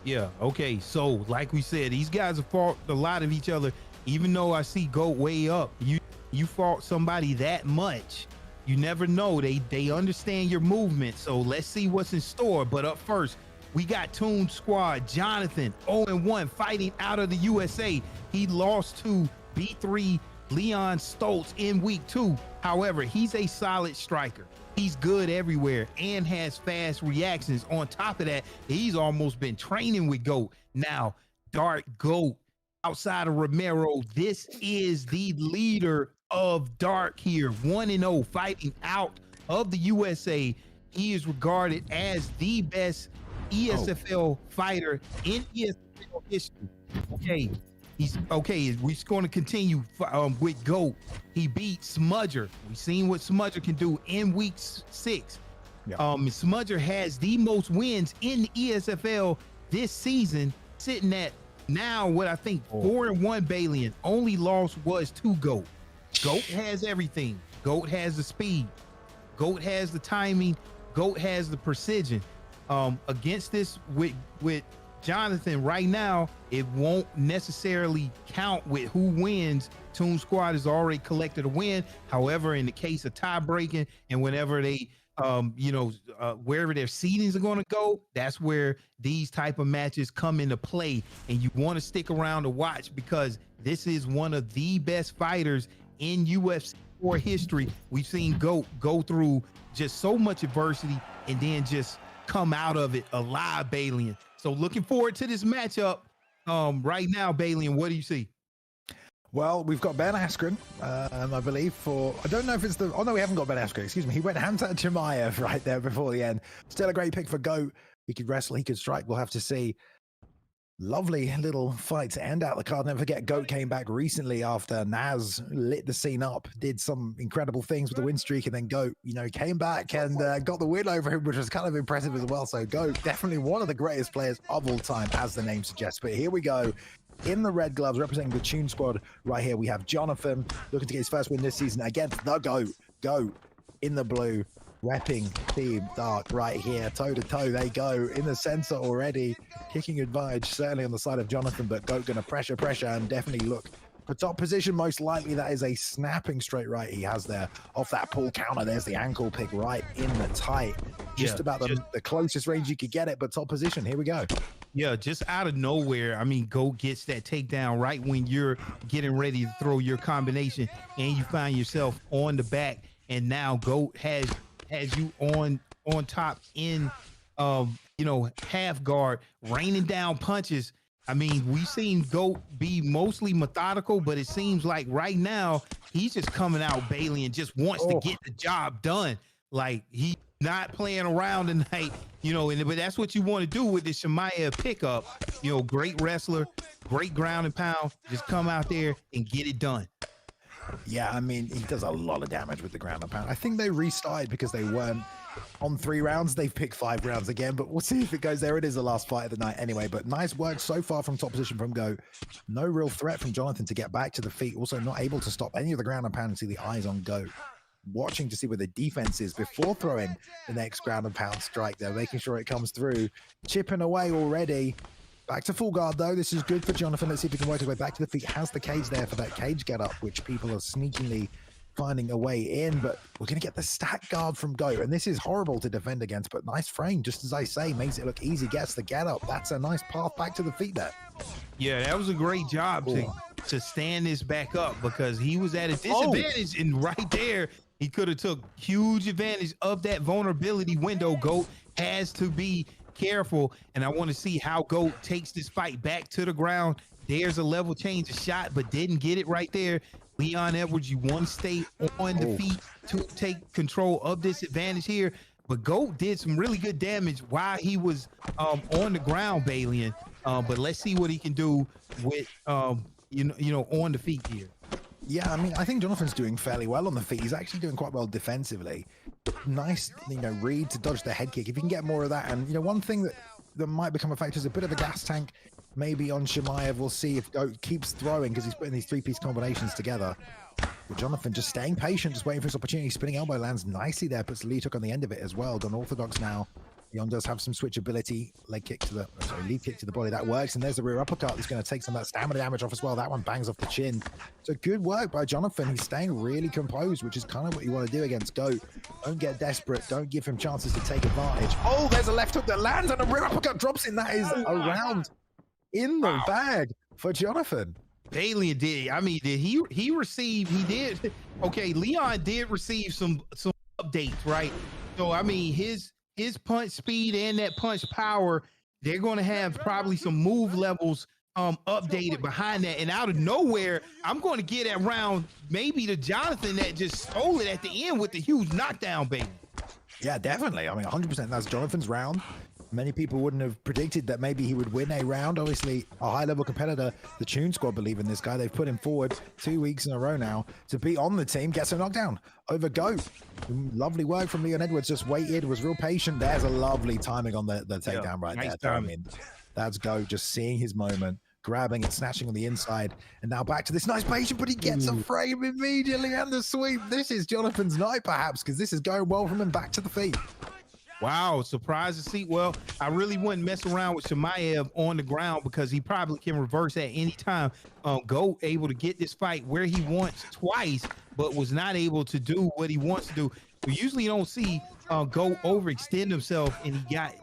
Yeah, okay, so like we said, these guys have fought a lot of each other. Even though I see Goat way up, you fought somebody that much, you never know. They understand your movement, so let's see what's in store. But up first, we got Toon Squad Jonathan, 0-1, fighting out of the USA. He lost to B3 Leon Stoltz in week 2. However, he's a solid striker. He's good everywhere and has fast reactions. On top of that, he's almost been training with Goat. Now, Dark Goat outside of Romero, this is the leader of dark here, 1-0, fighting out of the USA. He is regarded as the best ESFL fighter in ESFL history. Okay, we're going to continue with GOAT. He beat Smudger. We've seen what Smudger can do in week 6. Yeah. Smudger has the most wins in the ESFL this season, sitting at now what I think 4-1 Balian. Only loss was to GOAT. GOAT has everything. GOAT has the speed. GOAT has the timing. GOAT has the precision. Against this with Jonathan right now, it won't necessarily count with who wins. Toon Squad has already collected a win. However, in the case of tie breaking and whenever they wherever their seedings are going to go, that's where these type of matches come into play, and you want to stick around to watch because this is one of the best fighters in UFC history. We've seen GOAT go through just so much adversity and then just come out of it alive, Balian. So looking forward to this matchup right now, Balian. What do you see? Well, we've got Ben Askren, I believe, I don't know if it's oh no, we haven't got Ben Askren, excuse me. He went Hamzat Chimaev right there before the end. Still a great pick for GOAT. He could wrestle, he could strike, we'll have to see. Lovely little fight to end out the card. Never forget, GOAT came back recently after Naz lit the scene up, did some incredible things with the win streak, and then GOAT, came back and got the win over him, which was kind of impressive as well. So GOAT, definitely one of the greatest players of all time, as the name suggests. But here we go. In the red gloves, representing the Toon Squad right here, we have Jonathan looking to get his first win this season against the GOAT. GOAT in the blue, repping Team Dark right here, toe-to-toe they go in the center already, kicking advantage certainly on the side of Jonathan, but GOAT gonna pressure and definitely look for top position. Most likely that is a snapping straight right he has there off that pull counter. There's the ankle pick right in the tight, just about the closest range you could get it, but top position. Here we go. Yeah, just out of nowhere. I mean, GOAT gets that takedown right when you're getting ready to throw your combination and you find yourself on the back, and now GOAT has you on top in half guard, raining down punches. I mean, we've seen GOAT be mostly methodical, but it seems like right now he's just coming out Bailey and just wants to get the job done. Like, he's not playing around tonight, but that's what you want to do with this Chimaev pickup. Great wrestler, great ground and pound. Just come out there and get it done. Yeah, I mean, he does a lot of damage with the ground and pound. I think they restarted because they weren't on 3 rounds. They've picked 5 rounds again, but we'll see if it goes there. It is the last fight of the night anyway, but nice work so far from top position from GOAT. No real threat from Jonathan to get back to the feet. Also not able to stop any of the ground and pound and see the eyes on GOAT. Watching to see where the defense is before throwing the next ground and pound strike there, making sure it comes through. Chipping away already. Back to full guard though. This is good for Jonathan. Let's see if he can work his way back to the feet. Has the cage there for that cage get up, which people are sneakily finding a way in, but we're going to get the stack guard from GOAT, and this is horrible to defend against, but nice frame, just as I say, makes it look easy, gets the get up. That's a nice path back to the feet there. Yeah, that was a great job to stand this back up, because he was at a disadvantage, and right there he could have took huge advantage of that vulnerability window. GOAT has to be careful, and I want to see how GOAT takes this fight back to the ground. There's a level change of shot, but didn't get it right there. Leon Edwards, you want to stay on the feet to take control of this advantage here. But GOAT did some really good damage while he was on the ground, Balian. But let's see what he can do with on the feet here. Yeah, I mean, I think Jonathan's doing fairly well on the feet. He's actually doing quite well defensively. Nice, read to dodge the head kick. If you can get more of that, and one thing that might become a factor is a bit of a gas tank. Maybe on Chimaev, we'll see if GOAT keeps throwing, because he's putting these 3-piece combinations together. But Jonathan just staying patient, just waiting for his opportunity. Spinning elbow lands nicely there, puts Lee hook on the end of it as well. Done orthodox now. Leon does have some switchability. Lead kick to the body. That works. And there's the rear uppercut that's going to take some of that stamina damage off as well. That one bangs off the chin. So good work by Jonathan. He's staying really composed, which is kind of what you want to do against GOAT. Don't get desperate. Don't give him chances to take advantage. Oh, there's a left hook that lands and a rear uppercut drops in. That is a round in the bag for Jonathan. Balian did. I mean, did he receive? He did. Okay, Leon did receive some updates, right? So I mean, his punch speed and that punch power, they're going to have probably some move levels updated behind that, and out of nowhere, I'm going to get that round maybe to Jonathan that just stole it at the end with the huge knockdown, baby. Yeah, definitely. I mean, 100%. That's Jonathan's round. Many people wouldn't have predicted that maybe he would win a round. Obviously, a high-level competitor, the Tune Squad, believe in this guy. They've put him forward 2 weeks in a row now to be on the team. Gets a knockdown over GOAT. Lovely work from Leon Edwards. Just waited, was real patient. There's a lovely timing on the takedown right nice there. timing. I mean, that's GOAT just seeing his moment, grabbing it, snatching on the inside, and now back to this nice patient, but he gets a frame immediately and the sweep. This is Jonathan's night, perhaps, because this is going well from him. Back to the feet. Wow, surprised to see. Well, I really wouldn't mess around with Chimaev on the ground because he probably can reverse at any time. GOAT able to get this fight where he wants twice, but was not able to do what he wants to do. We usually don't see GOAT overextend himself, and he got,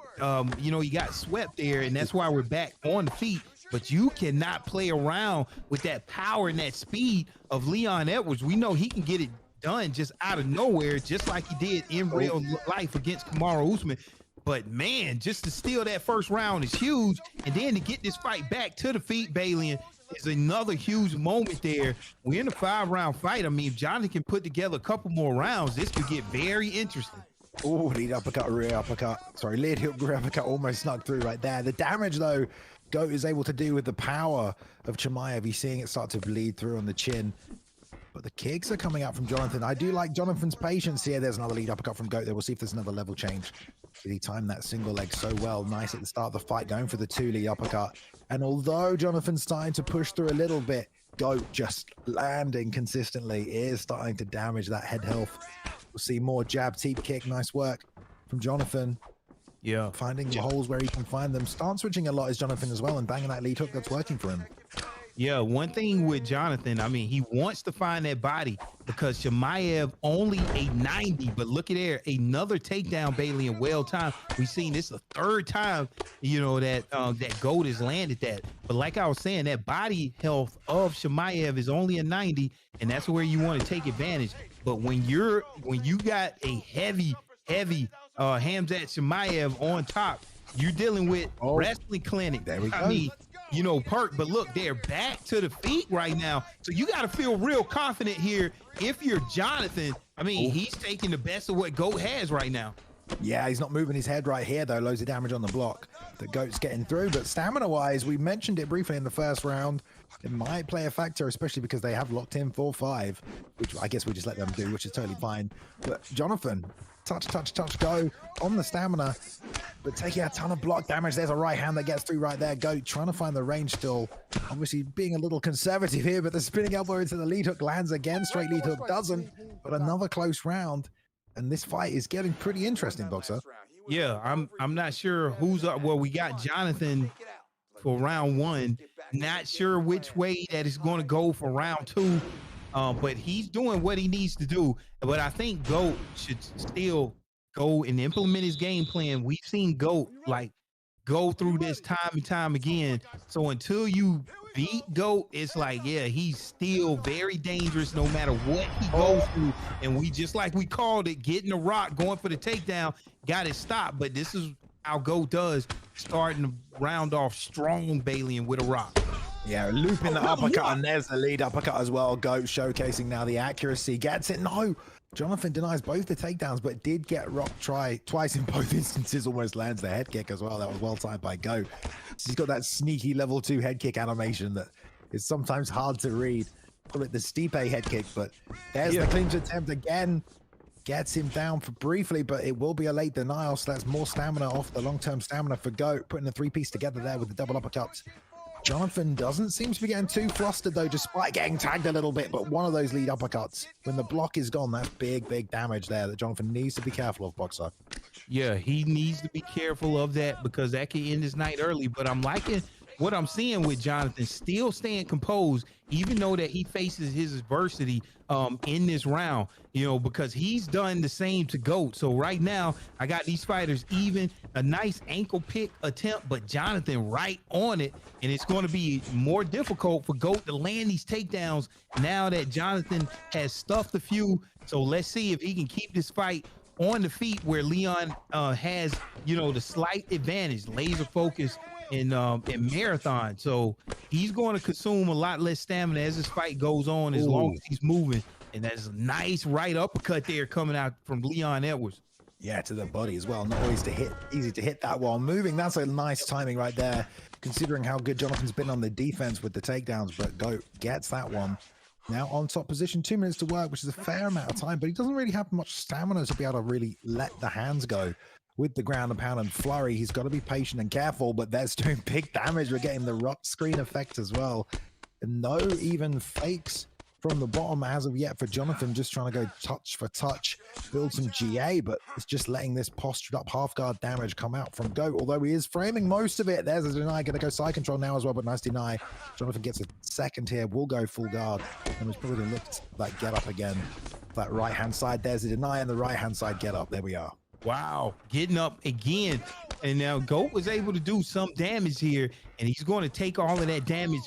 he got swept there, and that's why we're back on the feet. But you cannot play around with that power and that speed of Leon Edwards. We know he can get it done just out of nowhere, just like he did in real life against Kamaru Usman. But man, just to steal that first round is huge, and then to get this fight back to the feet, Balian, is another huge moment there. We're in a 5-round fight. I mean, if Jonathan can put together a couple more rounds, this could get very interesting. Oh, lead uppercut, rear uppercut. Sorry, lead hook, rear uppercut almost snuck through right there. The damage, though, GOAT is able to do with the power of Chimaev. He's seeing it start to bleed through on the chin. But the kicks are coming out from Jonathan. I do like Jonathan's patience here. There's another lead uppercut from GOAT there. We'll see if there's another level change. He timed that single leg so well. Nice at the start of the fight, going for the 2 lead uppercut. And although Jonathan's starting to push through a little bit, GOAT just landing consistently is starting to damage that head health. We'll see more jab, teep kick. Nice work from Jonathan. Yeah. Finding the holes where he can find them. Start switching a lot is Jonathan as well, and banging that lead hook that's working for him. Yeah, one thing with Jonathan, I mean, he wants to find that body because Chimaev only a 90, but look at there, another takedown, Bailey, in well time. We've seen this the 3rd time, that GOAT has landed that. But like I was saying, that body health of Chimaev is only a 90, and that's where you want to take advantage. But when you got a heavy Hamzat Chimaev on top, you're dealing with wrestling clinic. There we go. I mean, Perk, but look, they're back to the feet right now. So you got to feel real confident here. If you're Jonathan, I mean, he's taking the best of what GOAT has right now. Yeah, he's not moving his head right here, though. Loads of damage on the block. The GOAT's getting through, but stamina-wise, we mentioned it briefly in the first round. It might play a factor, especially because they have locked in 4-5, which I guess we just let them do, which is totally fine. But Jonathan, touch, go on the stamina, but taking a ton of block damage. There's a right hand that gets through right there. GOAT trying to find the range still. Obviously being a little conservative here, but the spinning elbow into the lead hook lands again. Straight lead hook doesn't, but another close round. And this fight is getting pretty interesting, Boxer. Yeah, I'm not sure who's up. Well, we got Jonathan for round 1. Not sure which way that is going to go for round 2. But he's doing what he needs to do. But I think GOAT should still go and implement his game plan. We've seen GOAT go through this time and time again. So until you beat GOAT, it's like, yeah, he's still very dangerous no matter what he goes through. And we, just like we called it, getting the rock, going for the takedown, got it stopped. But this is how GOAT does, starting to round off strong, Bailey, with a rock. Yeah, looping the uppercut, and there's the lead uppercut as well. GOAT showcasing now the accuracy. Gets it. No, Jonathan denies both the takedowns, but did get rocked twice in both instances. Almost lands the head kick as well. That was well timed by GOAT. He's got that sneaky level 2 head kick animation that is sometimes hard to read. Call it the Stipe head kick, but there's the clinch attempt again. Gets him down for briefly, but it will be a late denial. So that's more stamina off the long-term stamina for GOAT. Putting the 3-piece together there with the double uppercuts. Jonathan doesn't seem to be getting too flustered, though, despite getting tagged a little bit. But one of those lead uppercuts, when the block is gone, that's big damage there that Jonathan needs to be careful of, Boxer. Yeah, he needs to be careful of that because that can end his night early. But I'm liking what I'm seeing with Jonathan, still staying composed, even though that he faces his adversity in this round, because he's done the same to GOAT. So right now, I got these fighters even, a nice ankle pick attempt, but Jonathan right on it. And it's going to be more difficult for GOAT to land these takedowns now that Jonathan has stuffed a few. So let's see if he can keep this fight on the feet where Leon has, the slight advantage, laser focus in marathon. So he's going to consume a lot less stamina as this fight goes on, as long as he's moving. And that's a nice right uppercut there coming out from Leon Edwards. Yeah, to the body as well. Not always easy to hit that while moving. That's a nice timing right there, considering how good Jonathan's been on the defense with the takedowns. But Goat gets that one. Now on top position, 2 minutes to work, which is a fair amount of time, but he doesn't really have much stamina to be able to really let the hands go with the ground and pound and flurry. He's got to be patient and careful, but that's doing big damage. We're getting the rock screen effect as well. And no even fakes from the bottom as of yet for Jonathan, just trying to go touch for touch, build some GA, but it's just letting this postured up half guard damage come out from Goat, although he is framing most of it. There's a deny, gonna go side control now as well, but nice deny. Jonathan gets a second here, will go full guard, and was probably gonna look like get up again. That right hand side, there's a deny, and the right hand side get up. There we are. Wow, getting up again. And now Goat was able to do some damage here, and he's going to take all of that damage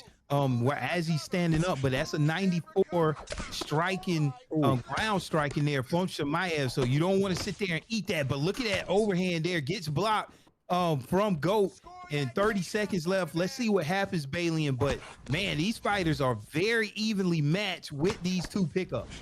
as he's standing up, but that's a 94 striking, ground striking there from Chimaev. So you don't want to sit there and eat that, but look at that overhand there, gets blocked from Goat, and 30 seconds left. Let's see what happens, Balian. But man, these fighters are very evenly matched with these two pickups.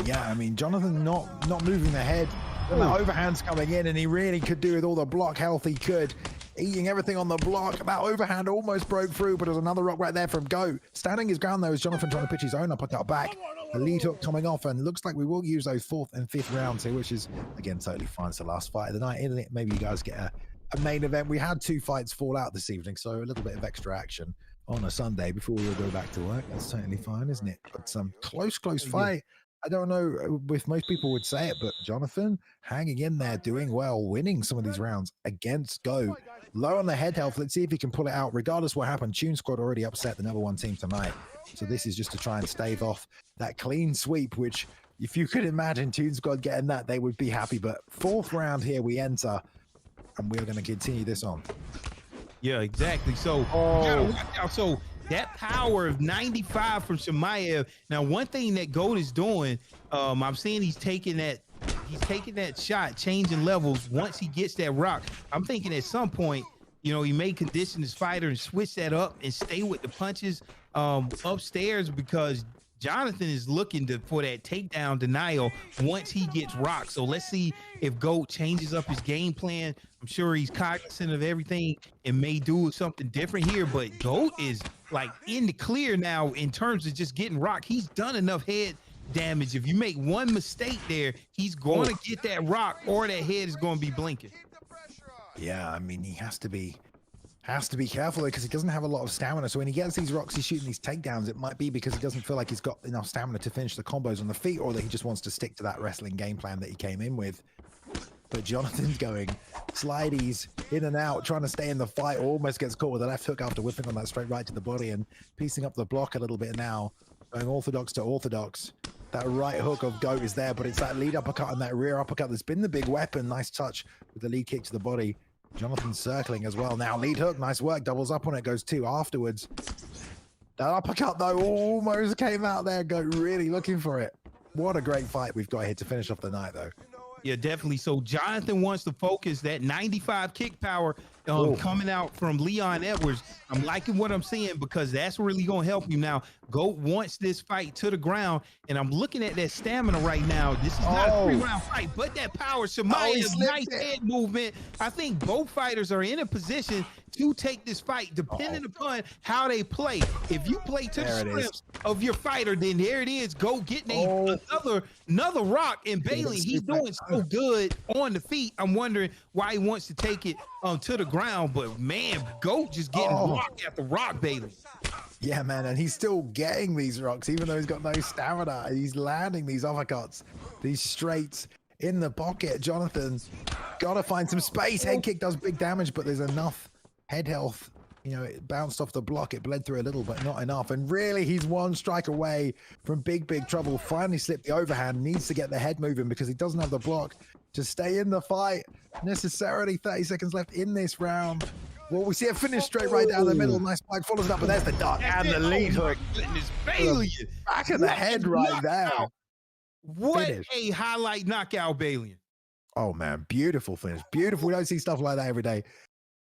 Yeah, I mean, Jonathan not moving the head. The overhand's coming in, and he really could do with all the block health he could. Eating everything on the block. That overhand almost broke through, but there's another rock right there from Go. Standing his ground, though, is Jonathan trying to pitch his own uppercut back. A lead hook coming off, and looks like we will use those 4th and 5th rounds here, which is, again, totally fine. It's the last fight of the night, isn't it? Maybe you guys get a main event. We had 2 fights fall out this evening, so a little bit of extra action on a Sunday before we all go back to work. That's totally fine, isn't it? But some close fight. I don't know if most people would say it, but Jonathan hanging in there, doing well, winning some of these rounds against Go. Low on the head health. Let's see if he can pull it out. Regardless what happened, Tune Squad already upset the number 1 team tonight. So this is just to try and stave off that clean sweep, which if you could imagine Tune Squad getting that, they would be happy. But 4th round here we enter, and we're going to continue this on. Yeah, exactly. So you gotta watch out. So that power of 95 from Chimaev. Now, one thing that Goat is doing, I'm seeing he's taking that shot, changing levels once he gets that rock. I'm thinking at some point, you know, he may condition his fighter and switch that up and stay with the punches upstairs, because Jonathan is looking for that takedown denial once he gets rocked. So let's see if Goat changes up his game plan. I'm sure he's cognizant of everything and may do something different here, but Goat is like in the clear now in terms of just getting rocked. He's done enough head damage. If you make one mistake there, he's going to get that rock, or that head is going to be blinking. Yeah, I mean, he has to be careful because he doesn't have a lot of stamina. So when he gets these rocks, he's shooting these takedowns. It might be because he doesn't feel like he's got enough stamina to finish the combos on the feet, or that he just wants to stick to that wrestling game plan that he came in with. But Jonathan's going slideys in and out, trying to stay in the fight. Almost gets caught with a left hook after whipping on that straight right to the body and piecing up the block a little bit now. Going orthodox to orthodox. That right hook of Goat is there, but it's that lead uppercut and that rear uppercut that's been the big weapon. Nice touch with the lead kick to the body. Jonathan circling as well. Now lead hook, nice work. Doubles up on it, goes 2 afterwards. That uppercut, though, almost came out there. Goat really looking for it. What a great fight we've got here to finish off the night, though. Yeah, definitely. So Jonathan wants to focus that 95 kick power coming out from Leon Edwards. I'm liking what I'm seeing, because that's really going to help you. Now, Goat wants this fight to the ground, and I'm looking at that stamina right now. This is not a 3-round fight, but that power, Chimaev's nice head movement. I think both fighters are in a position to take this fight, depending upon how they play. If you play to the strengths of your fighter, then there it is. Go getting another rock. And Bailey, he's doing so good on the feet. I'm wondering why he wants to take it to the ground. But man, Goat just getting rock after rock, Bailey. Yeah, man, and he's still getting these rocks, even though he's got no stamina. He's landing these uppercuts, these straights in the pocket. Jonathan got to find some space. Head kick does big damage, but there's enough head health. You know, it bounced off the block. It bled through a little, but not enough. And really, he's 1 strike away from big trouble. Finally slipped the overhand. Needs to get the head moving because he doesn't have the block to stay in the fight necessarily. 30 seconds left in this round. Well, we see a finish straight right down the middle. Nice spike follows it up, but there's the duck and the lead hook. Bailey, back of the head right there. What a highlight knockout, Bailey. Oh man, beautiful finish. Beautiful. We don't see stuff like that every day.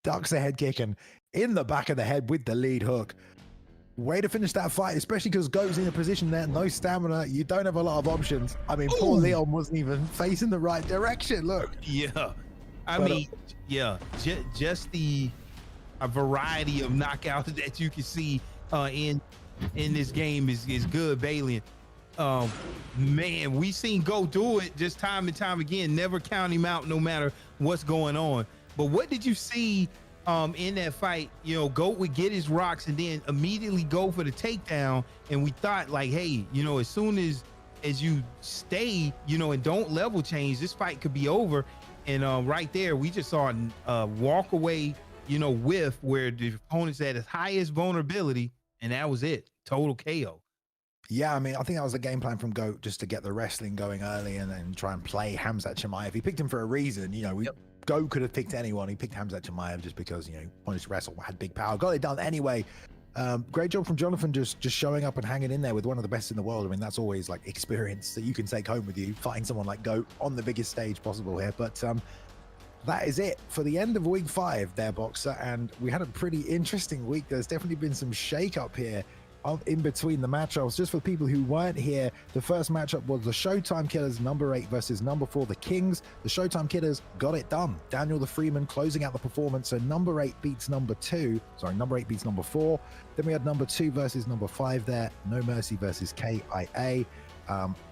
ducks a head kick and in the back of the head with the lead hook. Way to finish that fight, especially because Goat's in a position there, no stamina. You don't have a lot of options. I mean, poor Leon wasn't even facing the right direction. Look. Yeah. I mean, yeah, just the variety of knockouts that you can see in this game is good, Balian. Man, we seen Goat do it just time and time again, never count him out no matter what's going on. But what did you see in that fight? You know, Goat would get his rocks and then immediately go for the takedown, and we thought like, hey, you know, as soon as you stay, you know, and don't level change, this fight could be over. And right there, we just saw a walk away, you know, whiff where the opponent's at his highest vulnerability, and that was it. Total KO. Yeah, I mean, I think that was the game plan from Goat, just to get the wrestling going early and then try and play Khamzat Chimaev. He picked him for a reason. You know, Goat could have picked anyone. He picked Khamzat Chimaev just because, you know, wanted to wrestle, had big power, got it done anyway. Great job from Jonathan, just showing up and hanging in there with one of the best in the world. I mean, that's always like experience that you can take home with you, fighting someone like Goat on the biggest stage possible here. But that is it for the end of week 5 there, Boxer. And we had a pretty interesting week. There's definitely been some shake up here in between the matchups. Just for people who weren't here, the first matchup was the Showtime Killers, number 8 versus number 4, the Kings. The Showtime Killers got it done. Daniel the Freeman closing out the performance. So number 8 beats number 2. Sorry, number 8 beats number 4. Then we had number 2 versus number 5 there. No Mercy versus KIA.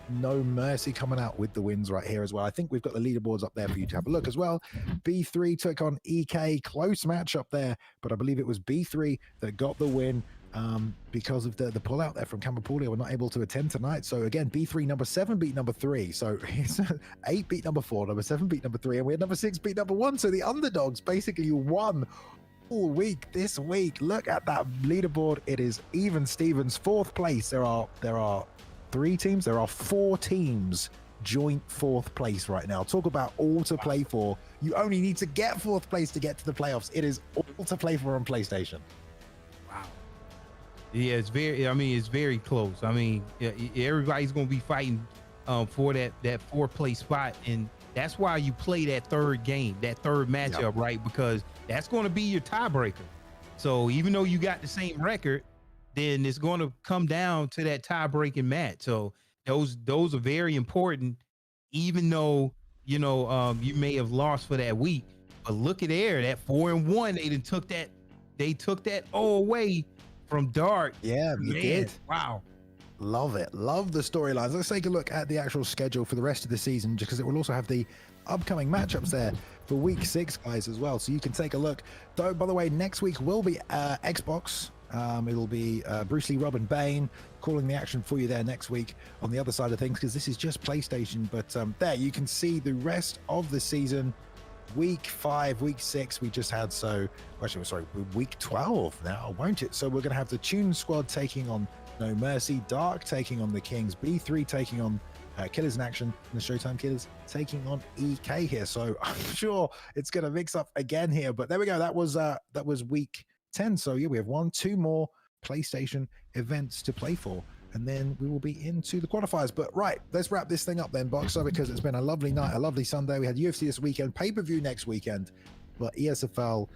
No Mercy coming out with the wins right here as well. I think we've got the leaderboards up there for you to have a look as well. B3 took on EK. Close matchup there, but I believe it was B3 that got the win. Because of the pullout there from Cambodia, we're not able to attend tonight. So again, B3, number 7 beat number 3. So it's 8 beat number 4, number 7 beat number 3, and we had number 6 beat number 1. So the underdogs basically won all week this week. Look at that leaderboard. It is even Stevens, 4th place. There are 3 teams. There are 4 teams joint 4th place right now. Talk about all to play for. You only need to get 4th place to get to the playoffs. It is all to play for on PlayStation. Yeah, it's very close. I mean, everybody's going to be fighting for that 4th place spot. And that's why you play that 3rd game, that 3rd matchup, right? Because that's going to be your tiebreaker. So even though you got the same record, then it's going to come down to that tie-breaking match. So those are very important, even though, you know, you may have lost for that week. But look at there, that 4-1, they took that all away from Dark. Yeah, you did. Wow. Love it. Love the storylines. Let's take a look at the actual schedule for the rest of the season, because it will also have the upcoming matchups there for week 6, guys, as well. So you can take a look. Though, by the way, next week will be Xbox. It'll be Bruce Lee, Robin Bane calling the action for you there next week on the other side of things, because this is just PlayStation. But there you can see the rest of the season. Week 5, week 6, we just had, week 12 now, won't it? So we're going to have the Tune Squad taking on No Mercy, Dark taking on the Kings, B3 taking on Killers in Action, and the Showtime Killers taking on EK here. So I'm sure it's going to mix up again here, but there we go. That was week 10. So yeah, we have 2 more PlayStation events to play for, and then we will be into the qualifiers. But right, let's wrap this thing up then, Boxer, because it's been a lovely night, a lovely Sunday. We had UFC this weekend, pay-per-view next weekend, but ESFL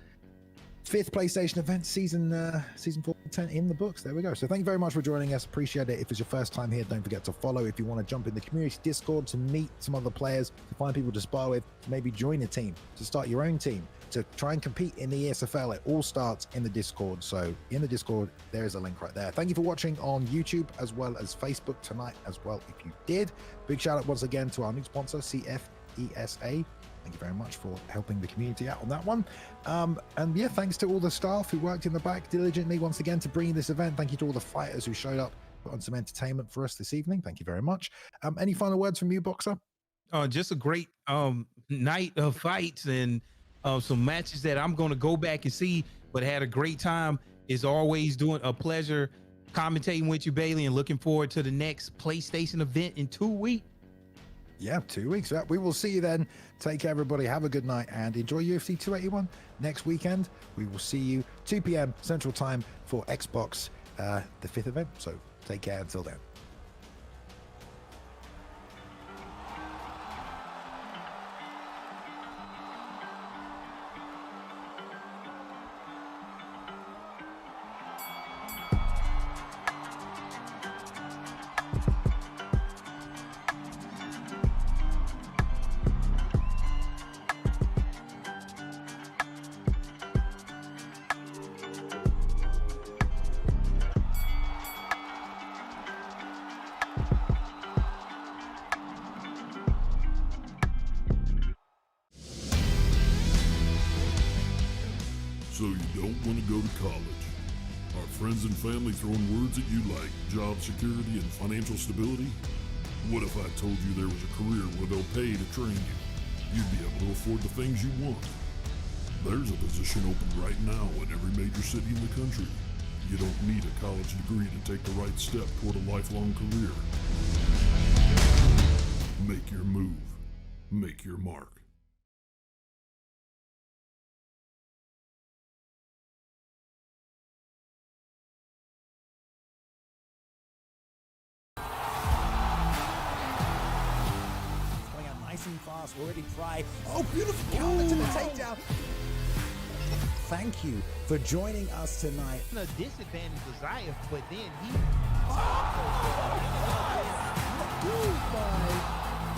5th PlayStation event, season 4-10 in the books. There we go. So thank you very much for joining us. Appreciate it. If it's your first time here, don't forget to follow. If you want to jump in the community Discord to meet some other players, to find people to spar with, to maybe join a team, to start your own team, to try and compete in the ESFL, it all starts in the Discord. So in the Discord, there is a link right there. Thank you for watching on YouTube as well as Facebook tonight as well, if you did. Big shout out once again to our new sponsor, CFESA. Thank you very much for helping the community out on that one. And yeah, thanks to all the staff who worked in the back diligently once again to bring this event. Thank you to all the fighters who showed up, put on some entertainment for us this evening. Thank you very much. Any final words from you, Boxer? Just a great night of fights and some matches that I'm going to go back and see, but had a great time. It's always a pleasure commentating with you, Bailey, and looking forward to the next PlayStation event in 2 weeks. Yeah, 2 weeks. We will see you then. Take care, everybody. Have a good night and enjoy UFC 281 next weekend. We will see you 2 p.m. Central Time for Xbox, the 5th event. So take care until then. don't want to go to college. Are friends and family throwing words at you like job security and financial stability? What if I told you there was a career where they'll pay to train you? You'd be able to afford the things you want. There's a position open right now in every major city in the country. You don't need a college degree to take the right step toward a lifelong career. Make your move. Make your mark. Going out nice and fast, already try. Oh, beautiful counter to the takedown. Thank you for joining us tonight. The disadvantage was Zayef, but then he.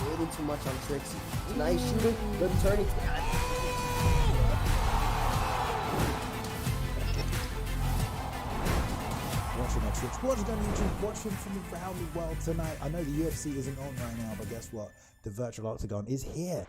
Waiting too much on Trixie. Nice shooting, good turning. Watching on Twitch, watching on YouTube, watching from around the world tonight. I know the UFC isn't on right now, but guess what? The virtual octagon is here.